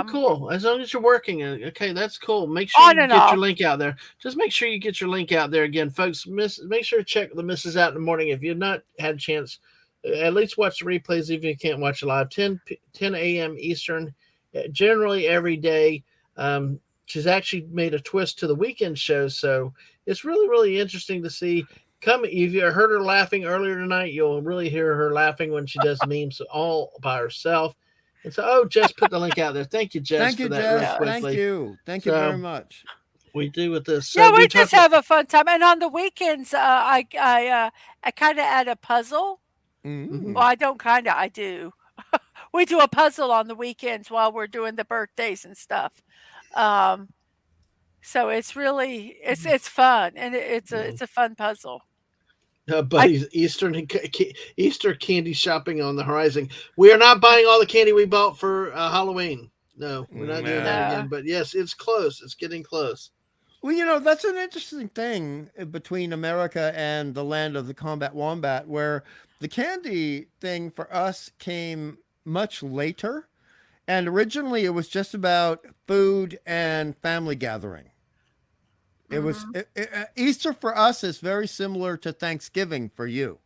Cool. As long as you're working. Okay, that's cool. Make sure you get your link out there. Just make sure you get your link out there again, folks. Make sure to check the Mrs. out in the morning. If you've not had a chance, at least watch the replays if you can't watch it live. 10 a.m. Eastern. Generally every day. She's actually made a twist to the weekend shows, so it's really, really interesting to see. If you heard her laughing earlier tonight, you'll really hear her laughing when she does memes all by herself. And so, Jess put the link out there. Thank you, Jess. Thank you, Jess. Thank you very much. We do with this. So we just have a fun time, and on the weekends, I kind of add a puzzle. Mm-hmm. Well, I do. We do a puzzle on the weekends while we're doing the birthdays and stuff. So it's really it's fun, and it's a fun puzzle. Buddy's Easter candy shopping on the horizon. We are not buying all the candy we bought for Halloween. No, we're not doing that again. But yes, it's close. It's getting close. Well, that's an interesting thing between America and the land of the combat wombat, where the candy thing for us came much later. And originally it was just about food and family gathering. It was Easter for us is very similar to Thanksgiving for you.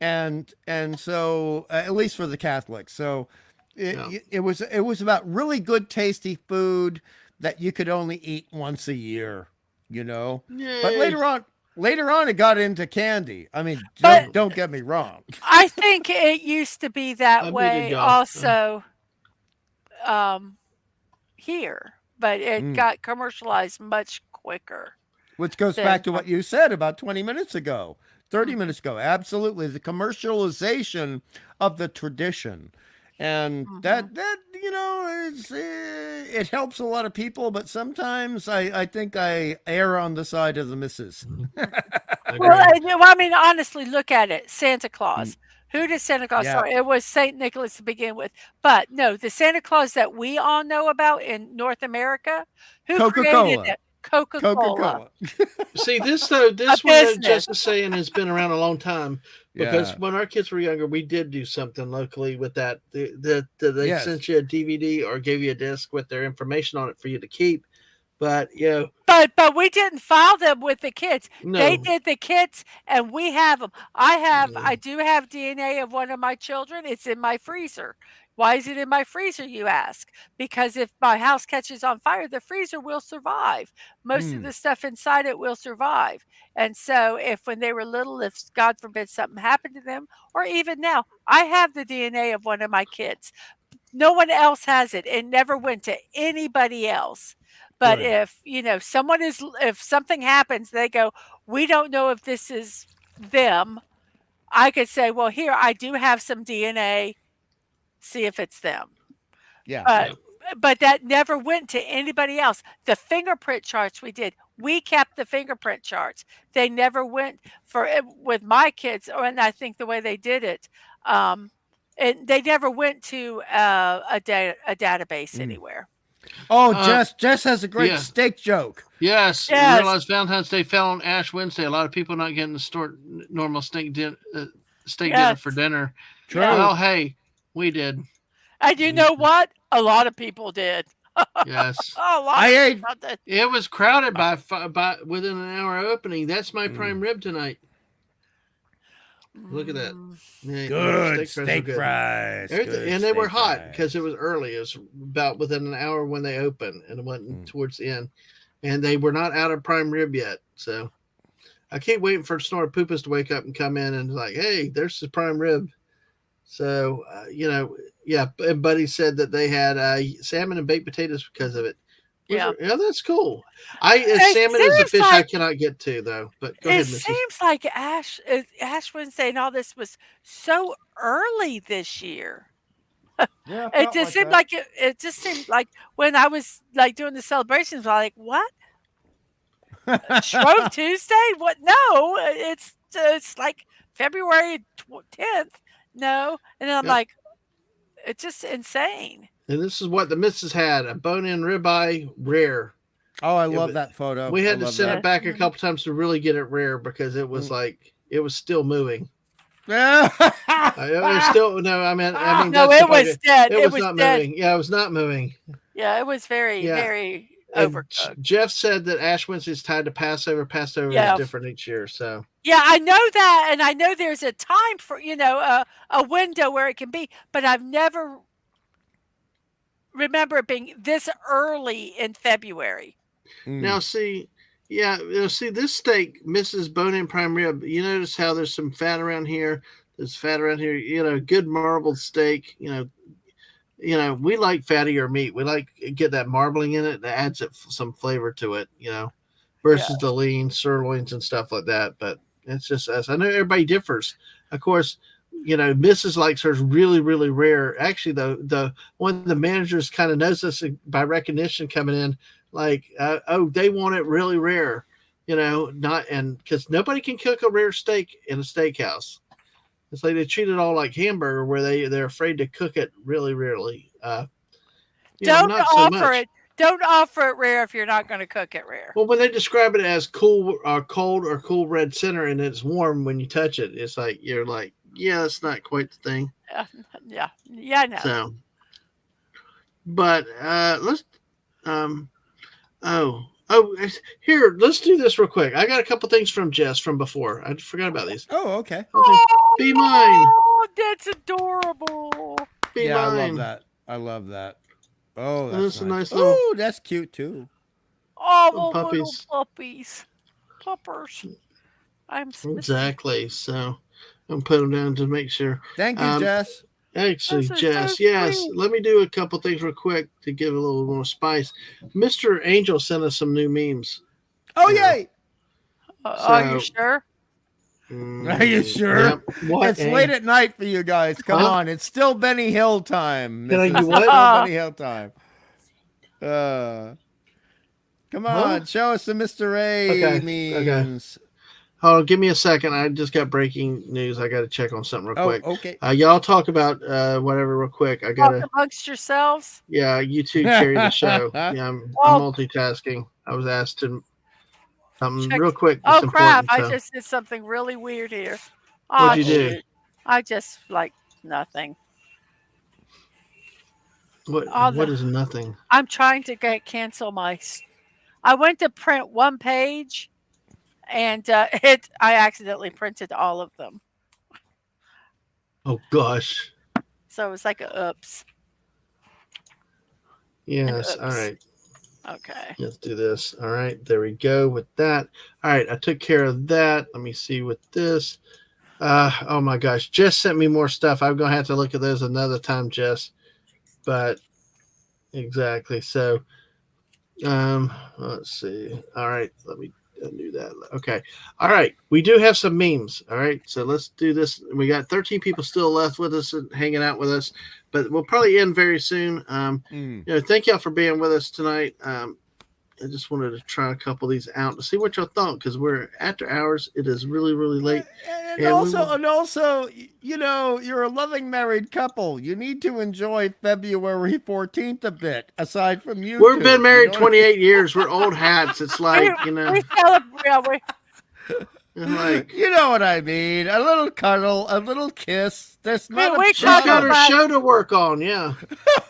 And so at least for the Catholics. So it was about really good tasty food that you could only eat once a year, Yay. But later on it got into candy. I mean, don't get me wrong. I think it used to be that way also here, but it got commercialized much quicker. Which goes back to what you said about 20 minutes ago, 30 minutes ago. Absolutely. The commercialization of the tradition. And that it helps a lot of people, but sometimes I think I err on the side of the missus. Well, I mean, honestly, look at it. Santa Claus. Who does Santa Claus start? It was St. Nicholas to begin with. But no, the Santa Claus that we all know about in North America, who created it? Coca-Cola. See, this one that Jess is saying has been around a long time, because when our kids were younger, we did do something locally with that. They sent you a DVD or gave you a disc with their information on it for you to keep. But but we didn't file them with the kids. No. They did the kits, and we have them. I do have DNA of one of my children. It's in my freezer. Why is it in my freezer, you ask? Because if my house catches on fire, the freezer will survive. Most of the stuff inside it will survive. And so if when they were little, if God forbid something happened to them, or even now, I have the DNA of one of my kids. No one else has it. It never went to anybody else. But if, if something happens, they go, we don't know if this is them. I could say, well, here, I do have some DNA. See if it's them. But that never went to anybody else. The fingerprint charts we kept the fingerprint charts. They never went with my kids, and I think the way they did it, and they never went to a database anywhere. Oh, Jess has a great steak joke. Yes. I realized Valentine's Day fell on Ash Wednesday. A lot of people not getting the normal steak dinner for dinner. True. Well, hey, we did. And you know what? A lot of people did. Yes. It was crowded by within an hour of opening. That's my prime rib tonight. Look at that. Yeah, good steak fries. And they were hot because it was early. It was about within an hour when they opened, and it went towards the end. And they were not out of prime rib yet. So I keep waiting for Snort Poopas to wake up and come in and like, hey, there's the prime rib. So, and Buddy said that they had salmon and baked potatoes because of it. Yeah, that's cool. Salmon is a fish I cannot get to, though. But go ahead, Mrs. It seems like Ash Wednesday and all this was so early this year. Yeah, it just seemed like it just seemed like when I was like doing the celebrations, I was like, what? Shrove Tuesday? What? No, it's like February 10th. No, and then I'm like, it's just insane. And this is what the missus had: a bone-in ribeye, rare. Oh, I love that photo. We had to send it back a couple times to really get it rare because it was it was still moving. Yeah, it was still no, it was dead. It was not dead. Moving. Yeah, it was not moving. Yeah, it was very overcooked. Jeff said that Ash Wednesday is tied to Passover. Passover is different each year, so. Yeah, I know that, and I know there's a time for a window where it can be, but I've never remember it being this early in February. Now, see this steak, Mrs. Bone-in prime rib. You notice how there's some fat around here. There's fat around here. Good marbled steak. We like fattier meat. We like get that marbling in it. That adds some flavor to it. Versus the lean sirloins and stuff like that. But it's just us. I know everybody differs. Of course, Mrs. likes hers really, really rare. Actually, the one of the managers kind of knows us by recognition coming in. like, oh, they want it really rare, because nobody can cook a rare steak in a steakhouse. It's like they treat it all like hamburger, where they're afraid to cook it really rarely. Don't not so offer much. it. Don't offer it rare if you're not going to cook it rare. Well, when they describe it as cool or cold or cool red center, and it's warm when you touch it, it's like you're like, yeah, that's not quite the thing. Yeah, I know. So, but let's here, let's do this real quick. I got a couple things from Jess from before. I forgot about these. Oh, okay. Be mine. Oh, that's adorable. Be mine. I love that. I love that. Oh, that's a nice. nice little. Oh, that's cute too. Oh, puppies. little puppies. Puppers. I'm exactly. So I'm putting them down to make sure. Thank you, Jess. Actually, Jess, yes. Let me do a couple things real quick to give a little more spice. Mr. Angel sent us some new memes. Oh, yay! Are you sure? Are you sure? Yep. What, it's late at night for you guys. Come on. It's still Benny Hill time. Can I do what? Still Benny Hill time. Come on. Show us the Mr. A memes. Okay. Oh, give me a second. I just got breaking news. I got to check on something real quick. Okay. Y'all talk about whatever real quick. I got to. Talk amongst yourselves? Yeah, you two carry the show. Yeah, I'm multitasking. I was asked to something real quick. Oh, crap. I just did something really weird here. What'd you do? I just, nothing. What is nothing? I'm trying to cancel my... I went to print one page, and I accidentally printed all of them. Oh, gosh. So it was like a oops. Yes, all right. Okay. Let's do this. All right, there we go with that. All right, I took care of that. Let me see with this. Oh my gosh, Jess sent me more stuff. I'm gonna have to look at those another time, Jess. But exactly. So, let's see. All right, let me do that. Okay. All right, we do have some memes. All right, so let's do this. We got 13 people still left with us and hanging out with us, but we'll probably end very soon. Thank y'all for being with us tonight. I just wanted to try a couple of these out to see what y'all thought, because we're after hours. It is really, really late. And also, you're a loving married couple. You need to enjoy February 14th a bit, aside from you. We've been married 28 years. We're old hats. It's like, We celebrate. Like, you know what I mean? A little cuddle, a little kiss. There's not she's got her show to work on, yeah.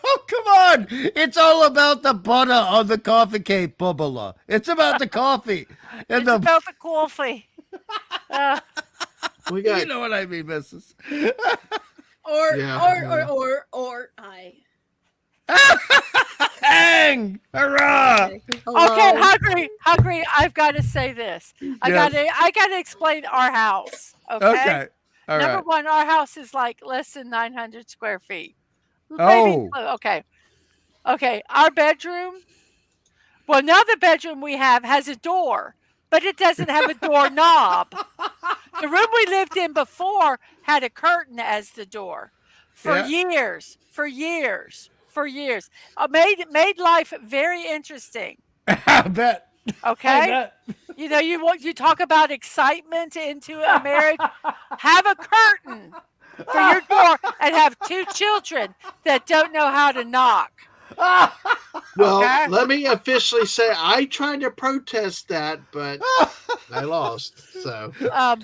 Oh, come on. It's all about the butter on the coffee cake, Bubba. It's about the coffee. It's about the coffee. We got, you know what I mean, Mrs. Or I. Hang! Hurrah! Okay, hungry. I've got to say this. I gotta explain our house. Okay. All Number right. one, our house is like less than 900 square feet. Oh. Okay. Our bedroom. Well, now the bedroom we have has a door, but it doesn't have a doorknob. The room we lived in before had a curtain as the door for years. Made life very interesting. I bet. Okay. I bet. You talk about excitement into a marriage. Have a curtain for your door and have two children that don't know how to knock. Well, let me officially say I tried to protest that, but I lost. So,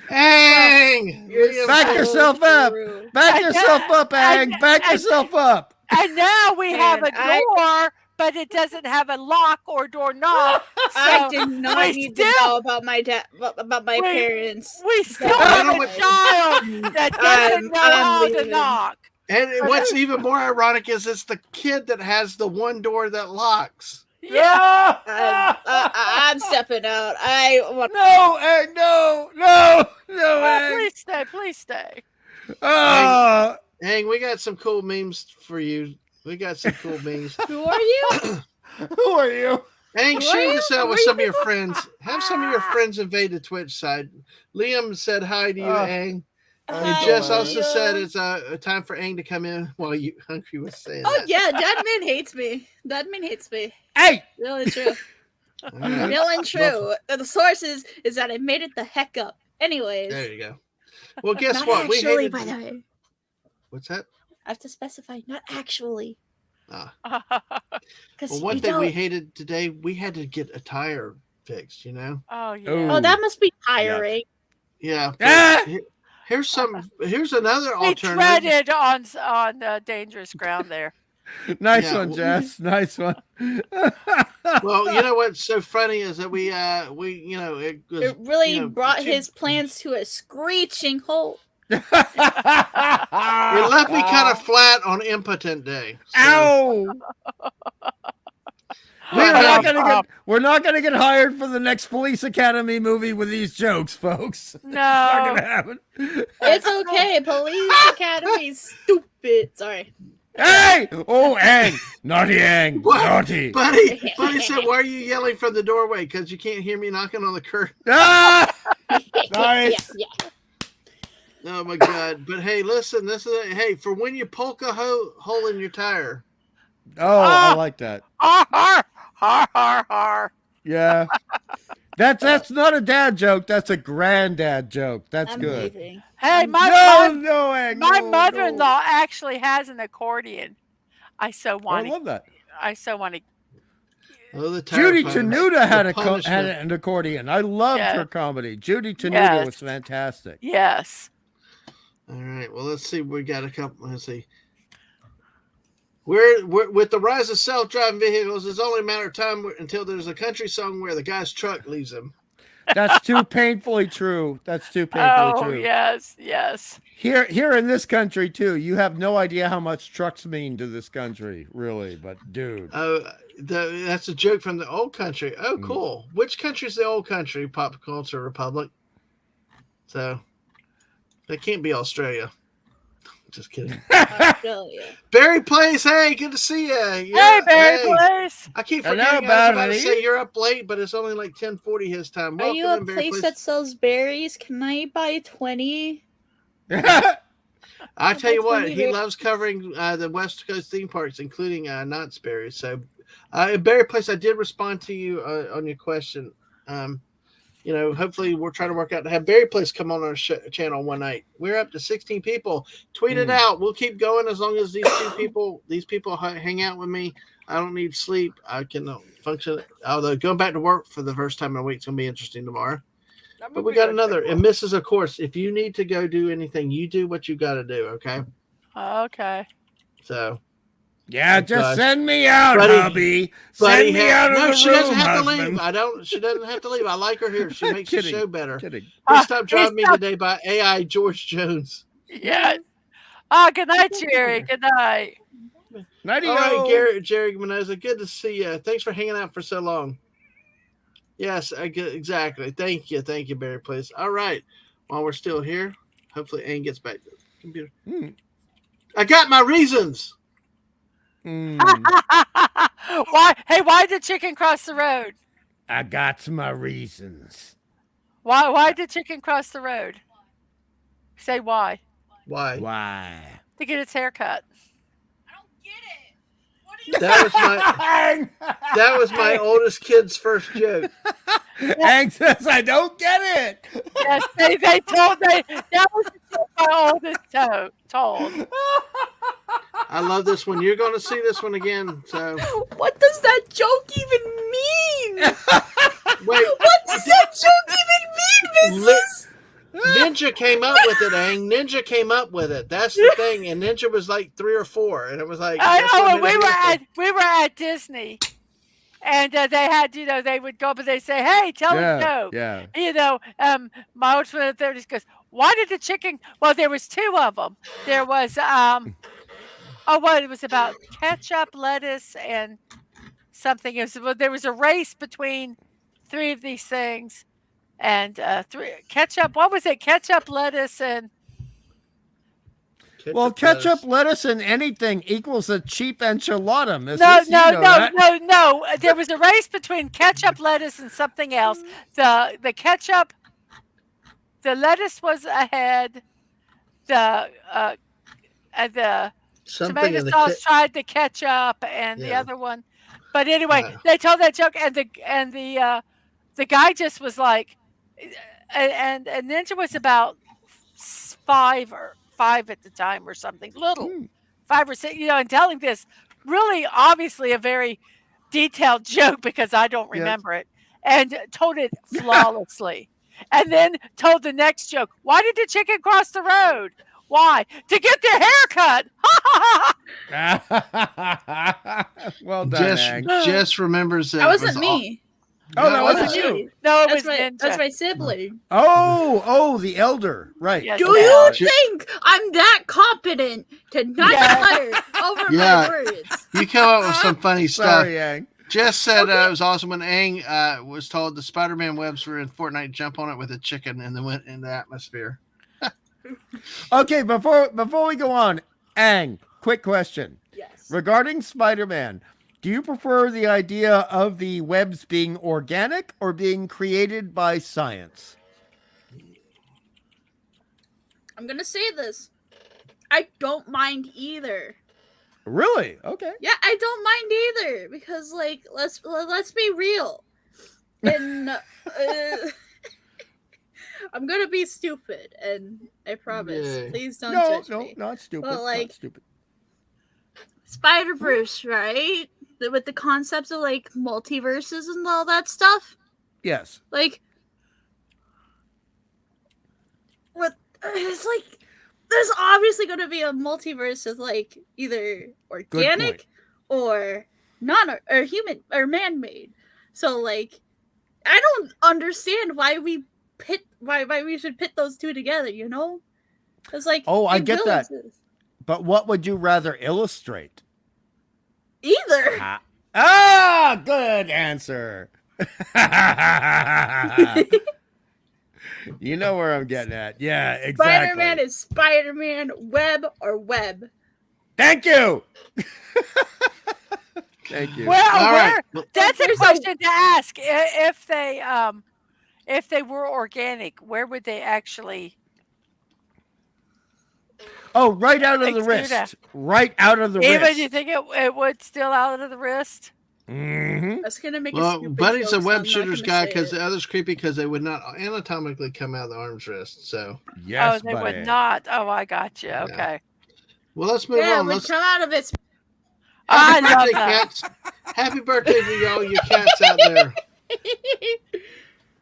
Hang! Back yourself up. Back yourself up, Hang. Back yourself up. And now we have a door, but it doesn't have a lock or doorknob. So I did not need to know about my parents. We still have a child that doesn't know how to knock. And what's even more ironic is it's the kid that has the one door that locks. Yeah. I'm stepping out. No, Hang, no, Hang. Please stay. Hang, we got some cool memes for you. We got some cool memes. Who are you? Who are you? Hang, share this out with some of your friends. Have some of your friends invade the Twitch side. Liam said hi to you, Hang. And Jess also said it's a time for Aang to come in while you Hungry was saying that. Yeah, Dadman hates me. Dadman hates me. Hey! Really true. Right. Real and true. The source is that I made it the heck up. Anyways. There you go. Well, guess not what? Actually, we hated... by the way. What's that? I have to specify, not actually. Well, one thing we hated today, we had to get a tire fixed, you know? Oh, yeah. Ooh. Oh, that must be tiring. Yeah. Here's another We alternative. treaded on dangerous ground there. Nice one, Jess. Nice one. Well, you know what's so funny is that we you know, it really brought his plans to a screeching halt. It left me kind of flat on impotent day. So. Ow! We're not gonna get hired for the next Police Academy movie with these jokes, folks. No. It's not gonna happen. It's okay. Police Academy's stupid. Sorry. Hey! Oh, Aang! Naughty Aang! What? Naughty! Buddy said, why are you yelling from the doorway? Because you can't hear me knocking on the curtain. Ah! Nice. Yeah. Oh my God! But hey, listen, hey, for when you poke a hole in your tire. Oh, I like that. Har, har, har, har, har. Yeah. That's not a dad joke. That's a granddad joke. That's good. Leaving. Hey, my mother-in-law actually has an accordion. I so want I love that. I so want to. Oh, Judy Tenuta had an accordion. I loved her comedy. Judy Tenuta was fantastic. Yes. All right. Well, let's see. We got a couple. Let's see. We're with the rise of self-driving vehicles, it's only a matter of time until there's a country song where the guy's truck leaves him. That's too painfully true. That's too painfully true. Oh, yes, yes. Here in this country, too, you have no idea how much trucks mean to this country, really. But, dude. That's a joke from the old country. Oh, cool. Which country's the old country? Pop Culture Republic. So, that can't be Australia. Just kidding. Barry Place, hey, good to see you. Hey, Barry Place. I keep forgetting I was about to say you're up late, but it's only like 10:40 his time. Welcome. Are you a place that sells berries? Can I buy 20? I tell you what, he loves covering the West Coast theme parks, including Knott's Berry. So, Barry Place, I did respond to you on your question. You know, hopefully we're trying to work out to have Barry Place come on our channel one night. We're up to 16 people. Tweet it out. We'll keep going as long as these people hang out with me. I don't need sleep. I can function. Although going back to work for the first time in a week is going to be interesting tomorrow. But we got another. And Mrs. Of course, if you need to go do anything, you do what you got to do. Okay. Okay. So. Yeah, just send me out, hubby. Send me out of the room, she doesn't have husband. to leave. She doesn't have to leave. I like her here. She makes the show better. Kidding. Please Stop Driving Me Today by AI George Jones. Yes. Good night, Jerry. Good night. Nighty. All right, Jerry Mendoza. Good to see you. Thanks for hanging out for so long. Yes, exactly. Thank you, Barry. Please. All right. While we're still here, hopefully Ann gets back to the computer. I got my reasons. Why? Hey, why did chicken cross the road? I got my reasons. Why did chicken cross the road? Say why. Why? To get its hair cut. I don't get it. What are you that was my oldest kid's first joke. Hank says, I don't get it. Yes, they told that was the joke my oldest told. I love this one. You're going to see this one again. So, what does that joke even mean? Wait, what does that joke even mean, Mrs.? Ninja came up with it, Ang. Ninja came up with it. That's the thing. And Ninja was like 3 or 4, and it was like we were at Disney. And they had, they would go, but they say, "Hey, tell a joke." Yeah. My old friend there just goes, "Why did the chicken?" Well, there was 2 of them. There was it was about ketchup, lettuce, and something. There was a race between 3 of these things, and ketchup. What was it? Ketchup, lettuce, and. Ketchup, lettuce, and anything equals a cheap enchilada, Mrs. No. There was a race between ketchup, lettuce, and something else. The ketchup, the lettuce was ahead. the Something tomato in the sauce tried to catch up, and the Yeah. other one. But anyway, they told that joke, and the guy just was like, and Ninja was about 5 at the time or something, little, 5 or 6, and telling this really obviously a very detailed joke because I don't remember it, and told it flawlessly. And then told the next joke. Why did the chicken cross the road? Why? To get their hair cut. Well done, Jess remembers that. That wasn't me. That wasn't you. No, that's my sibling. Oh, the elder, right? Yes, do you think I'm that competent to not stutter over my words? You come up with some funny stuff. Sorry, Ang. Jess said it was awesome when Ang was told the Spider-Man webs were in Fortnite, jump on it with a chicken, and then went in the atmosphere. Okay, before we go on, Ang, quick question. Yes. Regarding Spider-Man, do you prefer the idea of the webs being organic or being created by science? I'm gonna say this. I don't mind either. Really? Okay. Yeah, I don't mind either because, like, let's be real. And I'm gonna be stupid, and I promise. Yay. Please don't judge me. No, not stupid. But, like, not stupid. Spider-Verse, right? With the concepts of like multiverses and all that stuff. Yes. Like, it's like there's obviously going to be a multiverse of like either organic or or human or man-made. So like, I don't understand why we should pit those two together. You know, it's like I get that. But what would you rather illustrate? Either. Good answer. You know where I'm getting at. Yeah, exactly. Spider-Man is Spider-Man, web or web. Thank you. Thank you. Well, that's a question to ask. If they were organic, where would they actually? Oh, right out of the wrist. Right out of the wrist. Even you think it would still out of the wrist? Mm-hmm. That's gonna make Buddy's a web shooters guy because the other's creepy because they would not anatomically come out of the arm's wrist. So yes, they would not. Oh, I got you. Yeah. Okay. Well, let's move on. Let's come out of it. I love that. Cats. Happy birthday to all you cats out there.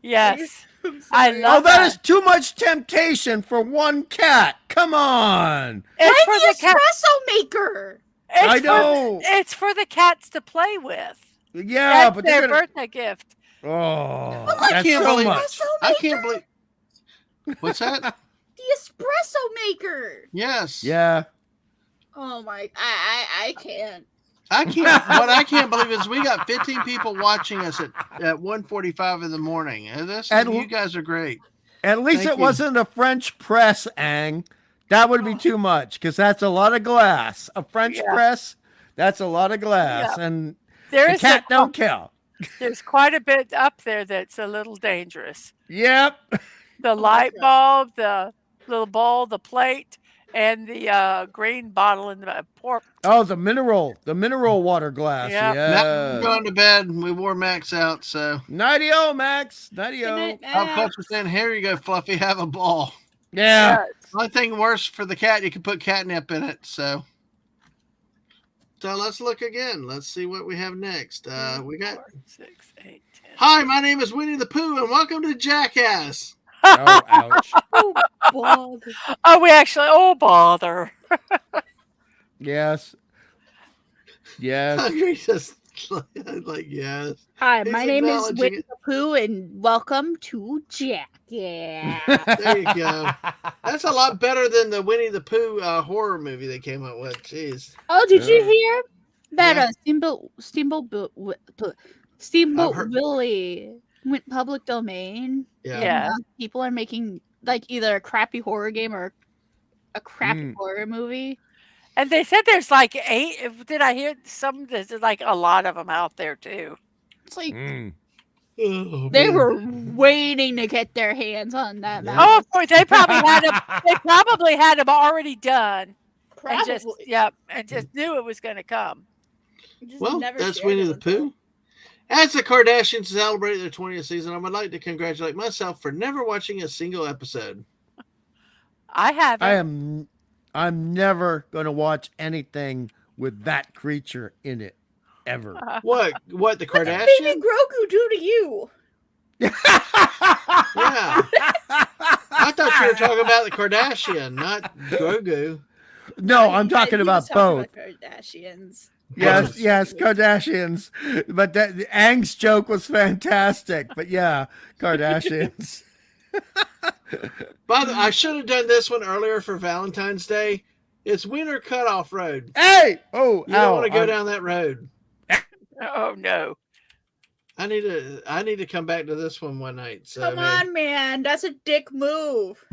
Yes. I love that is too much temptation for one cat. Come on. It's for the espresso maker. I know. It's for the cats to play with. Yeah, that's but their birthday gift. Oh, I can't believe much. I can't believe. What's that? The espresso maker. Yes. Yeah. Oh my! I can't. I can't. What I can't believe is we got 15 people watching us at 1:45 in the morning, and you guys are great. At least it wasn't a French press, Ang. That would be too much because that's a lot of glass. A French press, that's a lot of glass, and the cat don't kill. There's quite a bit up there that's a little dangerous. Yep. The light bulb, the little bowl, the plate, and the green bottle in the pork. Oh, the mineral water glass. Yep. Yeah. We're going to bed. We wore Max out, so. Nighty-o, Max. Nighty-o. I'll coach you saying, here you go, Fluffy. Have a ball. Yeah. Only thing worse for the cat, you can put catnip in it. So let's look again. Let's see what we have next. We got 4, 6, 8, 10. Hi, my name is Winnie the Pooh, and welcome to Jackass. Oh, ouch. Bother. Bother. Yes. Just like yes. Hi, my name is Winnie the Pooh, and welcome to Jack. Yeah. There you go. That's a lot better than the Winnie the Pooh horror movie they came up with. Jeez. Oh, did you hear that? Steamboat Willie went public domain. Yeah. People are making like either a crappy horror game or a crappy horror movie. And they said there's like 8. Did I hear some? There's like a lot of them out there too. It's like They were waiting to get their hands on that mouse. Oh, boy, they probably had them. They probably had them already done. Probably. And just knew it was going to come. Well, that's Winnie the Pooh. As the Kardashians celebrate their 20th season, I would like to congratulate myself for never watching a single episode. I haven't. I'm never going to watch anything with that creature in it ever. What the Kardashian? What did baby Grogu do to you? Yeah. I thought you were talking about the Kardashian, not Grogu. No, I'm talking about both. Kardashians. Yes, Kardashians. But Aang's joke was fantastic. But yeah, Kardashians. By the way, I should have done this one earlier for Valentine's Day. It's Winter Cutoff Road. Hey! Oh, you don't want to go down that road. Oh no. I need to come back to this one night. So, come on, man. That's a dick move.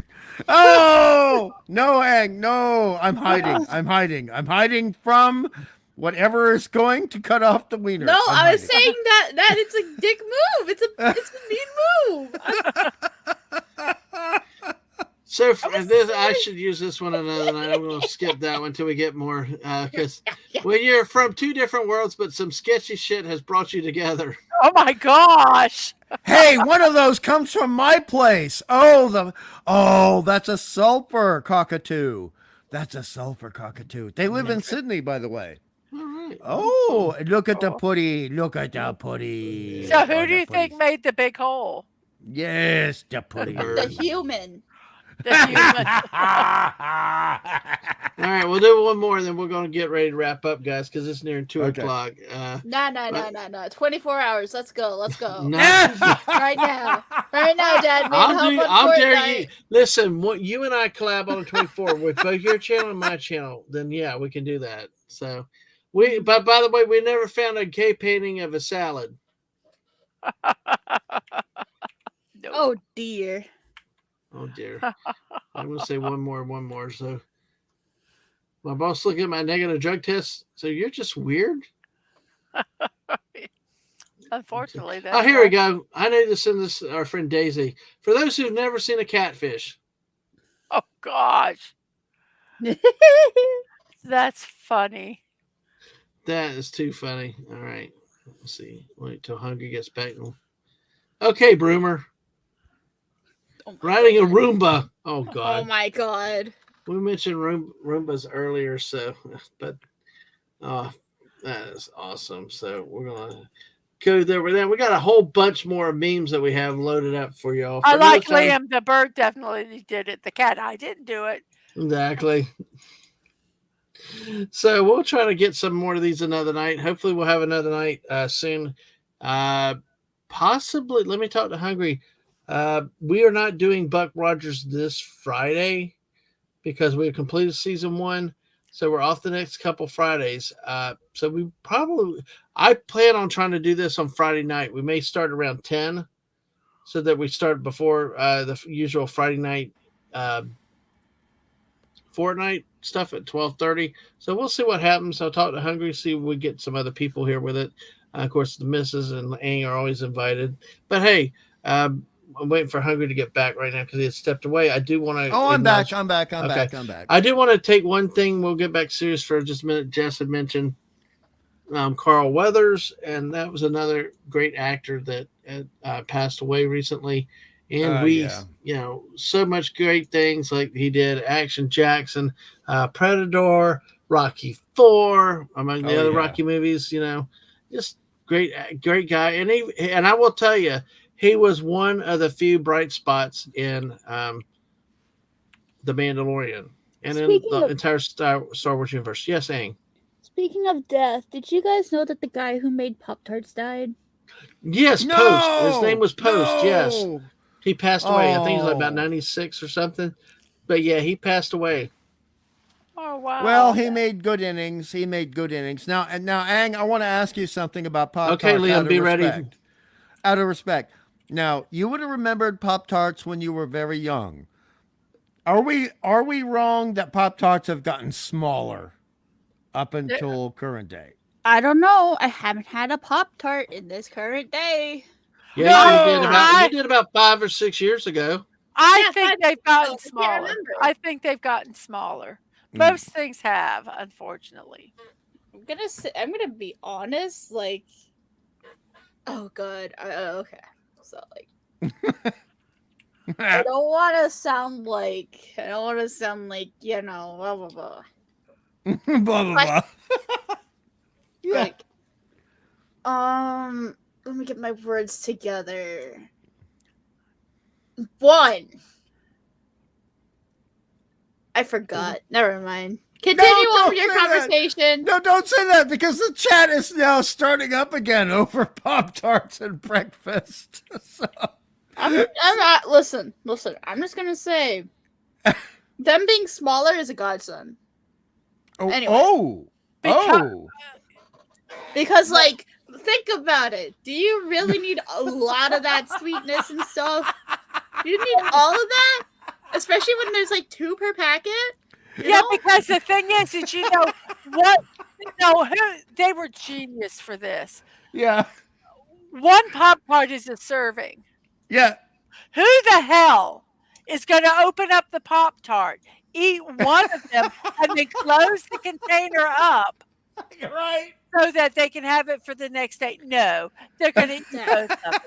Oh no, Aang, no. I'm hiding from whatever is going to cut off the wiener. No, I was saying that it's a dick move. It's a mean move. So for this, I should use this one another night. I'm going to skip that one until we get more, because when you're from two different worlds, but some sketchy shit has brought you together. Oh my gosh! Hey, one of those comes from my place. That's a sulfur cockatoo. They live in Sydney, by the way. All right. Oh, look at the putty. Look at the putty. So who do you think made the big hole? Yes, the putty. The human. The human. All right, we'll do one more, and then we're going to get ready to wrap up, guys, because it's nearing 2 o'clock. No. 24 hours. Let's go. No. Right now, Dad. I'll dare you. Listen, you and I collab on the 24 with both your channel and my channel. Then yeah, we can do that. So but by the way, we never found a cave painting of a salad. No. Oh dear. Oh dear. I'm gonna say one more. So my boss looked at my negative drug test. So you're just weird. Unfortunately, here we go. I need to send this to our friend Daisy. For those who've never seen a catfish. Oh gosh. That's funny. That is too funny. All right. Let's see. Wait till Hungry gets back. Okay, Broomer. Riding a Roomba. Oh God. Oh my God. We mentioned Roombas earlier, but that is awesome. So we're gonna go there with that. We got a whole bunch more memes that we have loaded up for y'all. I like Liam. The bird definitely did it. The cat, I didn't do it. Exactly. So we'll try to get some more of these another night. Hopefully we'll have another night soon. Possibly, let me talk to Hungry. We are not doing Buck Rogers this Friday because we have completed season 1. So we're off the next couple Fridays. So I plan on trying to do this on Friday night. We may start around 10 so that we start before the usual Friday night Fortnite stuff at 12:30. So we'll see what happens. I'll talk to Hungry, see if we get some other people here with it. Of course, the missus and Aang are always invited. But hey, I'm waiting for Hungry to get back right now because he had stepped away. I do want to. Oh, I'm back. I do want to take one thing. We'll get back serious for just a minute. Jess had mentioned Carl Weathers, and that was another great actor that passed away recently. And so much great things like he did Action Jackson, Predator, Rocky IV, among the other Rocky movies, just great guy. And I will tell you, he was one of the few bright spots in The Mandalorian and in the entire Star Wars universe. Yes, Aang. Speaking of death, did you guys know that the guy who made Pop-Tarts died? Yes, Post. His name was Post, yes. He passed away. I think he was like about 96 or something. But yeah, he passed away. Oh, wow. Well, he made good innings. Now, Aang, I want to ask you something about Pop-Tarts. Okay, Liam, be ready. Out of respect. Now, you would have remembered Pop-Tarts when you were very young. Are we wrong that Pop-Tarts have gotten smaller up until current day? I don't know. I haven't had a Pop-Tart in this current day. Yeah, no, you did about 5 or 6 years ago. I think they've gotten smaller. I think they've gotten smaller. Most things have, unfortunately. I'm gonna be honest. Like, oh god. Okay. So like, I don't want to sound like blah blah blah. Blah blah blah. Yeah. Like, let me get my words together. One. I forgot. Never mind. Continue on with your conversation. No, don't say that because the chat is now starting up again over Pop-Tarts and breakfast. So. I'm not. Listen. I'm just gonna say, them being smaller is a godsend. Oh, anyway, because like, think about it. Do you really need a lot of that sweetness and stuff? Do you need all of that? Especially when there's like 2 per packet. Yeah, because the thing is they were genius for this. Yeah. 1 Pop-Tart is a serving. Yeah. Who the hell is going to open up the Pop-Tart, eat one of them, and then close the container up? You're right. So that they can have it for the next day. No, they're going to eat both of them.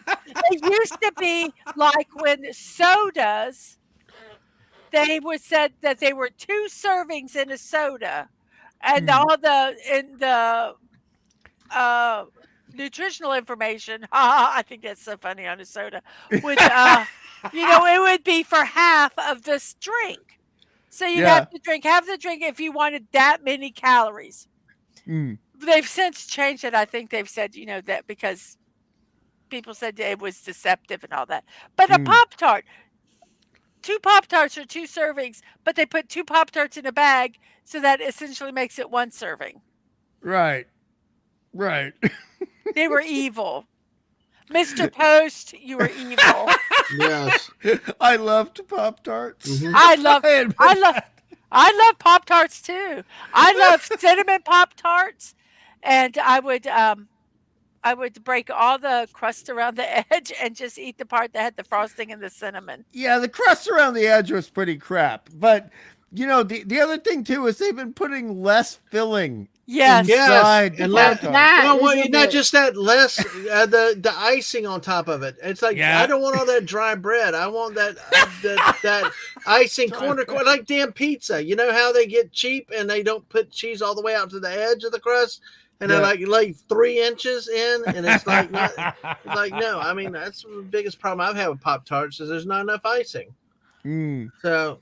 It used to be like when sodas, they said that they were 2 servings in a soda, and all the nutritional information. I think that's so funny on a soda. Would it would be for half of this drink. So you have to drink half the drink if you wanted that many calories. They've since changed it. I think they've said, that because people said it was deceptive and all that. But a Pop-Tart, 2 Pop-Tarts are 2 servings, but they put 2 Pop-Tarts in a bag, so that essentially makes it 1 serving. Right. They were evil. Mr. Post, you were evil. Yes. I loved Pop-Tarts. Mm-hmm. I love Pop-Tarts too. I love cinnamon Pop-Tarts, and I would break all the crust around the edge and just eat the part that had the frosting and the cinnamon. Yeah, the crust around the edge was pretty crap. But, the other thing, too, is they've been putting less filling inside the Pop-Tart. Well, not just that, less the icing on top of it. It's like, I don't want all that dry bread. I want that icing corner, like damn pizza. You know how they get cheap and they don't put cheese all the way out to the edge of the crust? And they're like 3 inches in, and it's like, no. I mean, that's the biggest problem I've had with Pop-Tarts is there's not enough icing. So,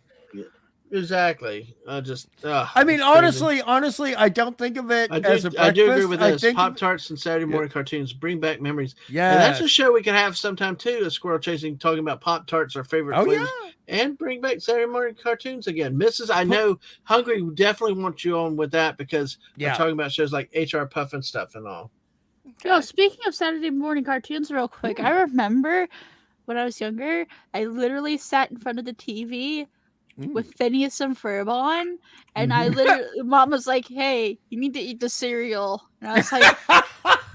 exactly. I mean, honestly, I don't think of it as a breakfast. I do agree with this. Pop-Tarts and Saturday morning cartoons bring back memories. Yeah, and that's a show we could have sometime too. A squirrel chasing, talking about Pop-Tarts, our favorite flavors. Yeah. And bring back Saturday morning cartoons again. Mrs. I know Hungry definitely wants you on with that because we're talking about shows like HR Puff and stuff and all. Yo, speaking of Saturday morning cartoons real quick, I remember when I was younger, I literally sat in front of the TV with Phineas and Ferb on, and I literally, Mom was like, "Hey, you need to eat the cereal," and I was like,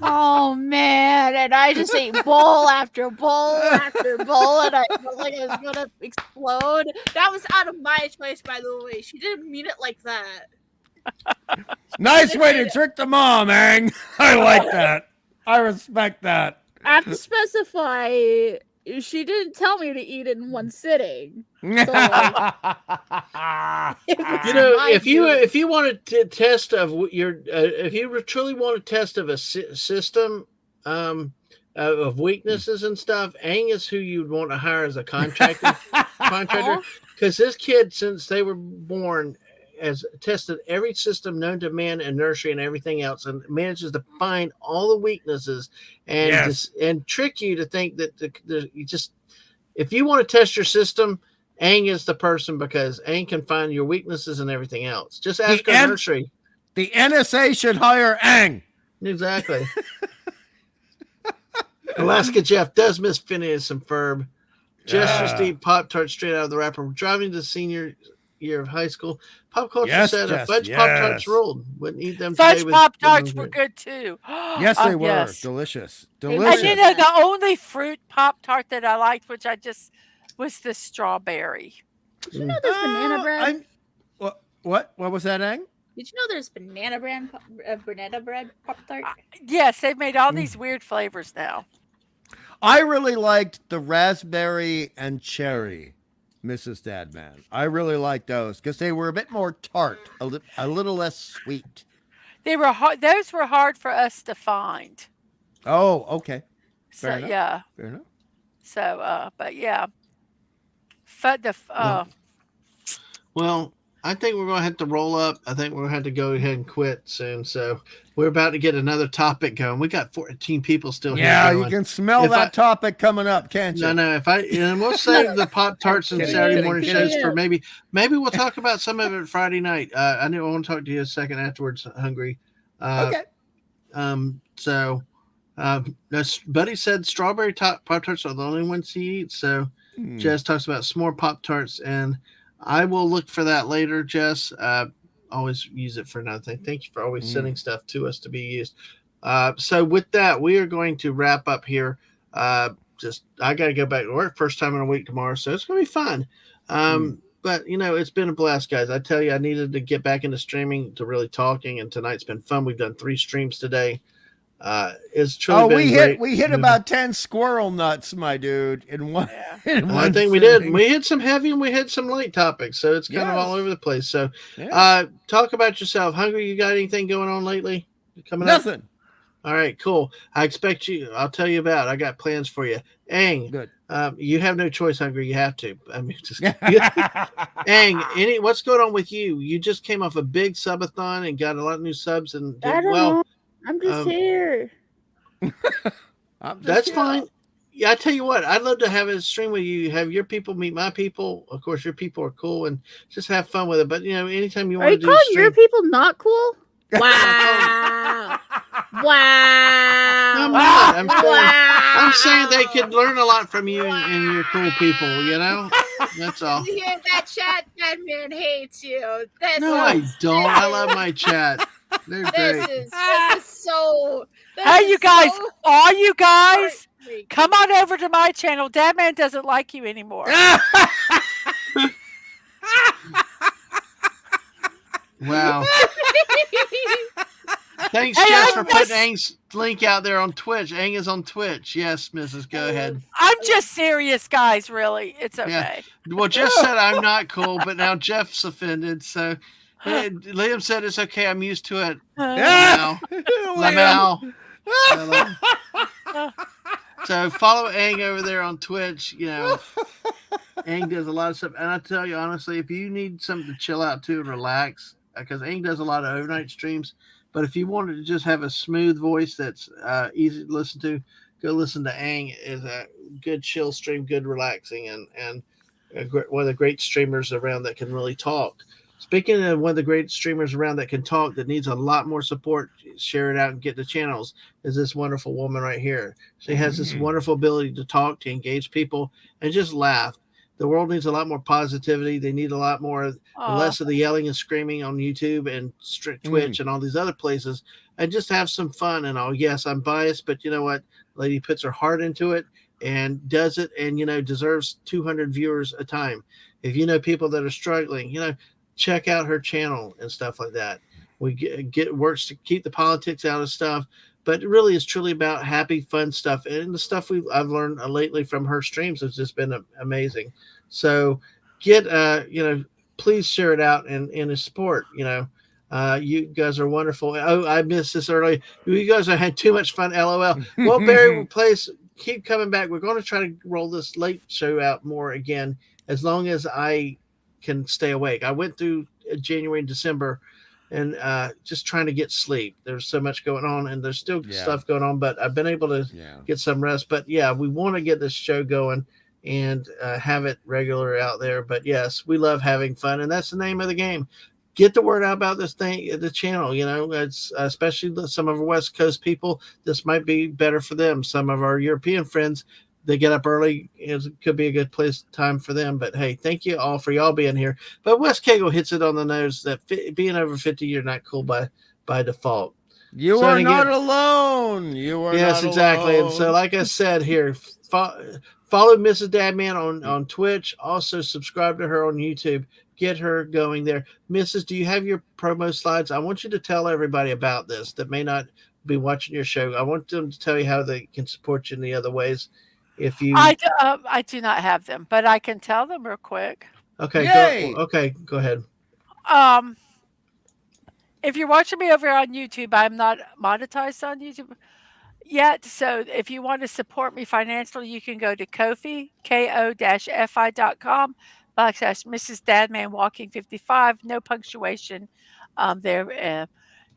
"Oh man!" And I just ate bowl after bowl after bowl, and I felt like I was gonna explode. That was out of my choice, by the way. She didn't mean it like that. Nice way to trick the mom, Ang. I like that. I respect that. I have to specify. She didn't tell me to eat it in one sitting. So, if you wanted to test of your, if you truly want a test of a system of weaknesses and stuff, Ang is who you'd want to hire as a contractor, because this kid, since they were born, has tested every system known to man and nursery and everything else, and manages to find all the weaknesses and and trick you to think that you just, if you want to test your system, Ang is the person, because Ang can find your weaknesses and everything else. Just ask a nursery. The NSA should hire Ang. Exactly. Alaska Jeff does miss Phineas and Ferb. Just to eat Pop-Tarts straight out of the wrapper. Driving to senior year of high school. Pop Culture Yes, said Jess, fudge yes. Pop-Tarts ruled. Wouldn't eat them today Fudge with Pop-Tarts were good too. Yes, they were. Yes. Delicious. They were. And Delicious. you know, the only fruit Pop-Tart that I liked, which I just was the strawberry. Did you know there's banana bread? What was that, Ang? Did you know there's banana bread Pop-Tart? Yes, they've made all these weird flavors now. I really liked the raspberry and cherry, Mrs. Dadman. I really liked those because they were a bit more tart, a little less sweet. They were hard. Those were hard for us to find. Oh, okay. Fair enough. Fair enough. So, but yeah. Well, I think we're going to have to roll up. I think we're going to have to go ahead and quit soon. So we're about to get another topic going. We got 14 people still here. Yeah, you can smell that topic coming up, can't you? No. And we'll save the Pop-Tarts and Saturday morning shows for maybe we'll talk about some of it Friday night. I want to talk to you a second afterwards, Hungry. Okay. Buddy said strawberry Pop-Tarts are the only ones he eats. So Jess talks about s'more Pop-Tarts, and I will look for that later, Jess. Always use it for another thing. Thank you for always sending stuff to us to be used. So with that, we are going to wrap up here. I got to go back to work first time in a week tomorrow, so it's going to be fun. But, it's been a blast, guys. I tell you, I needed to get back into streaming to really talking, and tonight's been fun. We've done 3 streams today. It's truly been great. We hit about 10 squirrel nuts, my dude, in one. I think we did. We hit some heavy and we hit some light topics, so it's kind of all over the place. So, talk about yourself. Hungry, you got anything going on lately? Coming up? Nothing. All right, cool. I expect you. I'll tell you about. I got plans for you. Ang, good. You have no choice, Hungry. You have to. I mean, just Ang. What's going on with you? You just came off a big subathon and got a lot of new subs and did well. I'm just here. That's fine. Yeah, I tell you what, I'd love to have a stream with you. Have your people meet my people. Of course, your people are cool, and just have fun with it. But anytime you want to do, are you calling your people not cool? Wow! Wow! I'm not. I'm saying they could learn a lot from you and your cool people. That's all. You hear that, chat? That man hates you. I don't. I love my chat. They're great. This is so. Hey, you guys! All you guys, come on over to my channel. Dadman doesn't like you anymore. Wow. Thanks, Jess, for putting Ang's link out there on Twitch. Ang is on Twitch. Yes, Mrs. Go ahead. I'm just serious, guys. Really, it's okay. Yeah. Well, Jess said I'm not cool, but now Jeff's offended. So Liam said it's okay. I'm used to it. Lamau. So follow Ang over there on Twitch. Ang does a lot of stuff, and I tell you honestly, if you need something to chill out to and relax, because Ang does a lot of overnight streams. But if you wanted to just have a smooth voice that's easy to listen to, go listen to Ang. Is a good chill stream, good relaxing, and one of the great streamers around that can really talk. Speaking of one of the great streamers around that can talk, that needs a lot more support, share it out and get the channels, is this wonderful woman right here. She has this wonderful ability to talk, to engage people, and just laugh. The world needs a lot more positivity. They need a lot more, less of the yelling and screaming on YouTube and Twitch and all these other places, and just have some fun and all. Yes, I'm biased, but you know what? Lady puts her heart into it and does it, and deserves 200 viewers a time. If people that are struggling, check out her channel and stuff like that. We get works to keep the politics out of stuff, but it really is truly about happy, fun stuff. And the stuff I've learned lately from her streams has just been amazing. So please share it out and support. You guys are wonderful. Oh, I missed this earlier. You guys have had too much fun. LOL. Well, Barry, please keep coming back. We're going to try to roll this late show out more again, as long as I can stay awake. I went through January and December and just trying to get sleep. There's so much going on, and there's still stuff going on, but I've been able to get some rest. But we want to get this show going and have it regular out there. But yes, we love having fun, and that's the name of the game. Get the word out about this thing, the channel. It's especially some of our West Coast people. This might be better for them. Some of our European friends, they get up early. It could be a good time for them. But hey, thank you all for y'all being here. But Wes Cagle hits it on the nose that being over 50, you're not cool by default. You are not alone. You are yes, not exactly. alone. And so, like I said here, follow Mrs. Dadman on Twitch. Also, subscribe to her on YouTube. Get her going there. Mrs., do you have your promo slides? I want you to tell everybody about this that may not be watching your show. I want them to tell you how they can support you in the other ways. If you, I do not have them, but I can tell them real quick. Okay, go ahead. If you're watching me over on YouTube, I'm not monetized on YouTube yet. So if you want to support me financially, you can go to Ko-fi, ko-fi.com /Mrs. Dadman Walking 55, no punctuation there.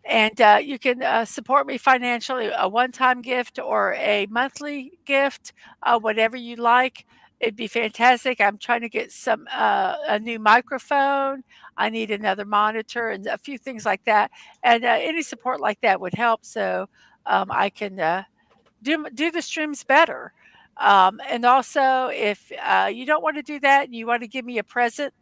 And you can support me financially, a one-time gift or a monthly gift, whatever you like. It'd be fantastic. I'm trying to get a new microphone. I need another monitor and a few things like that. And any support like that would help, so I can do the streams better. And also, if you don't want to do that and you want to give me a present,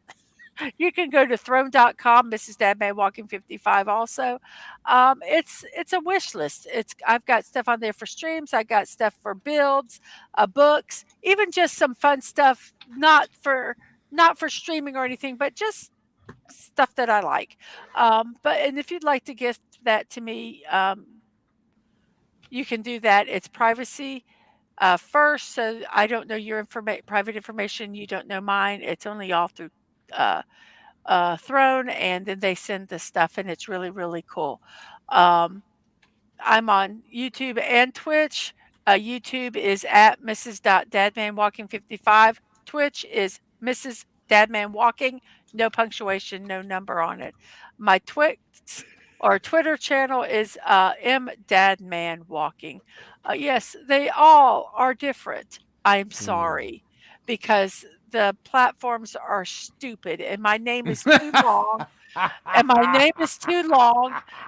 you can go to throne.com, Mrs. Dadman Walking 55 also. It's a wish list. I've got stuff on there for streams. I got stuff for builds, books, even just some fun stuff, not for streaming or anything, but just stuff that I like. And if you'd like to gift that to me, you can do that. It's privacy first, so I don't know your private information. You don't know mine. It's only all through Throne, and then they send the stuff, and it's really, really cool. I'm on YouTube and Twitch. YouTube is at Mrs. Dadman Walking 55. Twitch is Mrs. Dadman Walking, no punctuation, no number on it. My Twitter channel is M Dadman Walking. Yes, they all are different. I'm sorry, because the platforms are stupid, and my name is too long,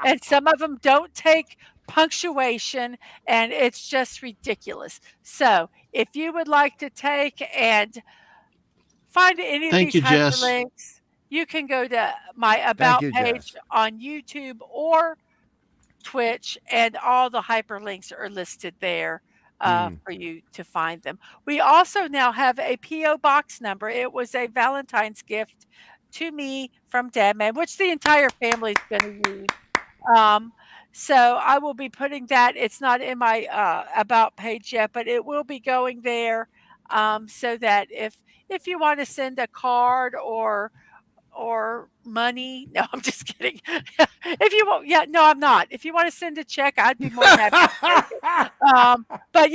and some of them don't take punctuation, and it's just ridiculous. So if you would like to take and find any of these hyperlinks, you can go to my About page on YouTube or Twitch, and all the hyperlinks are listed there for you to find them. We also now have a P.O. box number. It was a Valentine's gift to me from Dadman, which the entire family is going to use. So I will be putting that. It's not in my About page yet, but it will be going there, so that if you want to send a card or money. No, I'm just kidding. If you want, no, I'm not. If you want to send a check, I'd be more than happy to take it. But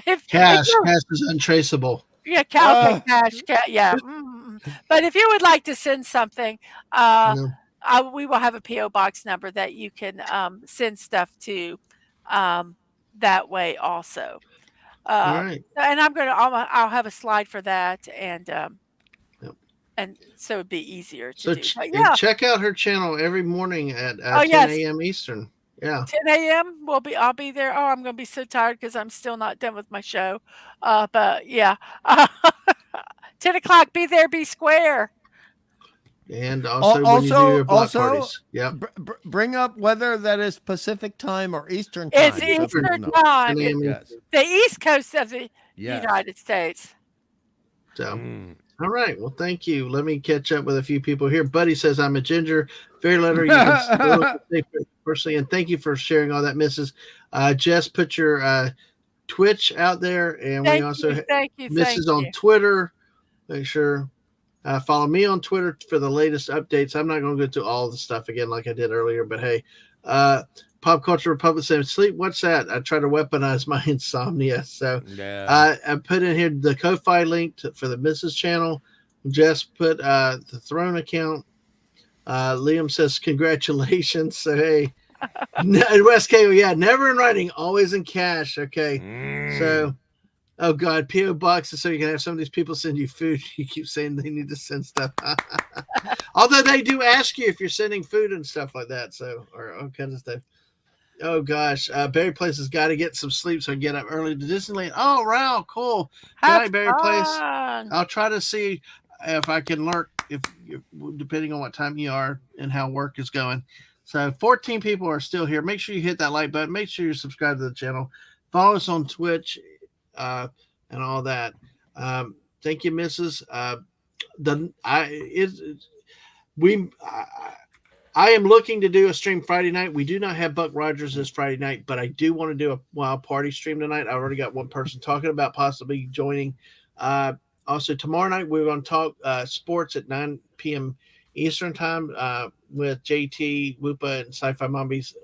if cash is untraceable. Yeah, cash, yeah. But if you would like to send something, we will have a PO box number that you can send stuff to that way also. All right. And I'll have a slide for that, and so it'd be easier to do. Check out her channel every morning at 10 a.m. Eastern. Yeah. 10 a.m. I'll be there. Oh, I'm going to be so tired because I'm still not done with my show. But yeah, 10 o'clock, be there, be square. And also when you do your block parties. Yeah. Bring up whether that is Pacific time or Eastern time. It's Eastern time. It's the East Coast of the United States. So. All right. Well, thank you. Let me catch up with a few people here. Buddy says, I'm a ginger. Very letter. You can personally. And thank you for sharing all that, Mrs. Jess, put your Twitch out there. And we also thank you. Mrs. on Twitter. Make sure follow me on Twitter for the latest updates. I'm not going to go to all the stuff again like I did earlier, but hey, Pop Culture Republic said, sleep. What's that? I try to weaponize my insomnia. So I put in here the Ko-Fi link for the Mrs. channel. Jess put the Throne account. Liam says, congratulations. So, hey, West Cagle, never in writing, always in cash. Okay. So, oh, God, P.O. boxes so you can have some of these people send you food. You keep saying they need to send stuff. Although they do ask you if you're sending food and stuff like that. So, or all kinds of stuff. Oh gosh, Barry Place has got to get some sleep so I can get up early to Disneyland. Oh, wow, cool. Good night, Barry Place. I'll try to see if I can lurk, if depending on what time you are and how work is going. So 14 people are still here. Make sure you hit that like button. Make sure you subscribe to the channel. Follow us on Twitch and all that. Thank you, Mrs. I am looking to do a stream Friday night. We do not have Buck Rogers this Friday night, but I do want to do a wild party stream tonight. I already got one person talking about possibly joining. Also, tomorrow night, we're going to talk sports at 9 p.m. Eastern time with JT, Whoopa, and Sci-Fi Mombies.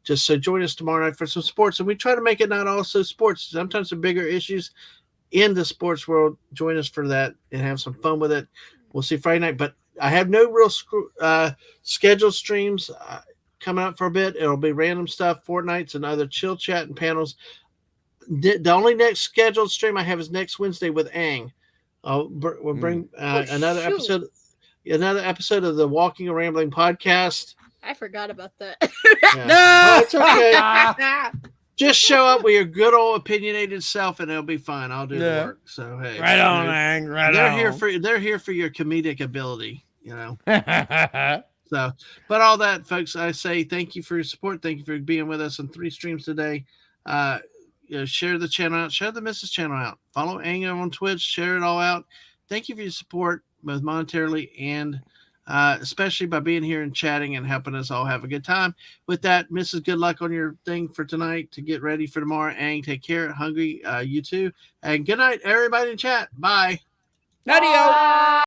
Just so join us tomorrow night for some sports. And we try to make it not also sports. Sometimes some bigger issues in the sports world. Join us for that and have some fun with it. We'll see Friday night, but I have no real scheduled streams coming up for a bit. It'll be random stuff, Fortnites, and other chill chat and panels. The only next scheduled stream I have is next Wednesday with Ang. We'll bring another episode of the Walking and Rambling podcast. I forgot about that. Yeah. No, it's okay. Just show up with your good old opinionated self, and it'll be fine. I'll do the work. So hey, right on, Ang. They're here for your comedic ability, you know. So, but all that, folks, I say thank you for your support. Thank you for being with us on 3 streams today. Share the channel out. Share the Mrs. channel out. Follow Ang on Twitch. Share it all out. Thank you for your support, both monetarily and especially by being here and chatting and helping us all have a good time. With that, Mrs., good luck on your thing for tonight to get ready for tomorrow. Ang, take care. Hungry, you too. And good night, everybody in chat. Bye. Adios.